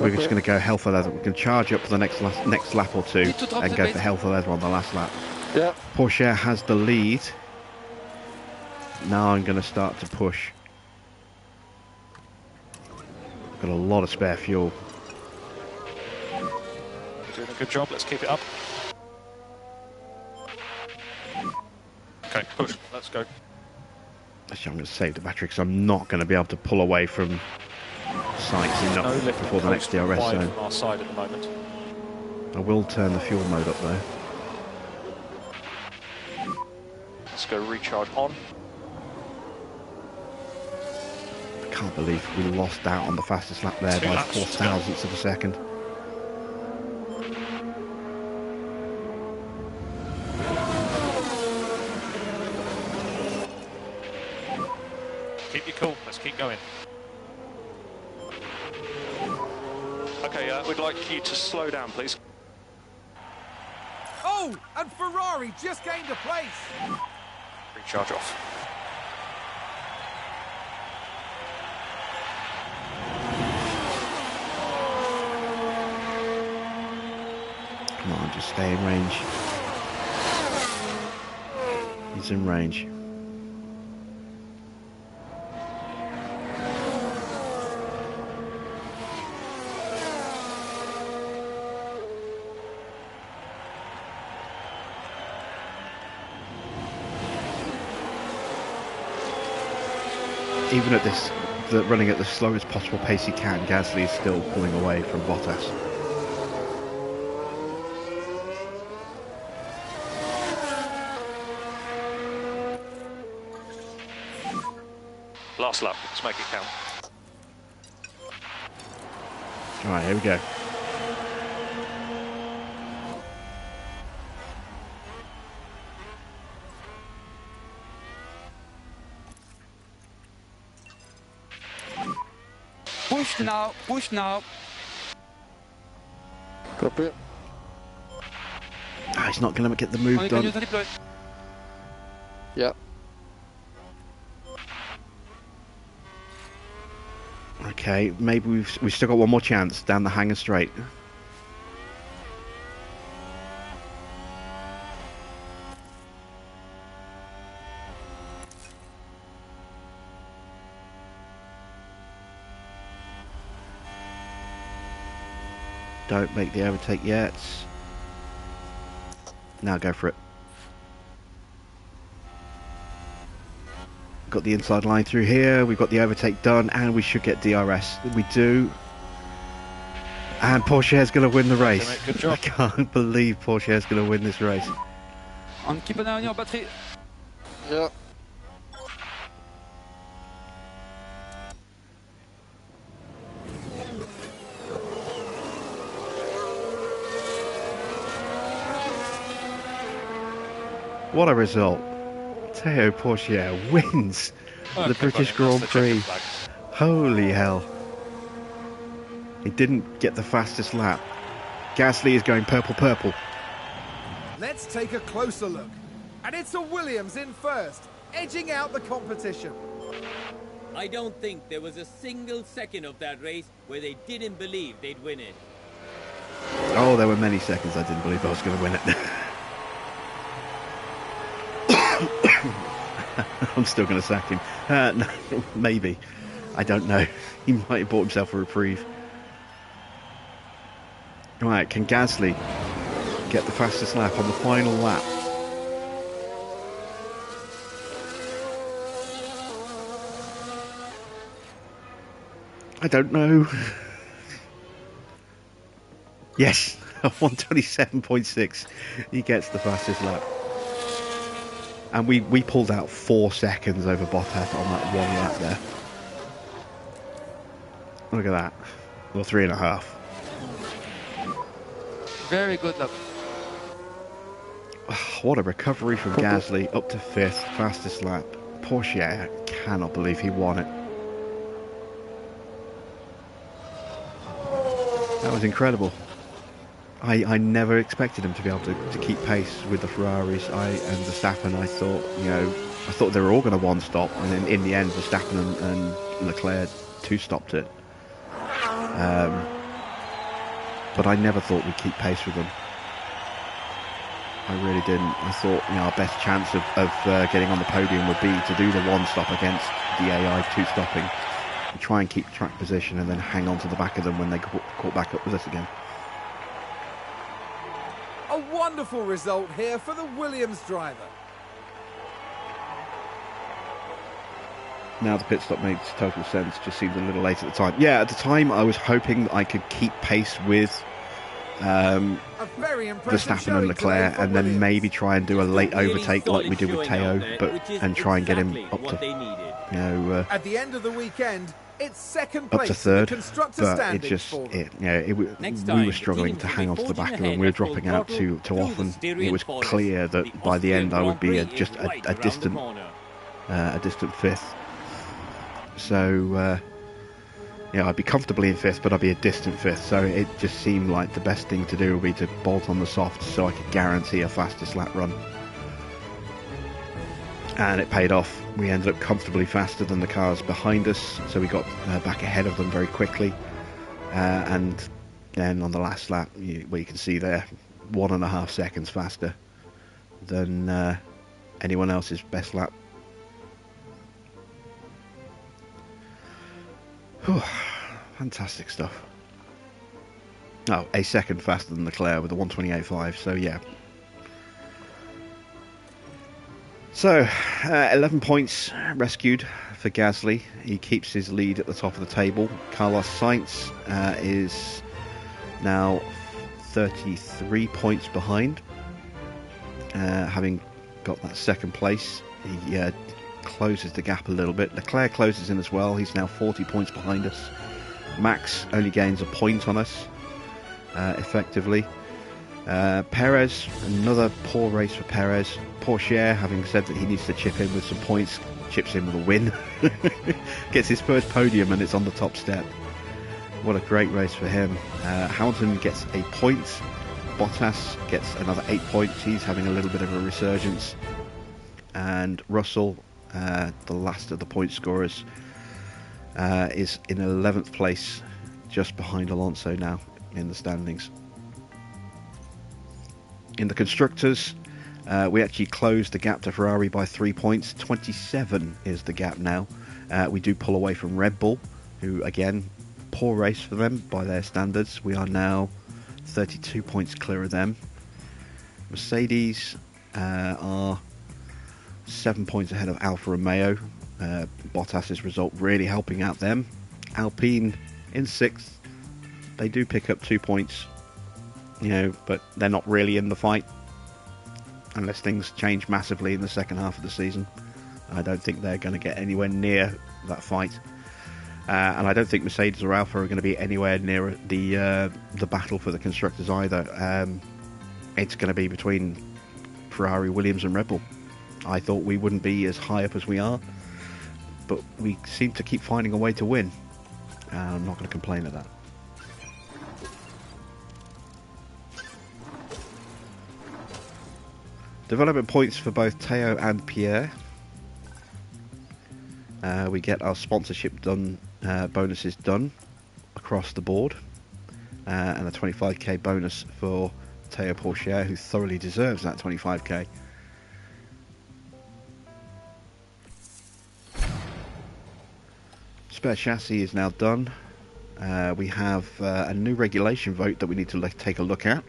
We're just going to go hell for leather. We can charge up for the next lap or two Need to drop and the go pace. for hell for leather on the last lap. Yeah. Porsche has the lead. Now I'm going to start to push. Got a lot of spare fuel. You're doing a good job. Let's keep it up. Okay, push. Let's go. Actually, I'm going to save the battery because I'm not going to be able to pull away from sights No enough lift before the next DRS required zone. from our side at the moment. I will turn the fuel mode up though. Let's go recharge on. I can't believe we lost out on the fastest lap there 2 by laps to go. 0.004 of a second. Keep you cool. Let's keep going. Okay, we'd like you to slow down, please. Oh, and Ferrari just gained a place. Recharge off. Come on, just stay in range. It's in range. Even at this, running at the slowest possible pace he can, Gasly is still pulling away from Bottas. Last lap, let's make it count. Alright, here we go. Push now, push now. Copy. Ah, he's not going to get the move Only can done. use the deploy. Yeah. Okay, maybe we've still got one more chance down the hangar straight. Don't make the overtake yet. Now go for it. Got the inside line through here. We've got the overtake done, and we should get DRS. We do. And Pourchaire's going to win the race. mate, good job. I can't believe Pourchaire's going to win this race. And keep an eye on your battery. Yeah. What a result. Théo Pourchaire wins the British Grand Prix. Holy hell. He didn't get the fastest lap. Gasly is going purple. Let's take a closer look. And it's a Williams in first, edging out the competition. I don't think there was a single second of that race where they didn't believe they'd win it. Oh, there were many seconds I didn't believe I was going to win it. I'm still going to sack him. No, maybe. I don't know. He might have bought himself a reprieve. Right, can Gasly get the fastest lap on the final lap? I don't know. Yes, 127.6. He gets the fastest lap. And we pulled out 4 seconds over Bottas on that one lap there. Look at that. Well, 3.5. Very good lap. What a recovery from Gasly, up to 5th, fastest lap. Pourchaire, cannot believe he won it. That was incredible. I never expected him to be able to keep pace with the Ferraris. And Verstappen, I thought they were all going to one stop, and then in the end Verstappen and Leclerc two-stopped it. But I never thought we'd keep pace with them. I really didn't. I thought our best chance of getting on the podium would be to do the one stop against the AI two-stopping, and try and keep track position and then hang on to the back of them when they caught back up with us again. A wonderful result here for the Williams driver. Now the pit stop makes total sense, just seemed a little late at the time. Yeah, at the time I was hoping that I could keep pace with Verstappen and Leclerc, and then maybe try and do a late overtake like we did with Théo, and try and get him up to, at the end of the weekend, it's second up place to 3rd, in the constructor but standings it just, for them. we were struggling to hang on to the back of them. We were dropping out too often. It was clear that by the end I would be just a distant 5th. So I'd be comfortably in 5th, but I'd be a distant 5th. So it just seemed like the best thing to do would be to bolt on the softs so I could guarantee a fastest lap run. And it paid off. We ended up comfortably faster than the cars behind us, so we got back ahead of them very quickly. And then on the last lap, you can see there, 1.5 seconds faster than anyone else's best lap. Whew, fantastic stuff. Oh, a second faster than Leclerc with a 128.5, so yeah. So, 11 points rescued for Gasly. He keeps his lead at the top of the table. Carlos Sainz is now 33 points behind, having got that second place. He closes the gap a little bit. Leclerc closes in as well. He's now 40 points behind us. Max only gains a point on us, effectively. Perez, another poor race for Perez. Porsche, having said that he needs to chip in with some points, chips in with a win. Gets his first podium and it's on the top step. What a great race for him. Hamilton gets a point. Bottas gets another 8 points. He's having a little bit of a resurgence. And Russell, the last of the point scorers, is in 11th place, just behind Alonso now in the standings. In the Constructors, we actually closed the gap to Ferrari by 3 points. 27 is the gap now. We do pull away from Red Bull, who, again, poor race for them by their standards. We are now 32 points clear of them. Mercedes are 7 points ahead of Alfa Romeo. Bottas's result really helping out them. Alpine in 6th. They do pick up 2 points, but they're not really in the fight unless things change massively in the second half of the season. I don't think they're going to get anywhere near that fight, and I don't think Mercedes or Alfa are going to be anywhere near the battle for the constructors either. It's going to be between Ferrari, Williams and Red Bull. I thought we wouldn't be as high up as we are, but we seem to keep finding a way to win. I'm not going to complain at that. Development points for both Teo and Pierre. We get our sponsorship done, bonuses done across the board, and a 25k bonus for Teo Pourchaire, who thoroughly deserves that 25k. Spare chassis is now done. We have a new regulation vote that we need to take a look at.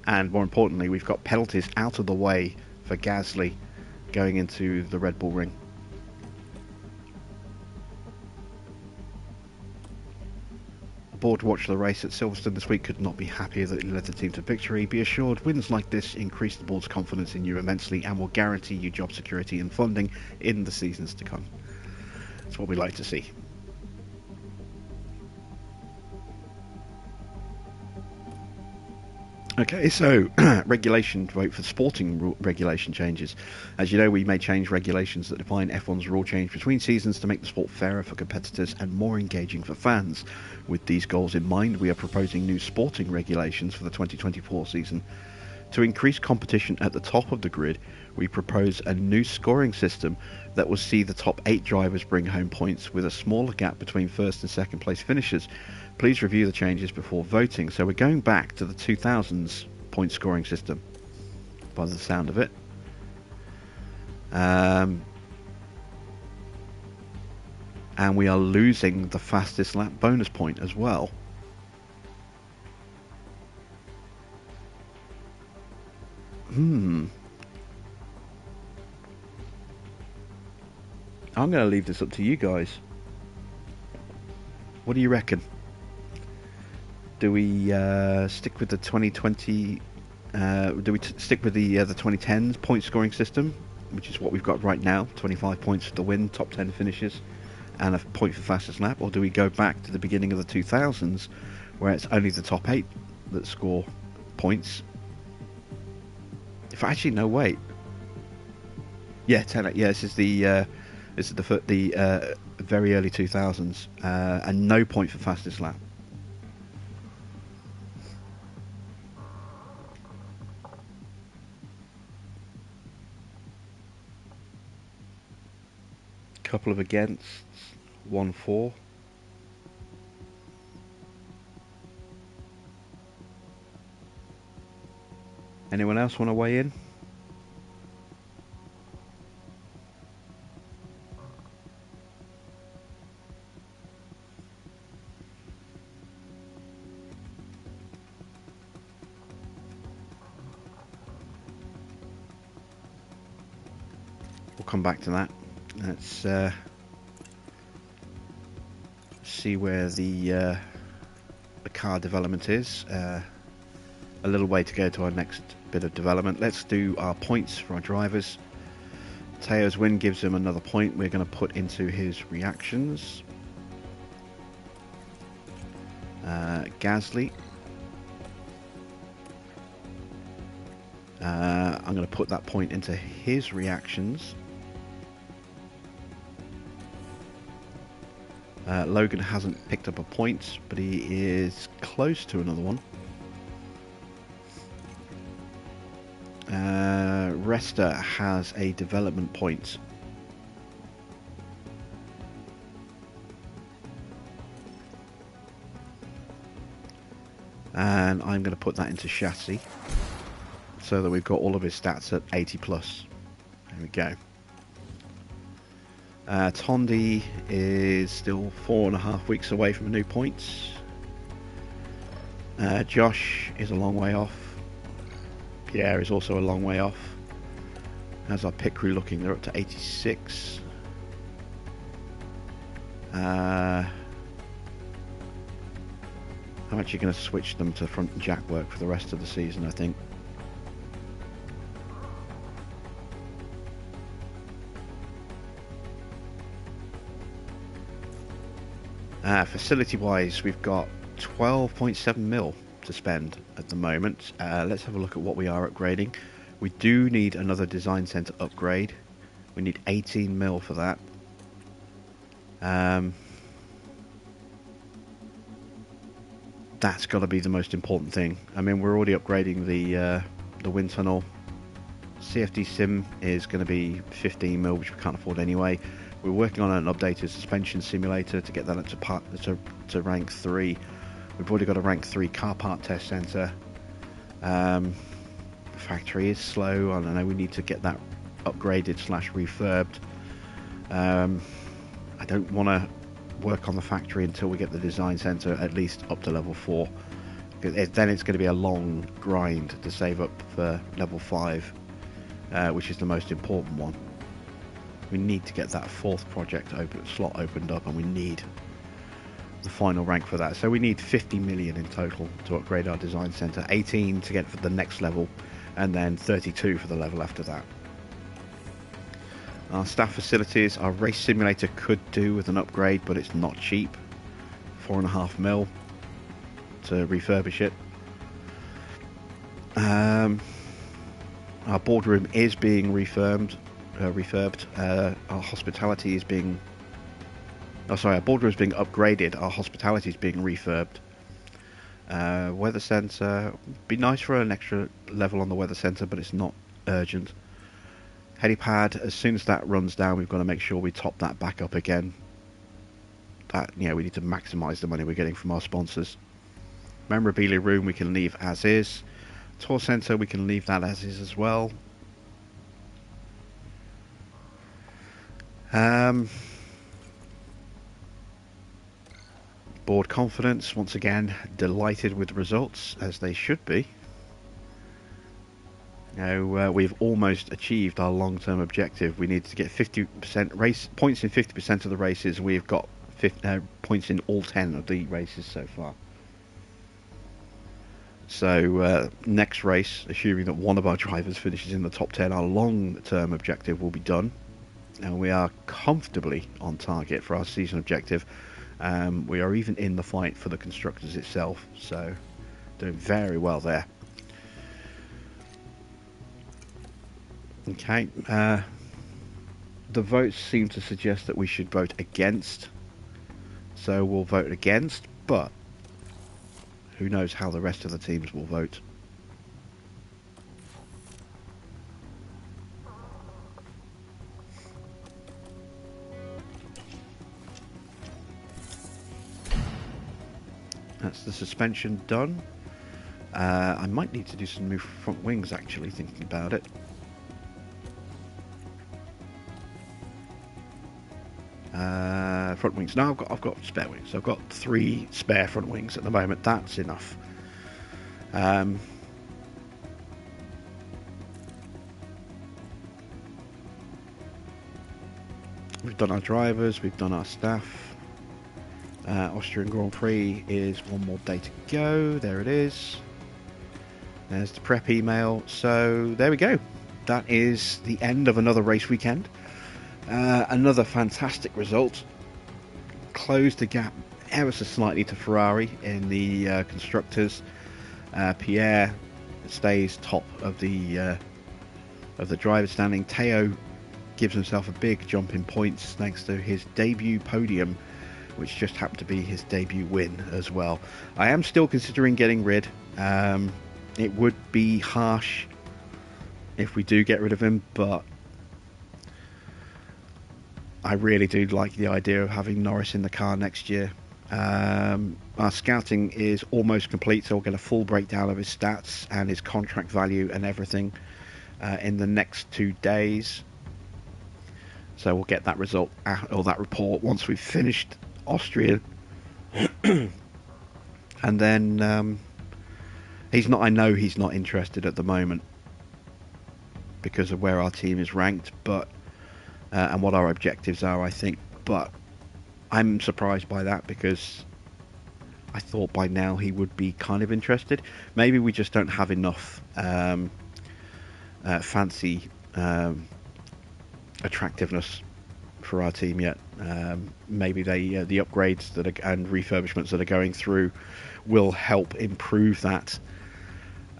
And more importantly, we've got penalties out of the way for Gasly going into the Red Bull ring. Aboard to watch the race at Silverstone this week could not be happier that he led the team to victory. Be assured, wins like this increase the board's confidence in you immensely and will guarantee you job security and funding in the seasons to come. That's what we like to see. Okay, so regulation vote for sporting regulation changes. As you know, we may change regulations that define F1's rule change between seasons to make the sport fairer for competitors and more engaging for fans. With these goals in mind, we are proposing new sporting regulations for the 2024 season. To increase competition at the top of the grid, we propose a new scoring system that will see the top 8 drivers bring home points with a smaller gap between first and second place finishers. Please review the changes before voting. So we're going back to the 2000s point scoring system, by the sound of it. And we are losing the fastest lap bonus point as well. I'm going to leave this up to you guys. What do you reckon? Do we stick with the 2020? Do we stick with the 2010s point scoring system, which is what we've got right now? 25 points for the win, top 10 finishes, and a point for fastest lap. Or do we go back to the beginning of the 2000s, where it's only the top 8 that score points? If actually, no, wait. Yeah, 10. Yeah, this is the very early 2000s, and no point for fastest lap. Couple of against, 1 for. Anyone else want to weigh in? come back to that. Let's see where the car development is. A little way to go to our next bit of development. Let's do our points for our drivers. Teo's win gives him another point we're going to put into his reactions. Gasly. I'm going to put that point into his reactions. Logan hasn't picked up a point, but he is close to another one. Resta has a development point. And I'm going to put that into chassis so that we've got all of his stats at 80 plus. There we go. Tondi is still 4.5 weeks away from a new points. Josh is a long way off. Pierre is also a long way off. How's our pit crew looking? They're up to 86. I'm actually going to switch them to front and jack work for the rest of the season, I think. Facility-wise, we've got 12.7 mil to spend at the moment. Let's have a look at what we are upgrading. We do need another design centre upgrade. We need 18 mil for that. That's got to be the most important thing. I mean, we're already upgrading the wind tunnel. CFD sim is going to be 15 mil, which we can't afford anyway. We're working on an updated suspension simulator to get that up to rank 3. We've already got a rank 3 car part test centre. The factory is slow. I don't know, we need to get that upgraded / refurbed. I don't want to work on the factory until we get the design centre at least up to level 4. Then it's going to be a long grind to save up for level 5, which is the most important one. We need to get that 4th project slot opened up, and we need the final rank for that. So we need 50 million in total to upgrade our design centre, 18 to get for the next level, and then 32 for the level after that. Our staff facilities, our race simulator could do with an upgrade, but it's not cheap. 4.5 mil to refurbish it. Our boardroom is being refurbed. Our hospitality is being... Oh, sorry, our boardroom is being upgraded. Our hospitality is being refurbed. Weather centre. Be nice for an extra level on the weather centre, but it's not urgent. Helipad, as soon as that runs down, we've got to make sure we top that back up again. That, you know, we need to maximise the money we're getting from our sponsors. Memorabilia room we can leave as is. Tour centre we can leave that as is as well. Board confidence, once again, delighted with the results, as they should be. Now, we've almost achieved our long-term objective. We need to get 50% race points in 50% of the races. We've got points in all 10 of the races so far. So, next race, assuming that one of our drivers finishes in the top 10, our long-term objective will be done. And we are comfortably on target for our season objective. We are even in the fight for the constructors itself, so doing very well there. Okay, the votes seem to suggest that we should vote against, so we'll vote against, but who knows how the rest of the teams will vote. That's the suspension done. I might need to do some new front wings, actually, thinking about it. Front wings. No, I've got spare wings. I've got 3 spare front wings at the moment. That's enough. We've done our drivers, we've done our staff. Austrian Grand Prix is one more day to go. There it is. There's the prep email. So there we go. That is the end of another race weekend. Another fantastic result. Closed the gap ever so slightly to Ferrari in the constructors. Pierre stays top of the driver's standing. Teo gives himself a big jump in points thanks to his debut podium, which just happened to be his debut win as well. I am still considering getting rid. It would be harsh if we do get rid of him, but I really do like the idea of having Norris in the car next year. Our scouting is almost complete, so we'll get a full breakdown of his stats and his contract value and everything in the next 2 days. So we'll get that result or that report once we've finished Austria. And then I know he's not interested at the moment because of where our team is ranked, but and what our objectives are, I think. But I'm surprised by that because I thought by now he would be kind of interested. Maybe we just don't have enough fancy attractiveness for our team yet. Maybe the upgrades and refurbishments that are going through will help improve that.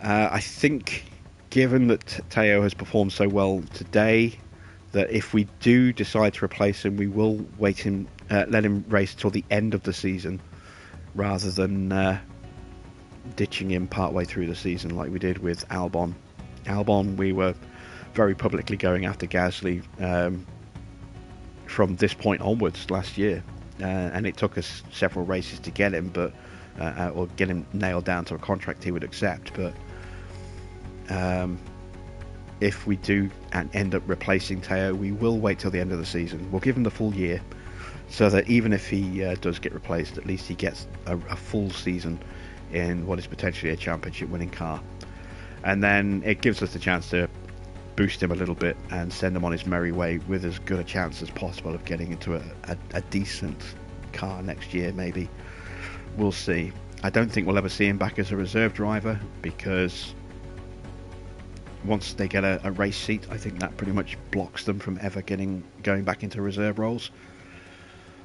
I think, given that Teo has performed so well today, that if we do decide to replace him, we will let him race till the end of the season, rather than ditching him partway through the season like we did with Albon. Albon, we were very publicly going after Gasly from this point onwards last year, and it took us several races to get him, or get him nailed down to a contract he would accept. But if we do and end up replacing Teo, we will wait till the end of the season. We'll give him the full year, so that even if he does get replaced, at least he gets a full season in what is potentially a championship winning car. And then it gives us the chance to boost him a little bit and send him on his merry way with as good a chance as possible of getting into a decent car next year, maybe. We'll see. I don't think we'll ever see him back as a reserve driver, because once they get a race seat, I think that pretty much blocks them from ever going back into reserve roles.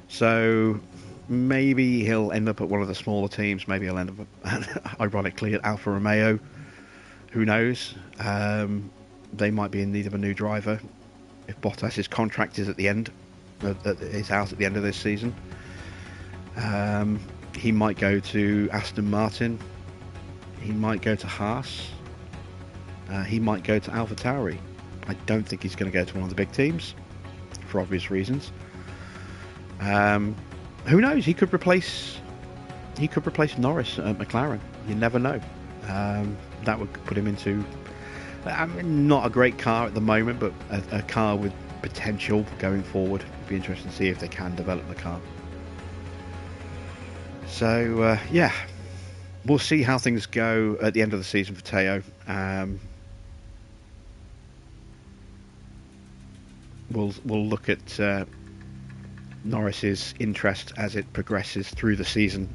So maybe he'll end up at one of the smaller teams. Maybe he'll end up, ironically, at Alfa Romeo. Who knows? They might be in need of a new driver if Bottas's contract is is out at the end of this season. He might go to Aston Martin. He might go to Haas. He might go to AlphaTauri. I don't think he's going to go to one of the big teams, for obvious reasons. Who knows? He could replace Norris at McLaren. You never know. That would put him into not a great car at the moment, but a car with potential going forward. It'd be interesting to see if they can develop the car. So yeah, we'll see how things go at the end of the season for Teo. We'll look at Norris's interest as it progresses through the season,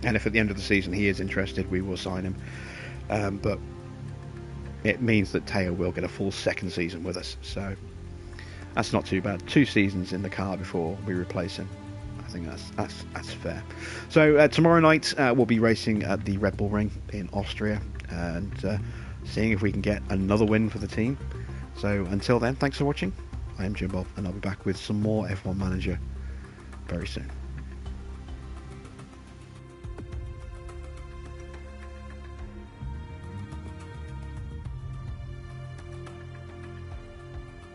and if at the end of the season he is interested, we will sign him. But it means that Teo will get a full second season with us, so that's not too bad. 2 seasons in the car before we replace him. I think that's fair. So tomorrow night we'll be racing at the Red Bull Ring in Austria and seeing if we can get another win for the team. So until then, thanks for watching. I am Jim Bob, and I'll be back with some more F1 Manager very soon.